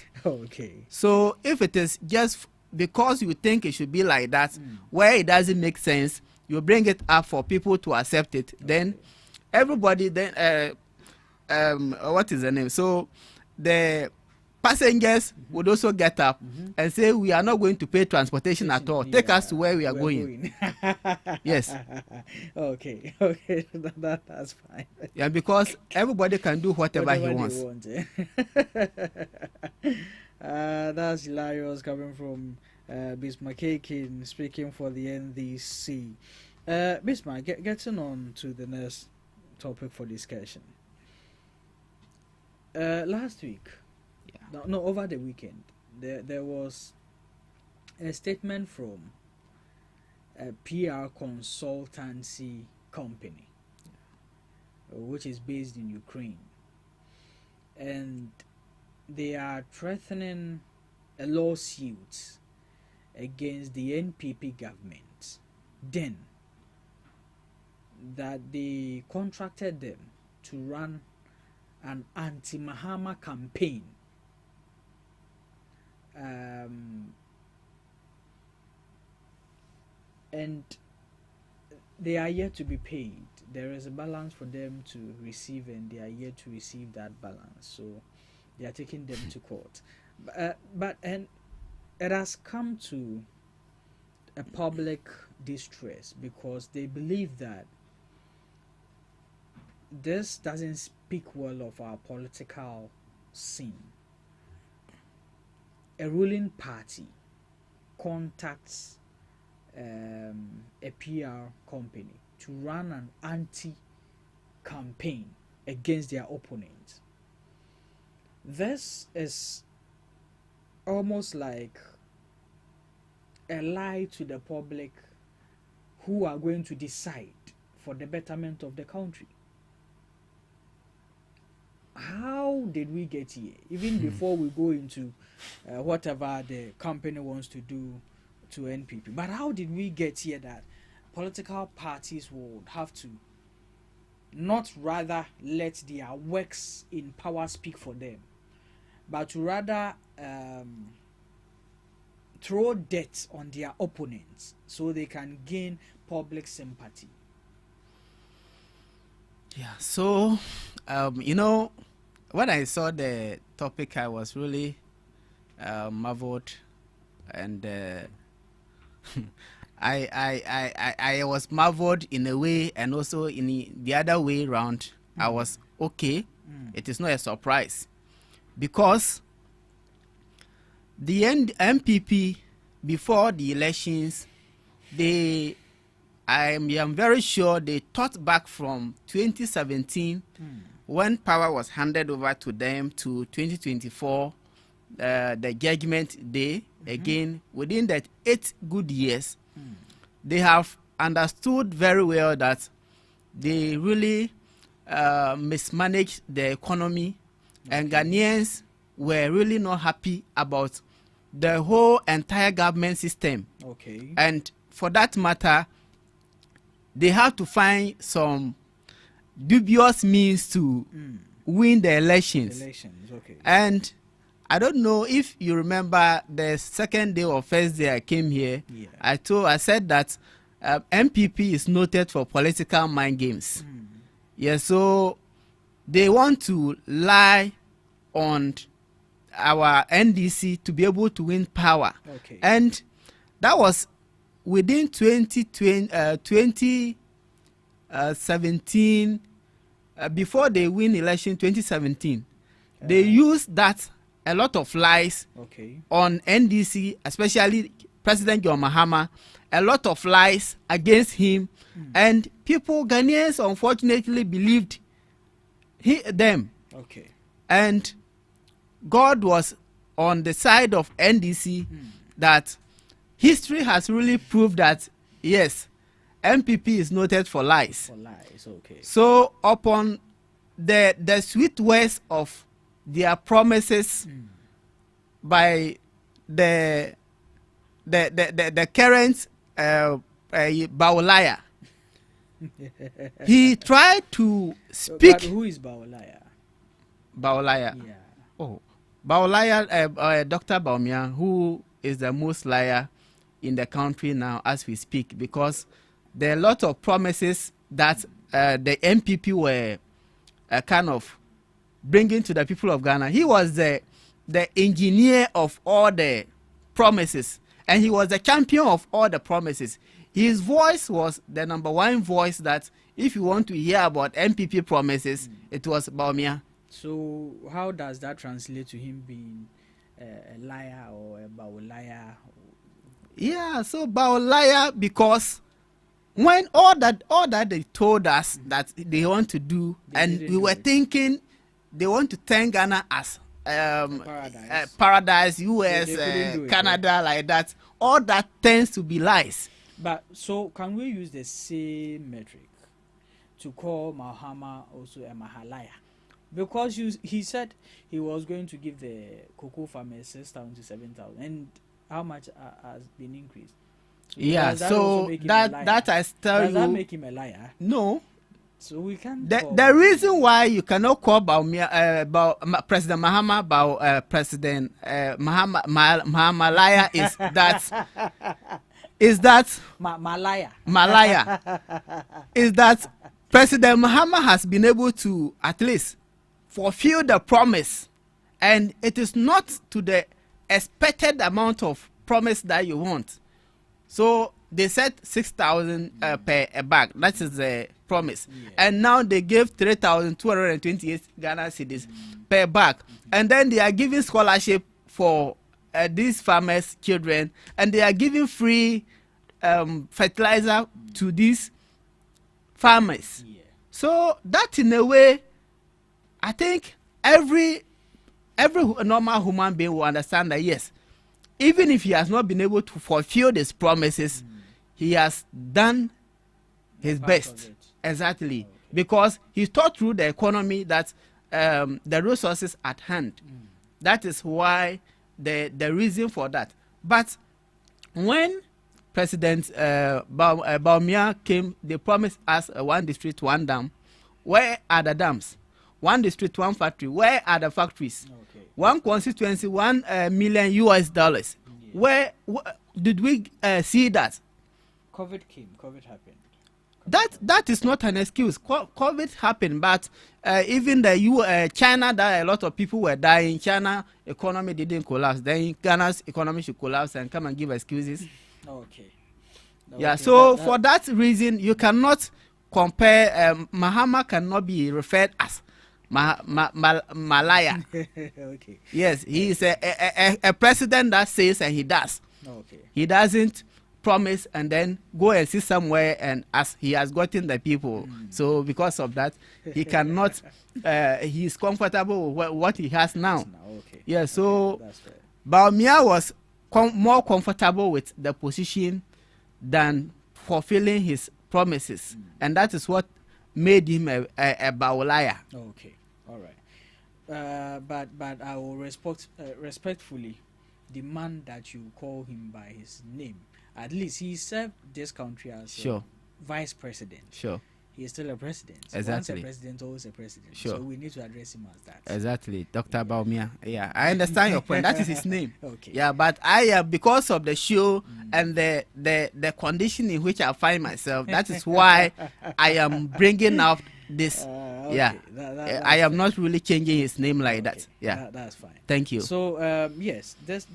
So if it is just because you think it should be like that, where it doesn't make sense, you bring it up for people to accept it. Then everybody, then what is the name? So the passengers would also get up and say, we are not going to pay transportation at all. Take us to where we are going. Yes. Okay. That's fine. Yeah, because everybody can do whatever he wants. That's hilarious, coming from Bismarck Akin, speaking for the NDC. Bismarck, getting on to the next topic for discussion. Last week, no, over the weekend, there was a statement from a PR consultancy company, which is based in Ukraine, and they are threatening a lawsuit against the NPP government. Then that they contracted them to run an anti-Mahama campaign, and they are yet to be paid. There is a balance for them to receive, and they are yet to receive that balance. So they are taking them to court. But it has come to a public distress, because they believe that this doesn't speak well of our political scene. A ruling party contacts a PR company to run an anti-campaign against their opponent. This is almost like a lie to the public who are going to decide for the betterment of the country. How did we get here? Even before we go into whatever the company wants to do to NPP. But how did we get here that political parties would have to not rather let their works in power speak for them, but to rather throw dirt on their opponents so they can gain public sympathy? Yeah, so, you know, when I saw the topic, I was really marveled, and I was marveled in a way, and also in the other way around, I was okay. It is not a surprise, because the MPP, before the elections, I am very sure they thought back from 2017 when power was handed over to them to 2024, the judgment day. Again, within that 8 good years, they have understood very well that they really mismanaged the economy, and Ghanaians were really not happy about the whole entire government system. Okay. And for that matter, they have to find some dubious means to win the elections. Okay. And I don't know if you remember the second day or first day I came here. Yeah. I said that MPP is noted for political mind games. Yeah, so they want to lie on our NDC to be able to win power. Okay. And that was within 2017, before they win election 2017, they used that a lot of lies on NDC, especially President John Mahama, a lot of lies against him, and people, Ghanaians, unfortunately believed them. Okay. And God was on the side of NDC, that history has really proved that, yes, MPP is noted for lies. For lies, okay. So upon the sweet words of their promises by the current Baolaya, he tried to speak. But who is Baolaya? Baolaya. Yeah. Oh, Baolaya, Dr. Baumia, who is the most liar in the country now as we speak, because there are a lot of promises that the MPP were kind of bringing to the people of Ghana. He was the engineer of all the promises, and he was the champion of all the promises. His voice was the number one voice that if you want to hear about MPP promises, it was Baumia. So how does that translate to him being a liar or a Baolaya? Yeah, so Baolaya, because when all that they told us that they want to do, and we were thinking they want to turn Ghana as paradise, US, Canada, like that. All that tends to be lies. But so can we use the same metric to call Mahama also a Mahalaya? Because he said he was going to give the cocoa farmers 6,000 to 7,000, and how much has been increased? Yeah, so that I tell you. Does that make him a liar? No. So we can. The reason why you cannot call about President Mahama about President Mahama liar is that Malaya is that President Mahama has been able to at least fulfill the promise, and it is not to the expected amount of promise that you want. So they said 6,000 per a bag. That is the promise. And now they gave 3,228 Ghana cedis per bag. And then they are giving scholarship for these farmers' children, and they are giving free fertilizer to these farmers. So that, in a way, I think every normal human being will understand that, yes, even if he has not been able to fulfill these promises, he has done his best. Exactly. Because he thought through the economy that the resources at hand. That is why the reason for that. But when President Baumia came, they promised us one district, one dam. Where are the dams? One district, one factory. Where are the factories? One constituency, $1 million US. Where did we see that? COVID came. COVID happened. That is not an excuse. COVID happened, but even the China, that a lot of people were dying. China economy didn't collapse. Then Ghana's economy should collapse and come and give excuses. Okay. Yeah. So for that reason, you cannot compare. Mahama cannot be referred as Malaya. Okay. Yes, he is a president that says and he does. Okay. He doesn't promise and then go and see somewhere and as he has gotten the people. So because of that, he cannot. He is comfortable with what he has now. Okay. Yeah. So Baumia was more comfortable with the position than fulfilling his promises, and that is what made him a Baulaya. Okay. All right. But I will respectfully demand that you call him by his name. At least he served this country as vice president. Sure. He is still a president. Exactly. Once a president, always a president. Sure. So we need to address him as that. Exactly, Dr. Baumia. Yeah, I understand your point. That is his name. Okay. Yeah, but I because of the show and the condition in which I find myself, that is why I am bringing up this. Okay. Yeah, I am not really changing his name like that. Yeah, that's fine. Thank you. So yes, this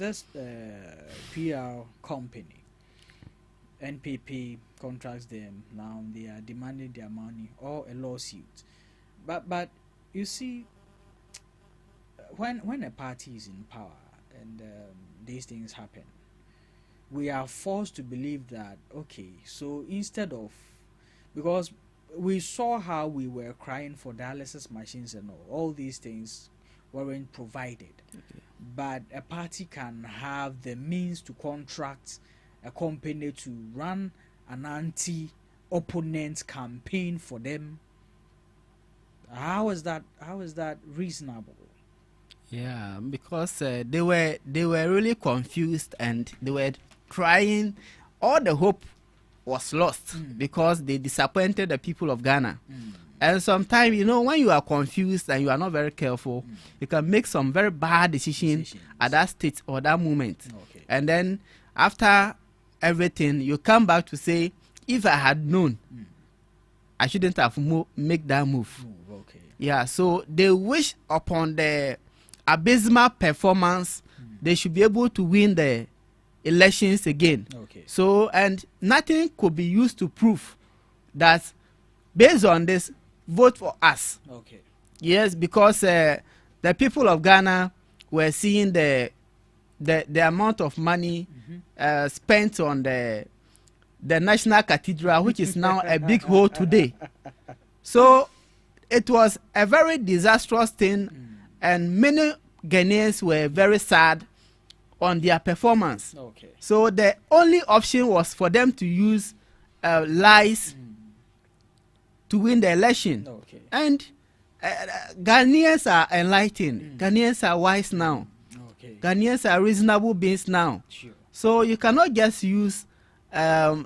PR company, NPP contracts them. Now they are demanding their money or a lawsuit. But you see, when a party is in power and these things happen, we are forced to believe that, okay, so instead of, because we saw how we were crying for dialysis machines and all these things weren't provided. Okay. But a party can have the means to contract a company to run an anti-opponent campaign for them. How is that reasonable? Yeah, because they were really confused and they were trying. All the hope was lost because they disappointed the people of Ghana. And sometimes, when you are confused and you are not very careful, you can make some very bad decisions at that state or that moment. Okay. And then after everything, you come back to say, if I had known, I shouldn't have make that move. Okay. Yeah, so they wish upon the abysmal performance, they should be able to win the elections again. Okay. So, and nothing could be used to prove that based on this, vote for us. Okay. Yes, because the people of Ghana were seeing the amount of money spent on the National Cathedral, which is now a big hole today. So it was a very disastrous thing, and many Ghanaians were very sad on their performance. Okay. So the only option was for them to use lies to win the election. Okay. And Ghanaians are enlightened. Ghanaians are wise now. Okay. Ghanaians are reasonable beings now. Sure. So you cannot just use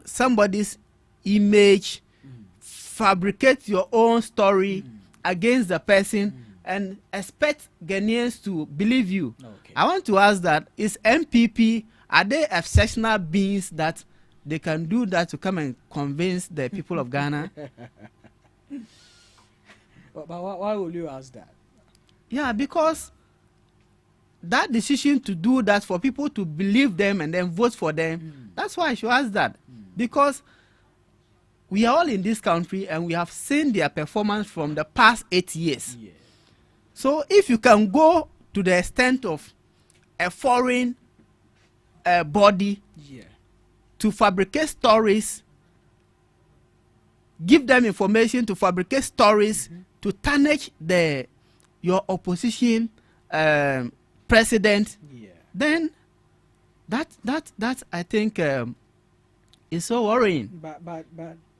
somebody's image, fabricate your own story against the person and expect Ghanaians to believe you. Okay. I want to ask that, is MPP, are they exceptional beings that they can do that to come and convince the people of Ghana? But why would you ask that? Yeah, because that decision to do that for people to believe them and then vote for them, that's why I should ask that. because we are all in this country and we have seen their performance from the past 8 years. Yeah. So if you can go to the extent of a foreign body to fabricate stories, give them information to fabricate stories to tarnish your opposition president, then that I think is so worrying. But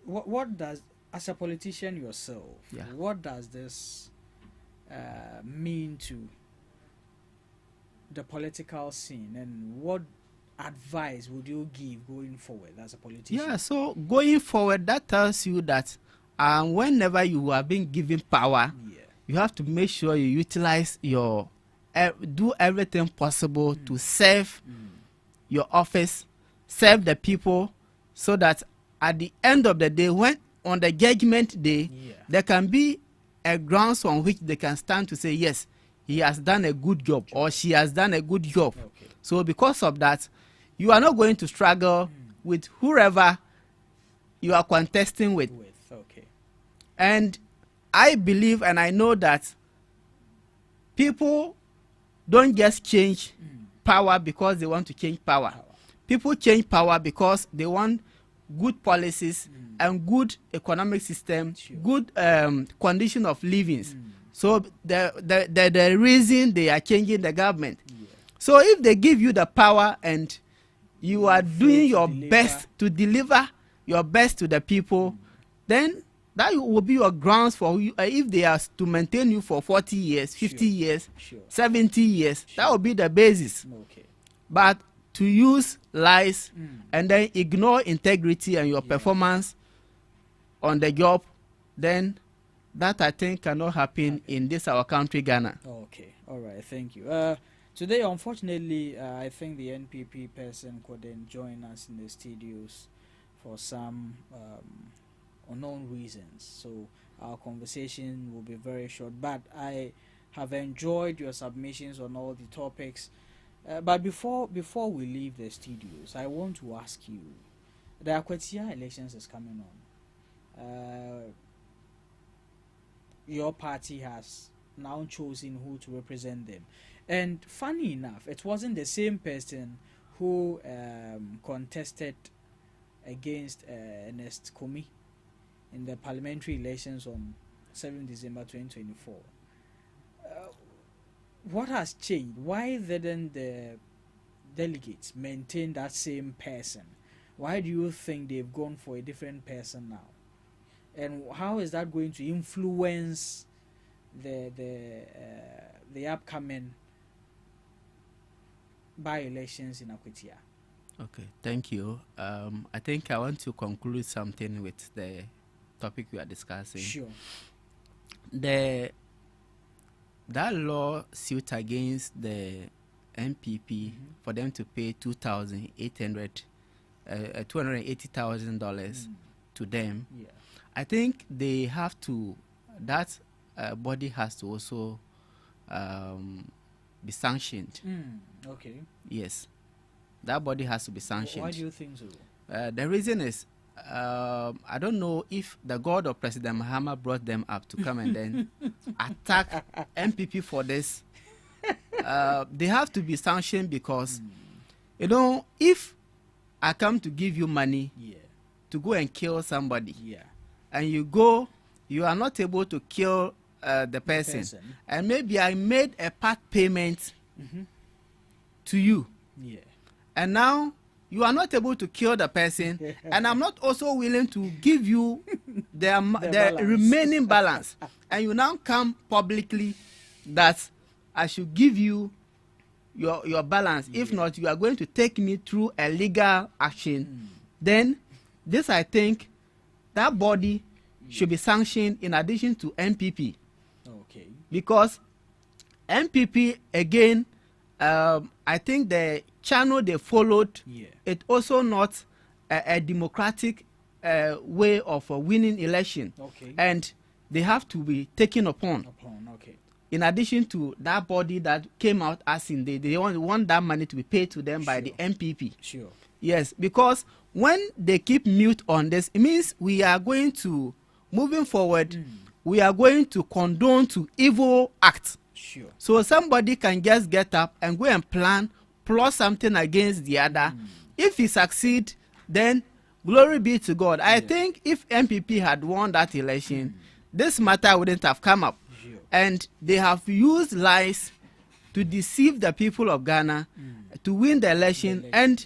what does, as a politician yourself, what does this mean to the political scene, and what advice would you give going forward as a politician? Yeah, so going forward, that tells you that whenever you are being given power, you have to make sure you utilize do everything possible to serve your office, serve the people, so that at the end of the day, when on the judgment day, there can be a grounds on which they can stand to say, yes, he has done a good job or she has done a good job. So because of that, you are not going to struggle with whoever you are contesting with. And I believe and I know that people don't just change power because they want to change power. People change power because they want good policies and good economic system, good condition of living. So the reason they are changing the government. So if they give you the power and you are doing your best to deliver your best to the people, then that will be your grounds for you. If they are to maintain you for 40 years, 50 years, 70 years, that will be the basis. But to use lies and then ignore integrity and your performance on the job, then that I think cannot happen in this our country, Ghana. Okay, all right, thank you. Today, unfortunately, I think the NPP person couldn't join us in the studios for some unknown reasons. So our conversation will be very short. But I have enjoyed your submissions on all the topics. But before we leave the studios, I want to ask you: the Akwatia elections is coming on. Your party has now chosen who to represent them. And funny enough, it wasn't the same person who contested against Ernest Komi in the parliamentary elections on 7 December 2024. What has changed? Why didn't the delegates maintain that same person? Why do you think they've gone for a different person now? And how is that going to influence the upcoming by-elections in Akwatia? Okay, thank you. I think I want to conclude something with the topic we are discussing. Sure. That lawsuit against the NPP for them to pay $280,000 to them. Yeah. I think they have to. That body has to also be sanctioned. Okay. Yes, that body has to be sanctioned. Why do you think so? The reason is, I don't know if the God of President Mahama brought them up to come and then attack MPP for this. They have to be sanctioned because, you know, if I come to give you money to go and kill somebody, and you are not able to kill the person, and maybe I made a part payment to you, and now you are not able to kill the person, and I'm not also willing to give you the remaining balance, and you now come publicly that I should give you your balance. If not, you are going to take me through a legal action. Then this, I think, that body should be sanctioned in addition to MPP. Okay. Because MPP, again, I think the channel they followed, it also not a democratic way of winning election. Okay. And they have to be taken upon. Okay. In addition to that body that came out asking, they want that money to be paid to them by the MPP. Sure. Yes, because when they keep mute on this, it means we are going to, moving forward, we are going to condone to evil acts. Sure. So somebody can just get up and go and plot something against the other. If he succeed, then glory be to God. I think if MPP had won that election, this matter wouldn't have come up. Sure. And they have used lies to deceive the people of Ghana to win the election. And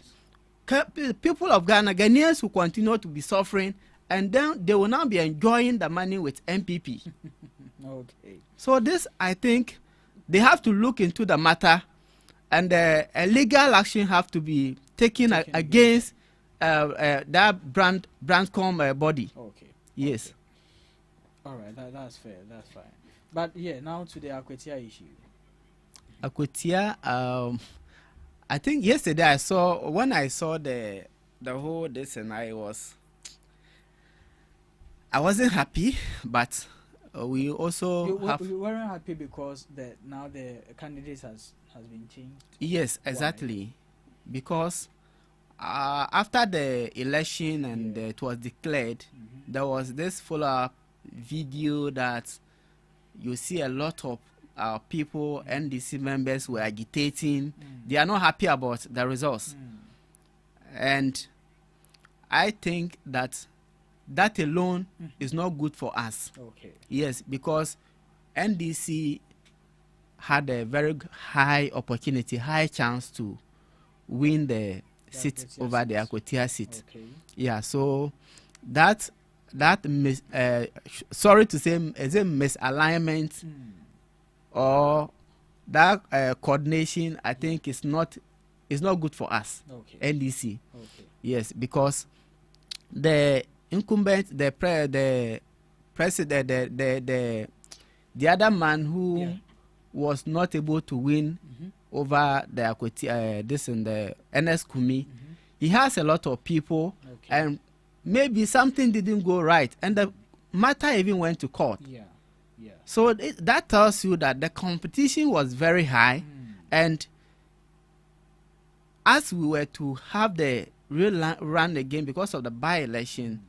people of Ghana, Ghanaians will continue to be suffering, and then they will now be enjoying the money with MPP. Okay. So this, I think, they have to look into the matter, and a legal action have to be taken against that Brandcom body. Okay. Yes. Okay. All right, that's fair. That's fine. But yeah, now to the Akwetia issue. Akwetia, I think yesterday when I saw the whole this, and I wasn't happy, but we also you weren't happy because now the candidate has been changed. Yes, exactly. Why? Because after the election and it was declared, there was this follow-up video that you see a lot of people, NDC members were agitating. They are not happy about the results. And I think that alone is not good for us. Okay. Yes, because NDC had a very high opportunity, high chance to win the seat over the Akwetia seat. Okay. Yeah, so sorry to say, is a misalignment or that coordination, I think is not good for us. Okay. NDC. Okay. Yes, because the incumbent, the president, the other man who was not able to win over the Akwetia, this and the NS Kumi, he has a lot of people, and maybe something didn't go right, and the matter even went to court. Yeah. So that tells you that the competition was very high, and as we were to have the real run again because of the by-election,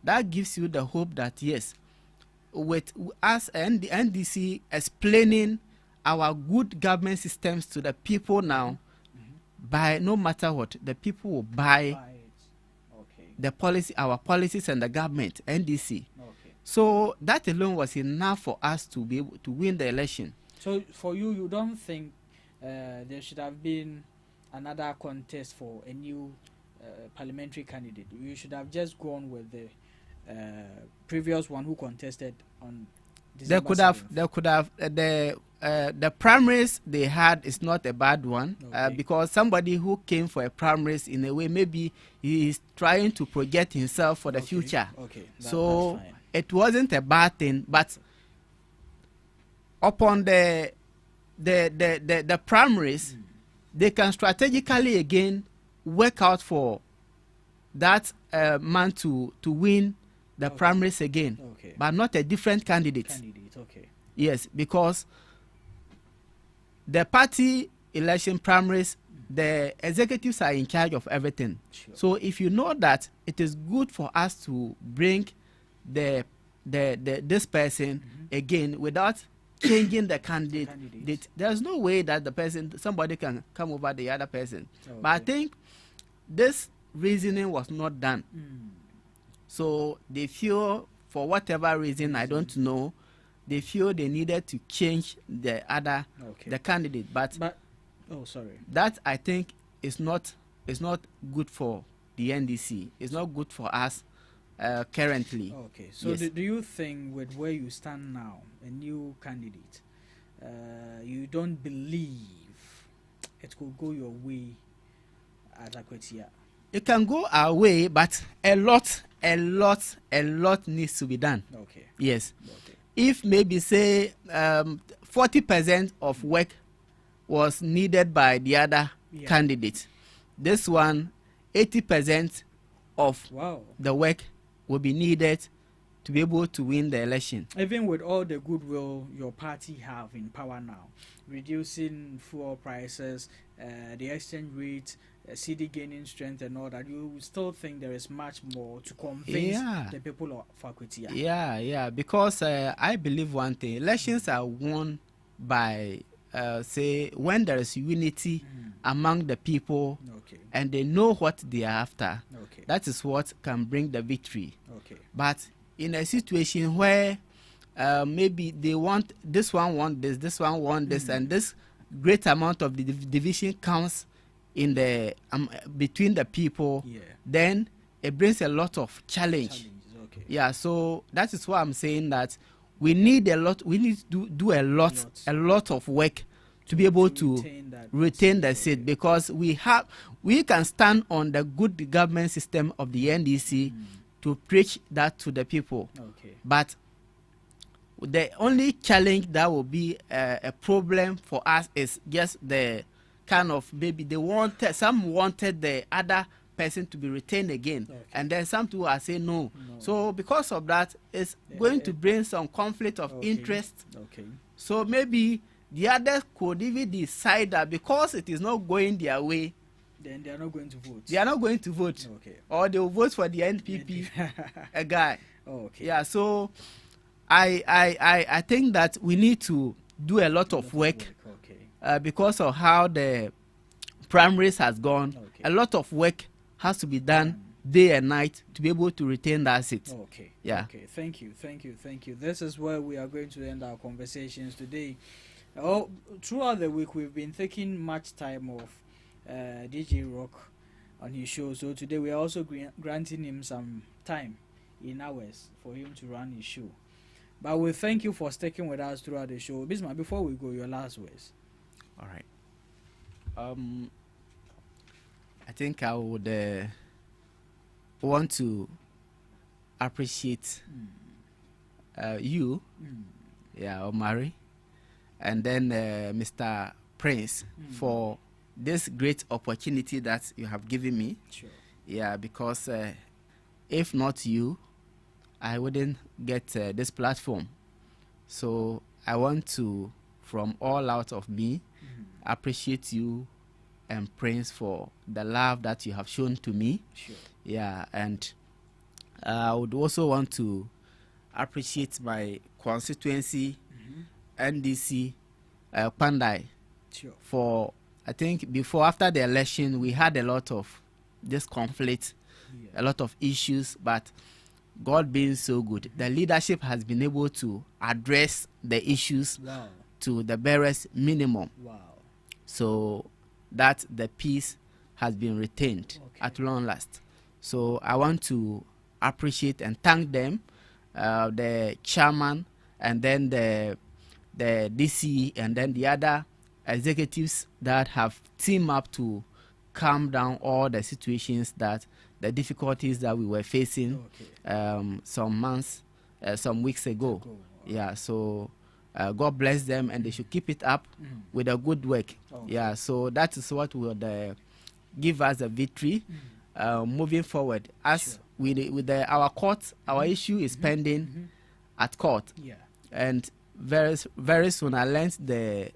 that gives you the hope that yes, with us and the NDC explaining our good government systems to the people now, by no matter what, the people will buy the policy, our policies and the government, NDC. So that alone was enough for us to be able to win the election. So for you don't think there should have been another contest for a new parliamentary candidate? You should have just gone with the previous one who contested on December 7th. They could have the primaries they had is not a bad one, because somebody who came for a primaries, in a way, maybe he is trying to project himself for the future. Okay. So that's fine. It wasn't a bad thing, but upon the primaries, they can strategically again work out for that man to win the primaries again, but not a different candidate. Okay. Yes, because the party election primaries, the executives are in charge of everything. Sure. So if you know that it is good for us to bring this person again without changing the candidate, there's no way that somebody can come over the other person. But I think this reasoning was not done. So they feel, for whatever reason, I don't know, they feel they needed to change the candidate. But that, I think, is not good for the NDC. It's not good for us currently. Okay, so yes. Do you think, with where you stand now, a new candidate, you don't believe it could go your way at Akwetia? It can go our way, but a lot needs to be done. Okay. Yes. Okay. If maybe say 40% of work was needed by the other candidate, this one 80% of the work will be needed to be able to win the election. Even with all the goodwill your party have in power now, reducing fuel prices, the exchange rate, CD gaining strength and all that, you still think there is much more to convince the people of faculty? Yeah, because I believe one thing: elections are won by, say, when there is unity among the people, and they know what they are after. That is what can bring the victory. But in a situation where maybe they want this one want this one want this, and this great amount of the division comes in the between the people, then it brings a lot of challenge. Yeah, so that is why I'm saying that we need to do a lot of work to be able to retain the seat, because we can stand on the good government system of the NDC to preach that to the people. But the only challenge that will be a problem for us is just the kind of, maybe some wanted the other person to be retained again, and then some people are saying no. So because of that, it's going to bring some conflict of interest. So maybe the others could even decide that because it is not going their way, then they are not going to vote. They are not going to vote, or they will vote for the NPP a guy. Yeah, so I think that we need to do a lot of work. Because of how the primaries has gone, a lot of work has to be done day and night to be able to retain that seat. Yeah. Thank you. This is where we are going to end our conversations today. Throughout the week, we've been taking much time off DJ Rock on his show. So today we are also granting him some time in hours for him to run his show. But we thank you for sticking with us throughout the show. Bismarck, before we go, your last words. All right. I think I would want to appreciate you, Omari, and then Mr. Prince for this great opportunity that you have given me. Yeah, because if not you, I wouldn't get this platform. So I want to, from all out of me, appreciate you and Prince for the love that you have shown to me. Yeah, and I would also want to appreciate my constituency, NDC, Pandai, for, I think after the election, we had a lot of this conflict, a lot of issues, but God being so good, the leadership has been able to address the issues to the barest minimum. So that the peace has been retained at long last. So I want to appreciate and thank them, the chairman, and then the DC, and then the other executives that have teamed up to calm down all the situations, that the difficulties that we were facing some weeks ago. Yeah, so God bless them, and they should keep it up with a good work. Yeah, so that is what will give us a victory moving forward. As our court, our issue is pending at court, and very soon I learned the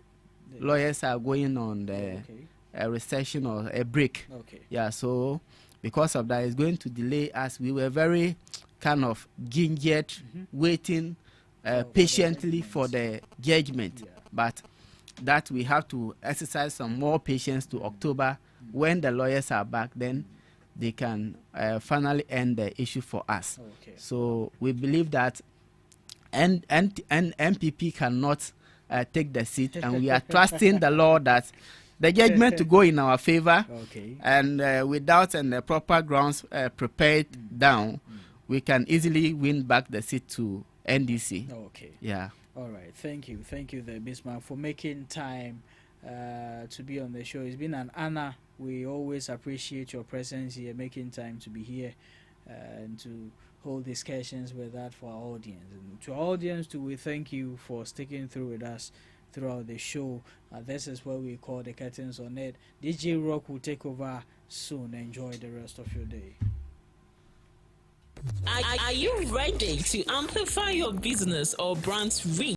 lawyers are going on a recession or a break. Yeah, so because of that, it's going to delay us. We were very kind of gingered, waiting patiently for the judgment, but that we have to exercise some more patience to October, when the lawyers are back. Then they can finally end the issue for us. So we believe that MPP cannot take the seat, and we are trusting the Lord that the judgment to go in our favor, and without the proper grounds prepared down, we can easily win back the seat to NDC. Yeah. All right. Thank you, the Bismarck, for making time to be on the show. It's been an honor. We always appreciate your presence here, making time to be here and to hold discussions with that for our audience. And to our audience too, we thank you for sticking through with us throughout the show. This is where we call the curtains on it. DJ Rock will take over soon. Enjoy the rest of your day. Are you ready to amplify your business or brand's reach